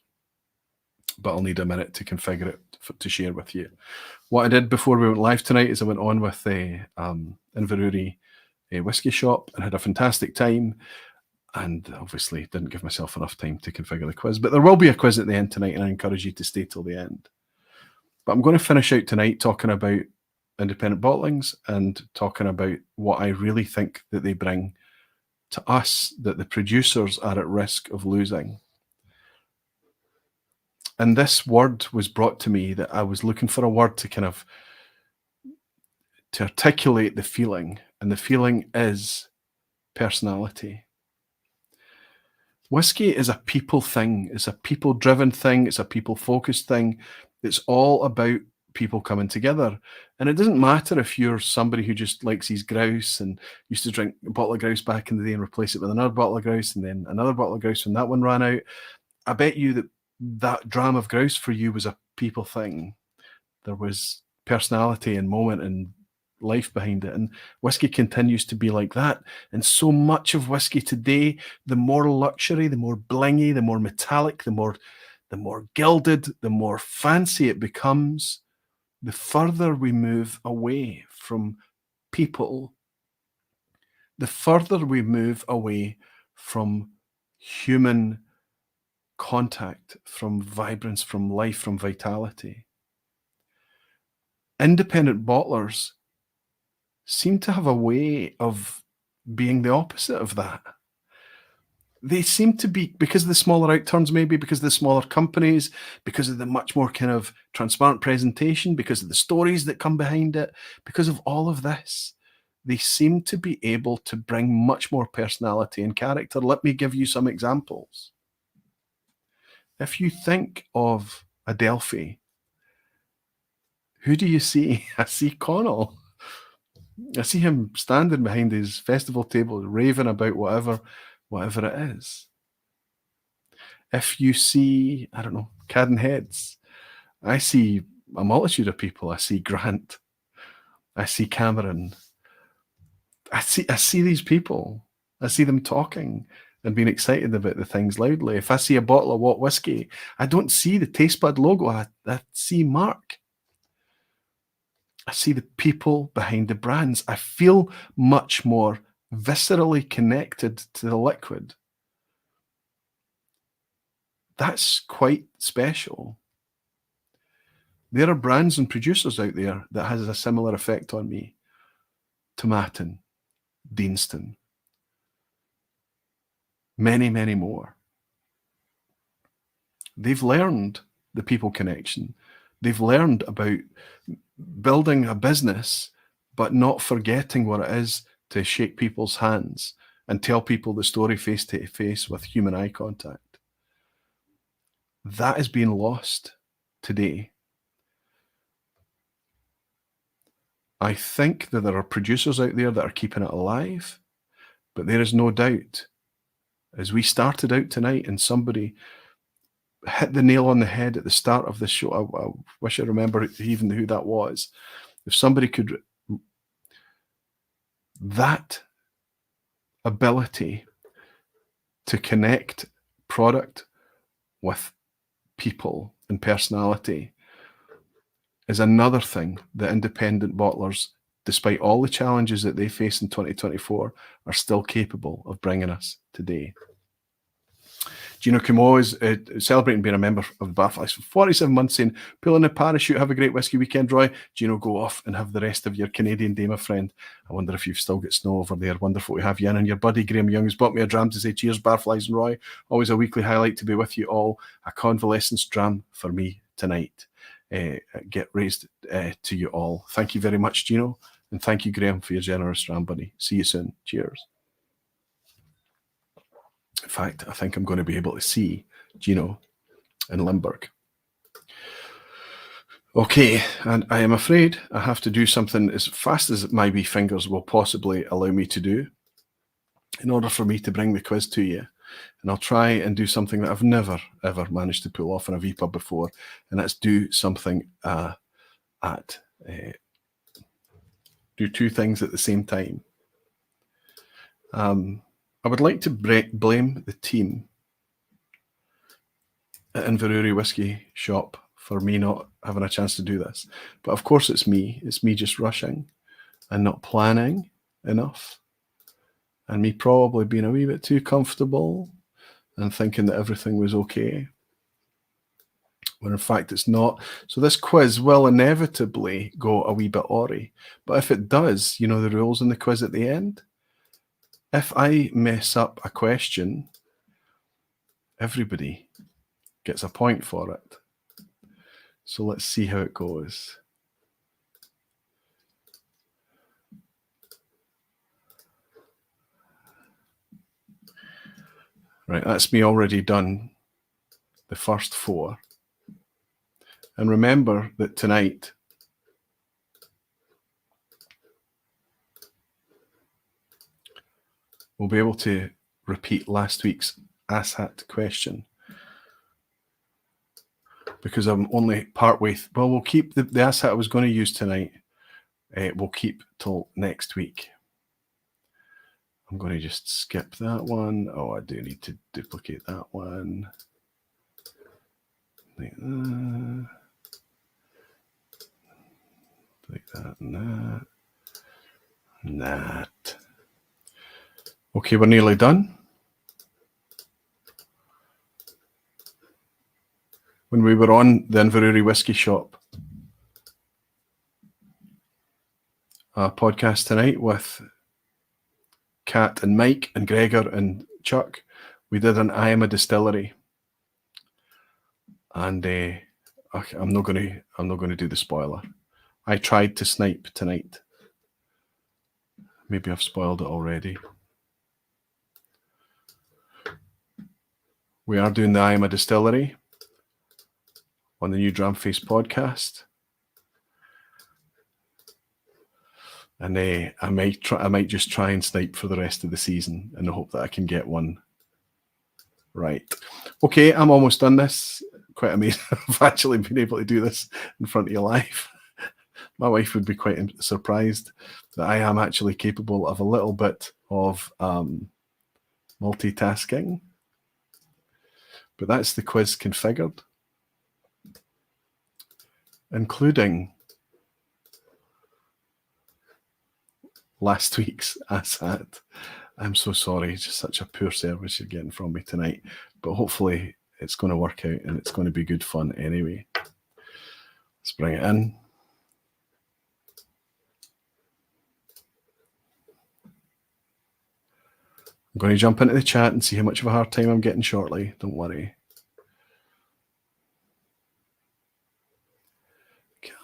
But I'll need a minute to configure it to share with you. What I did before we went live tonight is I went on with the Inverurie whiskey shop and had a fantastic time. And obviously didn't give myself enough time to configure the quiz. But there will be a quiz at the end tonight, and I encourage you to stay till the end. But I'm going to finish out tonight talking about independent bottlings and talking about what I really think that they bring to us, that the producers are at risk of losing. And this word was brought to me that I was looking for a word to kind of to articulate the feeling, and the feeling is personality. Whiskey is a people thing. It's a people-driven thing. It's a people-focused thing. It's all about people coming together. And it doesn't matter if you're somebody who just likes his grouse and used to drink a bottle of grouse back in the day and replace it with another bottle of grouse and then another bottle of grouse when that one ran out. I bet you that that dram of grouse for you was a people thing. There was personality and moment and life behind it. And whiskey continues to be like that. And so much of whiskey today, the more luxury, the more blingy, the more metallic, the more gilded, the more fancy it becomes, the further we move away from people, the further we move away from human contact, from vibrance, from life, from vitality. Independent bottlers seem to have a way of being the opposite of that. They seem to be, because of the smaller outturns, maybe because of the smaller companies, because of the much more kind of transparent presentation, because of the stories that come behind it, because of all of this, they seem to be able to bring much more personality and character. Let me give you some examples. If you think of Adelphi, who do you see? I see Connell. I see him standing behind his festival table, raving about whatever it is. If you see, I don't know, Cadden Heads, I see a multitude of people. I see Grant. I see Cameron. I see these people. I see them talking and being excited about the things loudly. If I see a bottle of Watt whiskey, I don't see the Taste Bud logo. I see Mark. I see the people behind the brands. I feel much more viscerally connected to the liquid. That's quite special. There are brands and producers out there that has a similar effect on me. Tomatin, Deanston, many, many more. They've learned the people connection. They've learned about building a business, but not forgetting what it is to shake people's hands and tell people the story face to face with human eye contact. That is being lost today. I think that there are producers out there that are keeping it alive, but there is no doubt, as we started out tonight and somebody hit the nail on the head at the start of the show, I wish I remember even who that was. If somebody could, that ability to connect product with people and personality is another thing that independent bottlers, despite all the challenges that they face in 2024, are still capable of bringing us today. Gino Cumo is celebrating being a member of the Barflies for 47 months, saying, pulling a parachute, have a great whiskey weekend, Roy. Gino, go off and have the rest of your Canadian day, my friend. I wonder if you've still got snow over there. Wonderful to have you in. And your buddy Graham Young has bought me a dram to say cheers, Barflies and Roy. Always a weekly highlight to be with you all. A convalescence dram for me tonight. Get raised to you all. Thank you very much, Gino. And thank you, Graham, for your generous dram, buddy. See you soon. Cheers. In fact, I think I'm going to be able to see Gino in Limburg. Okay, and I am afraid I have to do something as fast as my wee fingers will possibly allow me to do in order for me to bring the quiz to you. And I'll try and do something that I've never, ever managed to pull off in a vPub before, and that's do something do two things at the same time. I would like to blame the team at Inverurie Whiskey Shop for me not having a chance to do this. But of course it's me. It's me just rushing and not planning enough. And me probably being a wee bit too comfortable and thinking that everything was okay, when in fact it's not. So this quiz will inevitably go a wee bit awry. But if it does, you know the rules in the quiz at the end? If I mess up a question, everybody gets a point for it. So let's see how it goes. Right, that's me already done the first 4. And remember that tonight we'll be able to repeat last week's asshat question, because I'm only partway. Well, we'll keep the asshat I was going to use tonight. We'll keep till next week. I'm going to just skip that one. Oh, I do need to duplicate that one. Like that and that. And that. Okay, we're nearly done. When we were on the Inverurie Whisky Shop podcast tonight with Kat and Mike and Gregor and Chuck, we did an I Am a Distillery, and I'm not going to do the spoiler. I tried to snipe tonight. Maybe I've spoiled it already. We are doing the I Am a Distillery on the new Dramface podcast, and I might just try and snipe for the rest of the season in the hope that I can get one right. Okay, I'm almost done this. Quite amazing. I've actually been able to do this in front of you live. My wife would be quite surprised that I am actually capable of a little bit of multitasking. But that's the quiz configured, including last week's asshat. I'm so sorry. It's just such a poor service you're getting from me tonight. But hopefully it's going to work out and it's going to be good fun anyway. Let's bring it in. I'm going to jump into the chat and see how much of a hard time I'm getting shortly. Don't worry.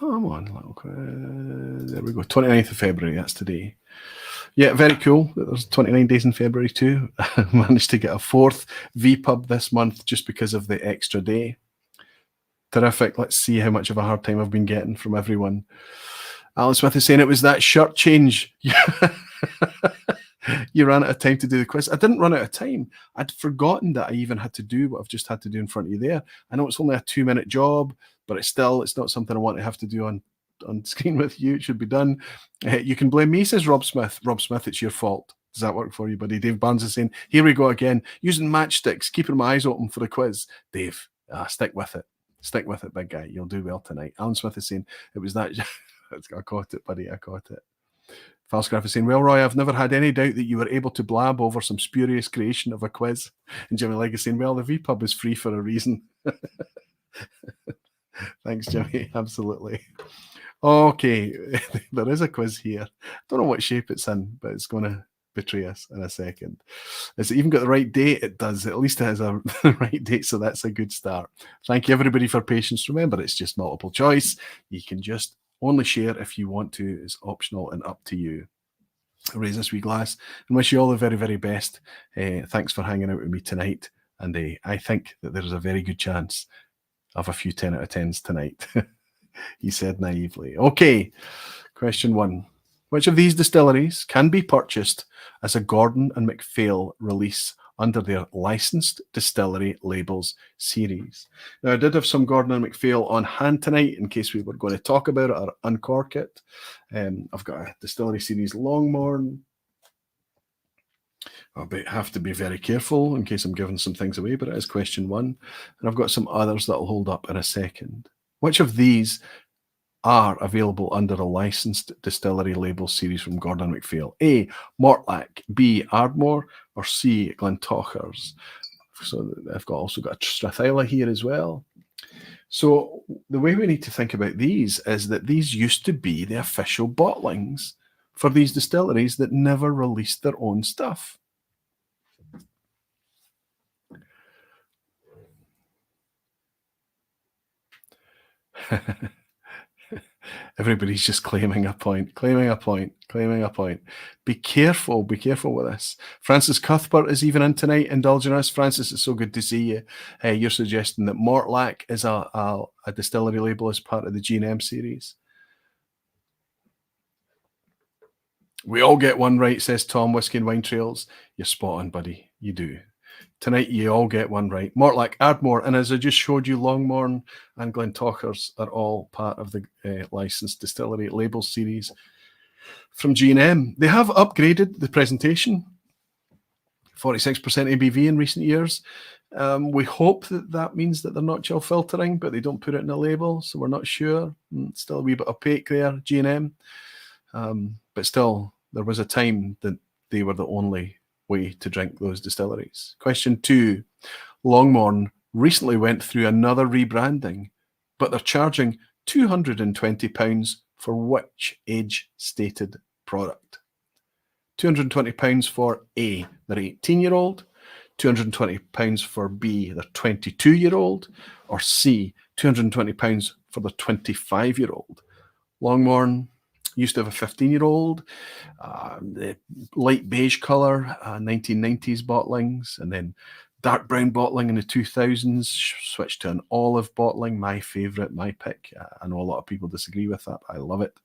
Come on, little quiz. There we go. 29th of February. That's today. Yeah, very cool. There's 29 days in February too. I managed to get a 4th vPub this month just because of the extra day. Terrific. Let's see how much of a hard time I've been getting from everyone. Alan Smith is saying it was that shirt change. You ran out of time to do the quiz. I didn't run out of time. I'd forgotten that I even had to do what I've just had to do in front of you there. I know it's only a 2-minute job, but it's not something I want to have to do on screen with you. It should be done. You can blame me, says Rob Smith. Rob Smith, it's your fault. Does that work for you, buddy? Dave Barnes is saying, here we go again, using matchsticks, keeping my eyes open for the quiz. Dave, stick with it. Stick with it, big guy. You'll do well tonight. Alan Smith is saying, it was that. I caught it, buddy. I caught it. Falscraft is saying, well, Roy, I've never had any doubt that you were able to blab over some spurious creation of a quiz. And Jimmy Legg is saying, well, the vPub is free for a reason. Thanks, Jimmy. Absolutely. Okay, there is a quiz here. Don't know what shape it's in, but it's going to betray us in a second. Has it even got the right date? It does. At least it has a right date, so that's a good start. Thank you, everybody, for patience. Remember, it's just multiple choice. You can just only share if you want to. It's optional and up to you. I raise this wee glass and wish you all the very, very best. Thanks for hanging out with me tonight. And I think that there's a very good chance of a few 10 out of 10s tonight. He said naively. Okay, question 1. Which of these distilleries can be purchased as a Gordon and MacPhail release under their licensed distillery labels series? Now, I did have some Gordon and MacPhail on hand tonight in case we were going to talk about it or uncork it. I've got a distillery series Longmorn. I'll have to be very careful in case I'm giving some things away, but it is question 1. And I've got some others that will hold up in a second. Which of these are available under a licensed distillery label series from Gordon and MacPhail? A, Mortlach, B, Ardmore, or C, Glentochers? So I've also got a Strathyla here as well. So the way we need to think about these is that these used to be the official bottlings for these distilleries that never released their own stuff. Everybody's just claiming a point, claiming a point, claiming a point. Be careful with this. Francis Cuthbert is even in tonight, indulging us. Francis, it's so good to see you. You're suggesting that Mortlach is a distillery label as part of the G&M series. We all get one right, says Tom, Whiskey and Wine Trails. You're spot on, buddy. You do. Tonight, you all get one right. Mortlach, Ardmore, and as I just showed you, Longmorn and Glentochers are all part of the licensed distillery label series from G&M. They have upgraded the presentation, 46% ABV in recent years. We hope that means that they're not chill filtering, but they don't put it in a label, so we're not sure. Still a wee bit opaque there, G&M. But still, there was a time that they were the only way to drink those distilleries. Question 2. Longmorn recently went through another rebranding, but they're charging £220 for which age-stated product? £220 for A, their 18-year-old, £220 for B, their 22-year-old, or C, £220 for the 25-year-old. Longmorn used to have a 15-year-old, the light beige colour, 1990s bottlings, and then dark brown bottling in the 2000s, switched to an olive bottling, my favourite, my pick. I know a lot of people disagree with that, but I love it.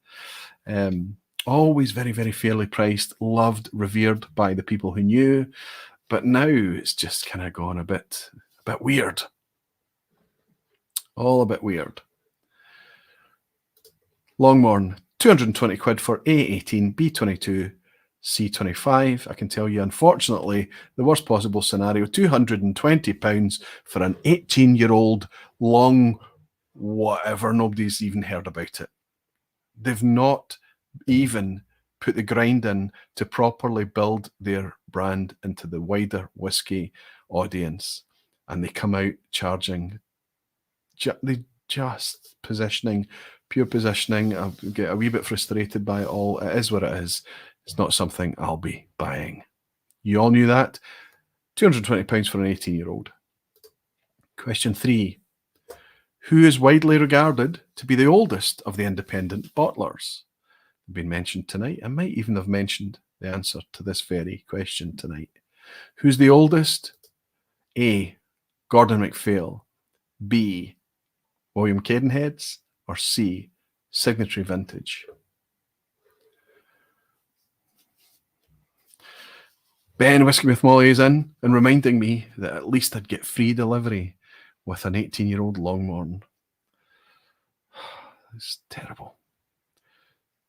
Always very, very fairly priced, loved, revered by the people who knew, but now it's just kind of gone a bit weird. All a bit weird. Longmorn, 220 quid for A18, B22, C25. I can tell you, unfortunately, the worst possible scenario, £220 for an 18-year-old long whatever. Nobody's even heard about it. They've not even put the grind in to properly build their brand into the wider whiskey audience. And they come out charging, just positioning, pure positioning. I get a wee bit frustrated by it all. It is what it is. It's not something I'll be buying. You all knew that. £220 for an 18-year-old. Question 3. Who is widely regarded to be the oldest of the independent bottlers? Been mentioned tonight. I might even have mentioned the answer to this very question tonight. Who's the oldest? A, Gordon MacPhail, B, William Cadenheads, or C, Signatory Vintage? Ben, Whiskey with Molly, is in and reminding me that at least I'd get free delivery with an 18-year-old Longmorn. It's terrible.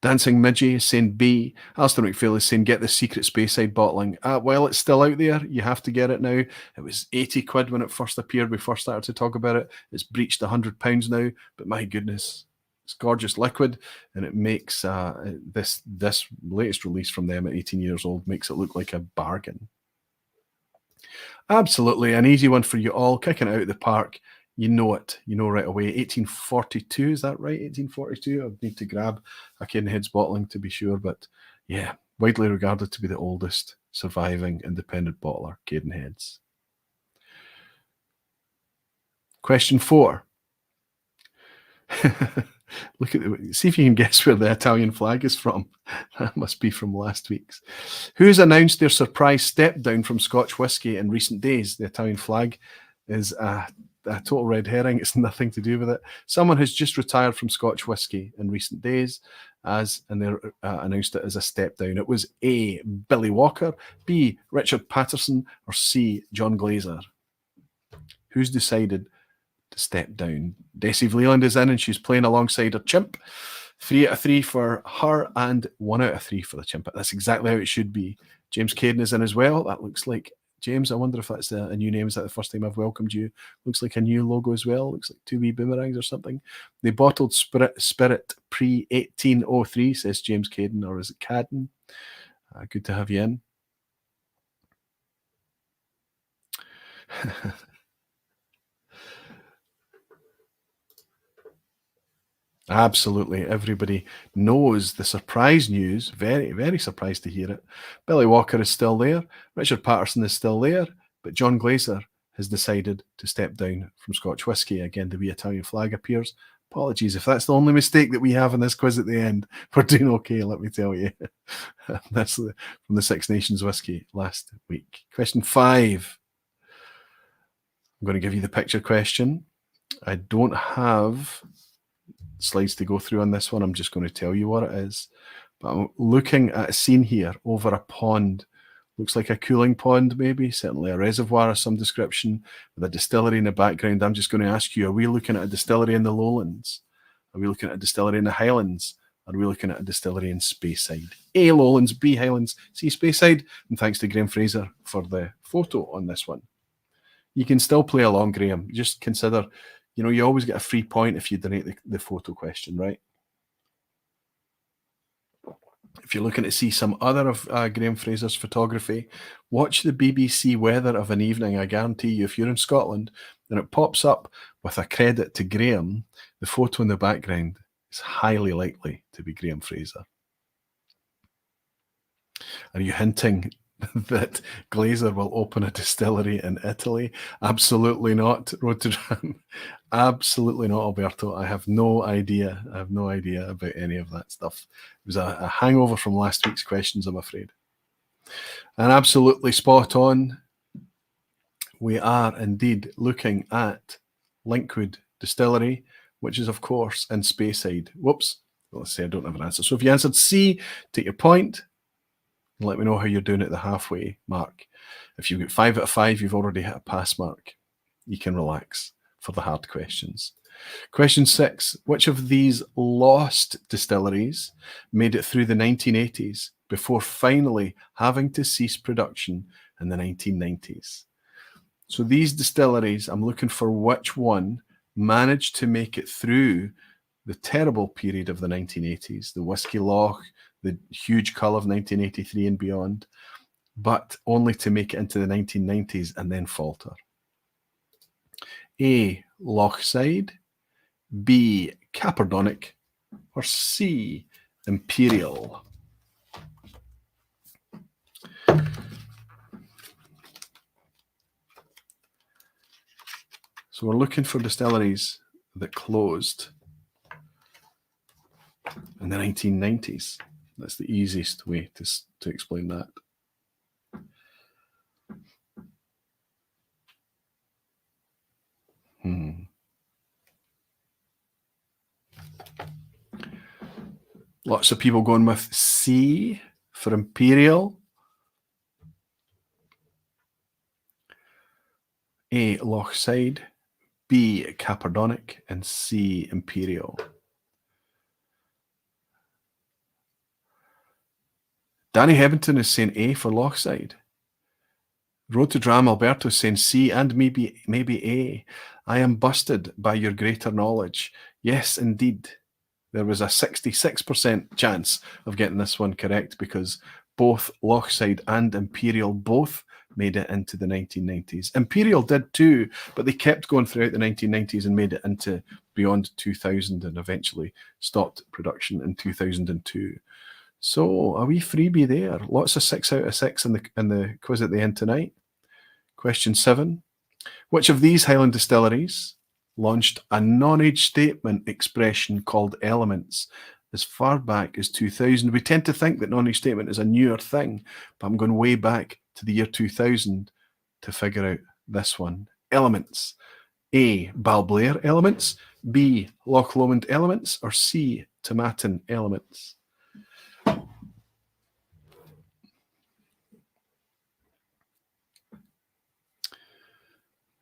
Dancing Midgie is saying B. Alistair McPhail is saying get the secret Speyside bottling. Well, it's still out there. You have to get it now. It was 80 quid when it first appeared. We first started to talk about it. It's breached £100 now. But my goodness, it's gorgeous liquid, and it makes this latest release from them at 18 years old makes it look like a bargain. Absolutely, an easy one for you all. Kicking it out of the park. You know it. You know right away. 1842, is that right? 1842? I need to grab a Cadenheads bottling to be sure. But yeah, widely regarded to be the oldest surviving independent bottler, Cadenheads. Question 4. Look at see if you can guess where the Italian flag is from. That must be from last week's. Who's announced their surprise step down from Scotch whisky in recent days? The Italian flag is a total red herring. It's nothing to do with it. Someone has just retired from Scotch whisky in recent days, and they announced it as a step down. It was A, Billy Walker, B, Richard Patterson, or C, John Glaser. Who's decided to step down? Desi Leland is in, and she's playing alongside her chimp. 3 out of 3 for her, and 1 out of 3 for the chimp. That's exactly how it should be. James Caden is in as well. That looks like James. I wonder if that's a new name. Is that the first time I've welcomed you? Looks like a new logo as well. Looks like 2 wee boomerangs or something. They bottled Spirit pre-1803, says James Caden, or is it Cadden? Good to have you in. Absolutely. Everybody knows the surprise news. Very, very surprised to hear it. Billy Walker is still there. Richard Patterson is still there. But John Glaser has decided to step down from Scotch whisky. Again, the wee Italian flag appears Apologies if that's the only mistake that we have in this quiz at the end. We're doing okay, let me tell you. That's from the Six Nations Whisky last week. Question 5. I'm going to give you the picture question. I don't have slides to go through on this one. I'm just going to tell you what it is. But I'm looking at a scene here over a pond. Looks like a cooling pond, maybe, certainly a reservoir of some description with a distillery in the background. I'm just going to ask you, are we looking at a distillery in the lowlands? Are we looking at a distillery in the highlands? Are we looking at a distillery in Speyside? A, lowlands, B, highlands, C, Speyside. And thanks to Graham Fraser for the photo on this one. You can still play along, Graham. Just consider, you know, you always get a free point if you donate the photo question, right? If you're looking to see some other of Graham Fraser's photography, watch the BBC weather of an evening. I guarantee you, if you're in Scotland and it pops up with a credit to Graham, the photo in the background is highly likely to be Graham Fraser. Are you hinting that Glazer will open a distillery in Italy? Absolutely not, Rotterdam. Absolutely not, Alberto. I have no idea. I have no idea about any of that stuff. It was a hangover from last week's questions, I'm afraid. And absolutely spot on. We are indeed looking at Linkwood Distillery, which is, of course, in Speyside. Whoops. Let's say I don't have an answer. So if you answered C, take your point. And let me know how you're doing at the halfway mark. If you've got 5 out of 5, you've already hit a pass mark. You can relax for the hard questions. Question 6. Which of these lost distilleries made it through the 1980s before finally having to cease production in the 1990s? So these distilleries, I'm looking for which one managed to make it through the terrible period of the 1980s, the Whiskey Loch, the huge cull of 1983 and beyond, but only to make it into the 1990s and then falter. A, Lochside, B, Caperdonic, or C, Imperial? So we're looking for distilleries that closed in the 1990s. That's the easiest way to explain that. Lots of people going with C for Imperial. A, Lochside, B, Caperdonic, and C, Imperial. Danny Hebbington is saying A for Lochside. Road to Dram Alberto is saying C and maybe A. I am busted by your greater knowledge. Yes, indeed. There was a 66% chance of getting this one correct because both Lochside and Imperial both made it into the 1990s. Imperial did too, but they kept going throughout the 1990s and made it into beyond 2000 and eventually stopped production in 2002. So a wee freebie there. Lots of 6 out of 6 in the quiz at the end tonight. Question 7. Which of these Highland distilleries launched a non-age statement expression called Elements as far back as 2000? We tend to think that non-age statement is a newer thing, but I'm going way back to the year 2000 to figure out this one. Elements. A, Balblair Elements, B, Loch Lomond Elements, or C, Tomatin Elements?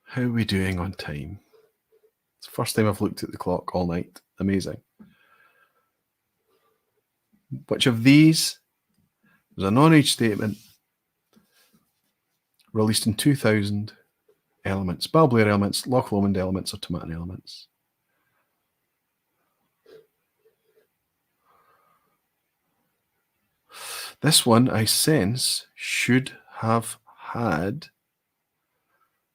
How are we doing on time? It's the first time I've looked at the clock all night. Amazing. Which of these was a non-age statement released in 2000? Elements. Balblair Elements, Loch Lomond Elements, or Tomatin Elements? This one, I sense, should have had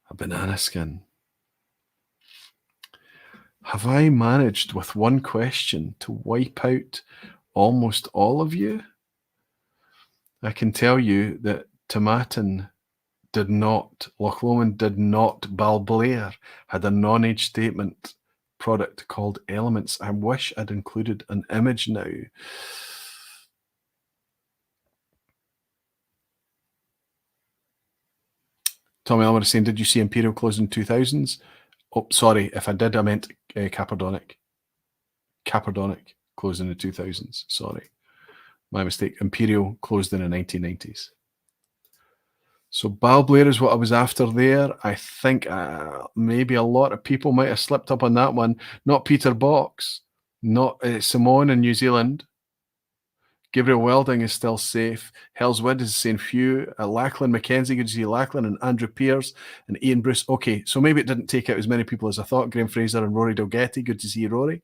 a banana skin. Have I managed with one question to wipe out almost all of you? I can tell you that Tomatin did not, Loch Lomond did not, Balblair had a non-age statement product called Elements. I wish I'd included an image now. Tommy Elmer is saying, did you see Imperial close in 2000s? Oh, sorry. If I did, I meant Caperdonic. Caperdonic closed in the 2000s. Sorry. My mistake. Imperial closed in the 1990s. So Balblair is what I was after there. I think maybe a lot of people might have slipped up on that one. Not Peter Box. Not Simone in New Zealand. Gabriel Welding is still safe. Hell's Wood is saying few. Lachlan McKenzie, good to see Lachlan, and Andrew Pierce and Ian Bruce. Okay, so maybe it didn't take out as many people as I thought. Graham Fraser and Rory Dalgetty, good to see you, Rory.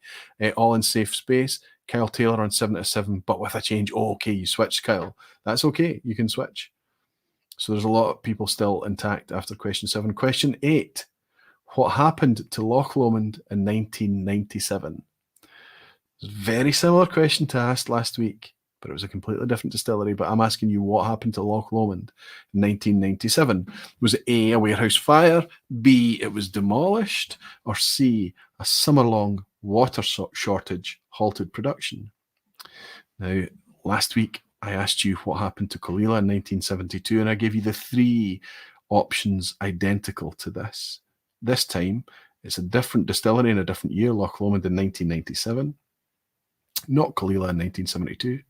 All in safe space. Kyle Taylor on 7 to 7, but with a change. Oh, okay, you switched, Kyle. That's okay, you can switch. So there's a lot of people still intact after question 7. Question 8. What happened to Loch Lomond in 1997? It's a very similar question to asked last week, but it was a completely different distillery. But I'm asking you, what happened to Loch Lomond in 1997? Was it A, a warehouse fire, B, it was demolished, or C, a summer-long water shortage halted production? Now, last week, I asked you what happened to Colilla in 1972, and I gave you the 3 options identical to this. This time, it's a different distillery in a different year, Loch Lomond in 1997, not Colilla in 1972.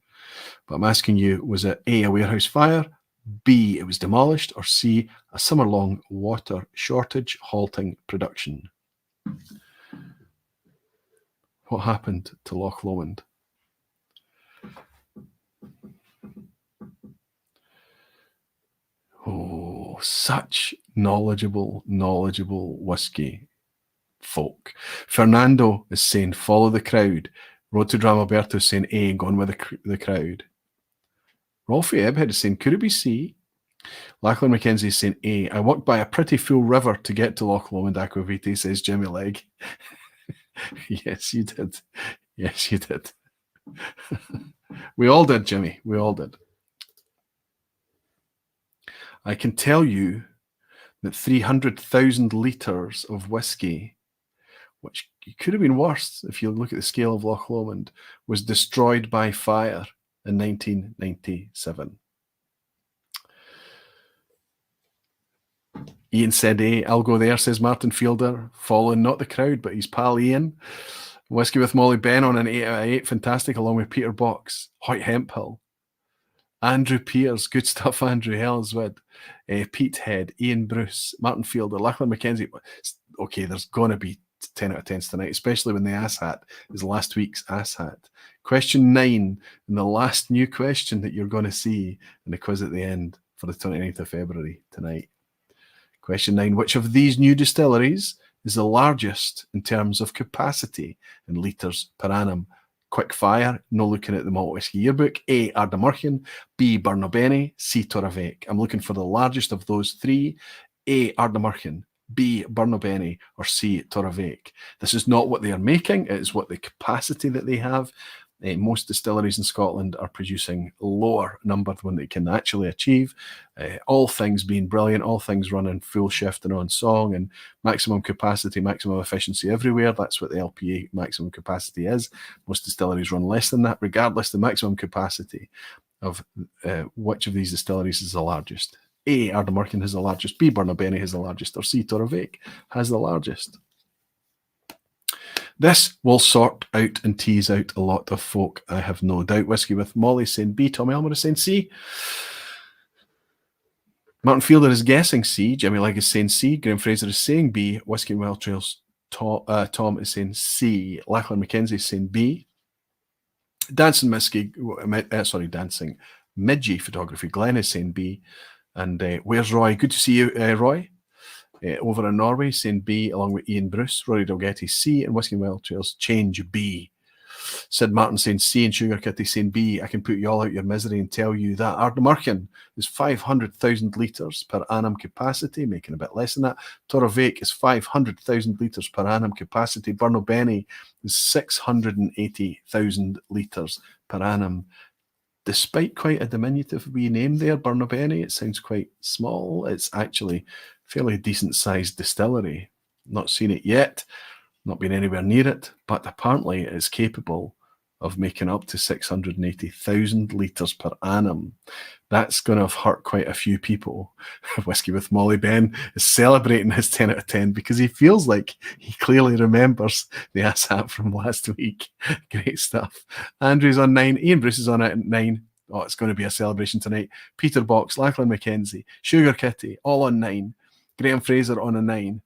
But I'm asking you, was it A, a warehouse fire, B, it was demolished, or C, a summer-long water shortage halting production? What happened to Loch Lomond? Oh, such knowledgeable whiskey folk. Fernando is saying, follow the crowd. Road to Dramaberto is saying A, gone with the crowd. Rolfie Ebhead is saying, could it be C? Lachlan McKenzie is saying A. I walked by a pretty full river to get to Loch Lomond Aquavite, says Jimmy Legg. Yes, you did. Yes, you did. We all did, Jimmy. We all did. I can tell you that 300,000 litres of whiskey, which could have been worse if you look at the scale of Loch Lomond, was destroyed by fire in 1997. Ian said A. I'll go there, says Martin Fielder, following not the crowd, but his pal Ian. Whiskey with Molly Ben on an 8 out of 8, fantastic, along with Peter Box, Hoyt Hemphill, Andrew Pierce, good stuff, Andrew Hellswood, Pete Head, Ian Bruce, Martin Fielder, Lachlan McKenzie. Okay, there's going to be 10 out of 10s tonight, especially when the asshat is last week's asshat. Question 9, and the last new question that you're going to see in the quiz at the end for the 29th of February tonight. Question 9, which of these new distilleries is the largest in terms of capacity in litres per annum? Quick fire, no looking at the Malt Whisky Yearbook. A, Ardnamurchan, B, Burnopbenny, C, Torravec. I'm looking for the largest of those 3. A, Ardnamurchan, B, Burnopbenny, or C, Torravec. This is not what they are making, it is what the capacity that they have. Most distilleries in Scotland are producing lower number than they can actually achieve. All things being brilliant, all things running full shift and on song, and maximum capacity, maximum efficiency everywhere. That's what the LPA maximum capacity is. Most distilleries run less than that. Regardless, the maximum capacity of which of these distilleries is the largest. A, Ardnamurchan has the largest, B, Burnopbenny has the largest, or C, Torravec has the largest. This will sort out and tease out a lot of folk, I have no doubt. Whiskey with Molly saying B, Tom Elmer is saying C. Martin Fielder is guessing C. Jimmy Legg is saying C. Graham Fraser is saying B. Whiskey and Wild Trails Tom is saying C. Lachlan McKenzie is saying B. Dancing Midgie Photography. Glenn is saying B. And where's Roy? Good to see you, Roy. Over in Norway, saying B, along with Ian Bruce. Rory Dalgetty, C, and Whiskey and Wild Trails, change B. Sid Martin saying C, and Sugar Kitty saying B. I can put you all out your misery and tell you that Ardnamurchan is 500,000 litres per annum capacity, making a bit less than that. Torravec is 500,000 litres per annum capacity. Burnopbenny is 680,000 litres per annum. Despite quite a diminutive wee name there, Burnopbenny, it sounds quite small. It's actually fairly decent sized distillery. Not seen it yet. not been anywhere near it, but apparently it's capable of making up to 680,000 litres per annum. That's going to have hurt quite a few people. Whiskey with Molly Ben is celebrating his 10 out of 10 because he feels like he clearly remembers the asshat from last week. Great stuff. Andrew's on 9. Ian Bruce is on at 9. Oh, it's going to be a celebration tonight. Peter Box, Lachlan McKenzie, Sugar Kitty, all on 9. Graham Fraser on a 9.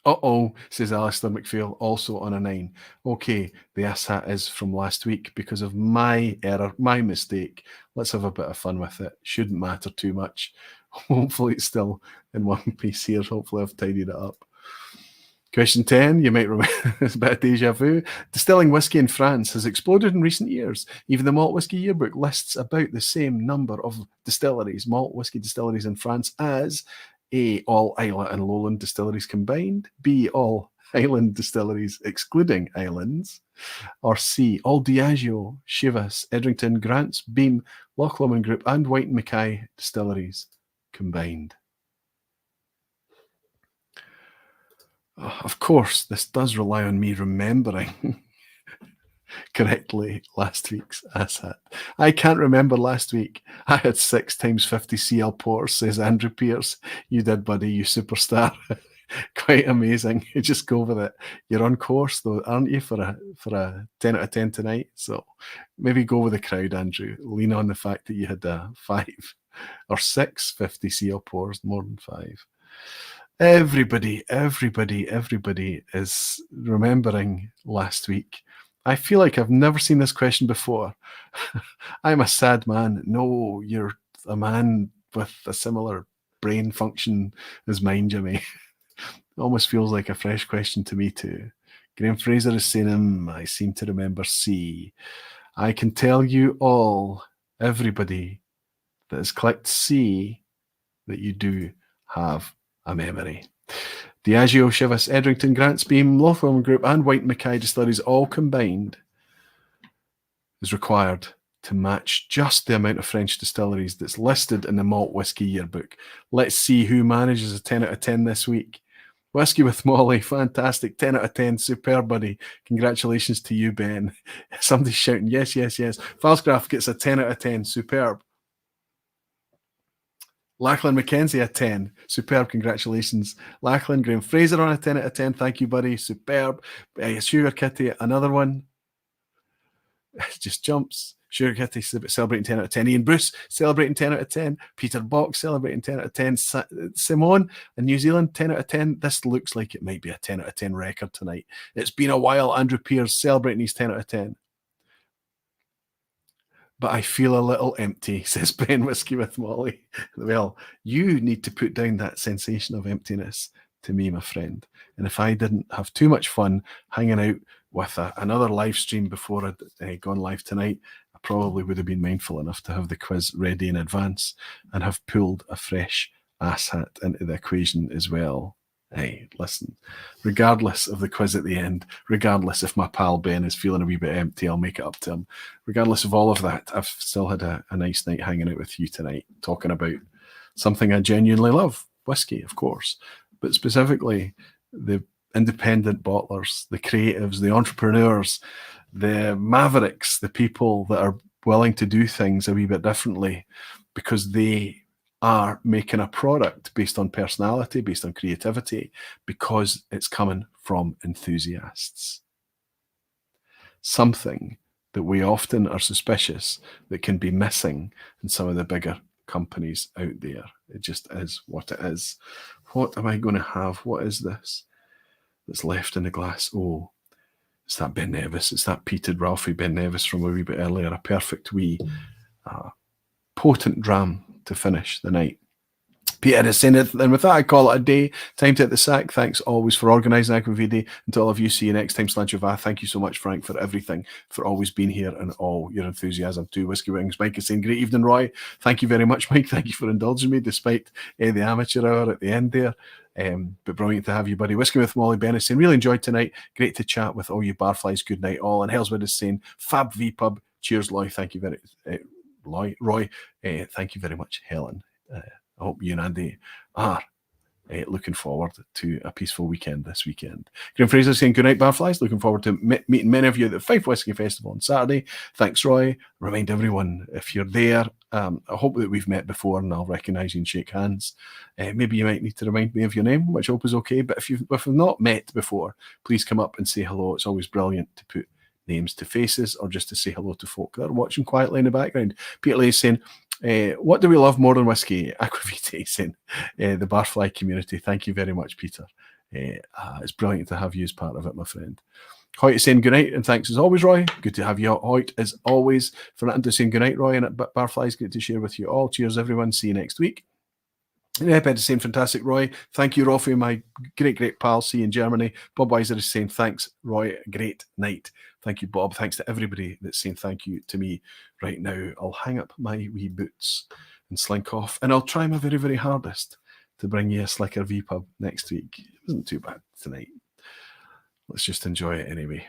Uh-oh, says Alistair McPhail, also on a 9. Okay, the asshat is from last week because of my error, my mistake. Let's have a bit of fun with it. Shouldn't matter too much. Hopefully it's still in one piece here. Hopefully I've tidied it up. Question 10, you might remember, it's a bit of deja vu. Distilling whiskey in France has exploded in recent years. Even the Malt Whiskey Yearbook lists about the same number of distilleries, malt whiskey distilleries in France as A, all Islay and Lowland distilleries combined, B, all Highland distilleries excluding islands, or C, all Diageo, Chivas, Edrington, Grants, Beam, Loch Lomond Group and White and Mackay distilleries combined. Of course, this does rely on me remembering correctly last week's asshat. I can't remember last week. I had 6 times 50 CL pours, says Andrew Pierce. You did, buddy, you superstar. Quite amazing. You just go with it. You're on course, though, aren't you, for a 10 out of 10 tonight? So maybe go with the crowd, Andrew. Lean on the fact that you had 5 or 6 50 CL pours, more than 5. Everybody is remembering last week. I feel like I've never seen this question before. I'm a sad man. No, you're a man with a similar brain function as mine, Jimmy. It almost feels like a fresh question to me too. Graham Fraser is saying, I seem to remember C. I can tell you all, everybody that has clicked C, that you do have a memory. Diageo, Chivas, Edrington, Grants, Beam, Loch Lomond Group and White and Mackay distilleries all combined is required to match just the amount of French distilleries that's listed in the Malt Whiskey Yearbook. Let's see who manages a 10 out of 10 this week. Whiskey with Molly, fantastic, 10 out of 10, superb, buddy. Congratulations to you, Ben. Somebody's shouting, yes. Falsgraf gets a 10 out of 10, superb. Lachlan McKenzie a 10. Superb, congratulations. Lachlan, Graham Fraser on a 10 out of 10. Thank you, buddy. Superb. Sugar Kitty, another one. Just jumps. Sugar Kitty celebrating 10 out of 10. Ian Bruce celebrating 10 out of 10. Peter Box celebrating 10 out of 10. Simone in New Zealand, 10 out of 10. This looks like it might be a 10 out of 10 record tonight. It's been a while. Andrew Pierce celebrating his 10 out of 10. But I feel a little empty, says Ben Whiskey with Molly. Well, you need to put down that sensation of emptiness to me, my friend. And if I didn't have too much fun hanging out with another live stream before I'd gone live tonight, I probably would have been mindful enough to have the quiz ready in advance and have pulled a fresh asshat into the equation as well. Hey, listen, regardless of the quiz at the end, regardless if my pal Ben is feeling a wee bit empty, I'll make it up to him. Regardless of all of that, I've still had a nice night hanging out with you tonight, talking about something I genuinely love, whiskey, of course, but specifically the independent bottlers, the creatives, the entrepreneurs, the mavericks, the people that are willing to do things a wee bit differently because they are making a product based on personality, based on creativity, because it's coming from enthusiasts. Something that we often are suspicious that can be missing in some of the bigger companies out there. It just is what it is. What am I going to have? What is this that's left in the glass? Oh, it's that Ben Nevis. It's that peated Ralphie Ben Nevis from a wee bit earlier. A perfect wee potent dram to finish the night. Peter is saying it, and with that, I call it a day. Time to hit the sack. Thanks always for organising ABV. And to all of you, see you next time. Slanchova. Thank you so much, Frank, for everything, for always being here and all your enthusiasm too. Whiskey Wings. Mike is saying, great evening, Roy. Thank you very much, Mike. Thank you for indulging me despite the amateur hour at the end there. But brilliant to have you, buddy. Whiskey with Molly Bennett saying, really enjoyed tonight. Great to chat with all you barflies. Good night, all. And Hellswood is saying, fab vPub. Cheers, Roy. Thank you very Roy. Thank you very much, Helen. I hope you and Andy are looking forward to a peaceful weekend this weekend. Graham Fraser saying good night, barflies. Looking forward to meeting many of you at the Fife Whisky Festival on Saturday. Thanks, Roy. Remind everyone, if you're there, I hope that we've met before and I'll recognise you and shake hands. Maybe you might need to remind me of your name, which I hope is okay. But if we've not met before, please come up and say hello. It's always brilliant to put names to faces or just to say hello to folk that are watching quietly in the background. Peter Lee is saying, what do we love more than whiskey? Aquavitae saying, the barfly community. Thank you very much, Peter. It's brilliant to have you as part of it, my friend. Hoyt is saying good night and thanks as always, Roy. Good to have you, Hoyt, as always. Fernando saying good night, Roy, and at Barflies, good to share with you all. Cheers, everyone. See you next week. Ed is saying fantastic, Roy. Thank you, Rolfie, my great pal. See you in Germany. Bob Weiser is saying thanks, Roy. Great night. Thank you, Bob. Thanks to everybody that's saying thank you to me right now. I'll hang up my wee boots and slink off, and I'll try my very, very hardest to bring you a slicker vPub next week. It wasn't too bad tonight. Let's just enjoy it anyway.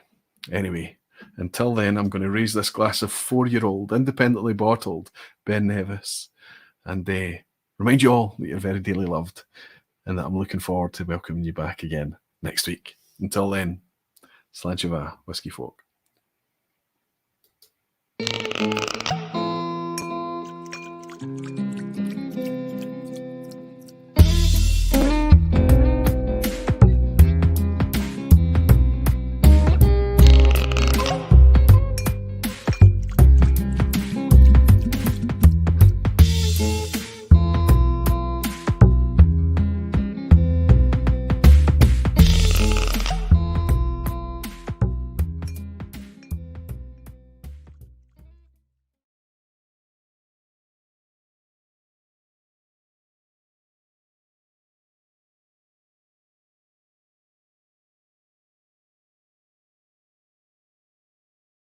Anyway, until then, I'm going to raise this glass of 4-year-old, independently bottled Ben Nevis, and remind you all that you're very dearly loved and that I'm looking forward to welcoming you back again next week. Until then, Slán Siva, Whiskey Folk.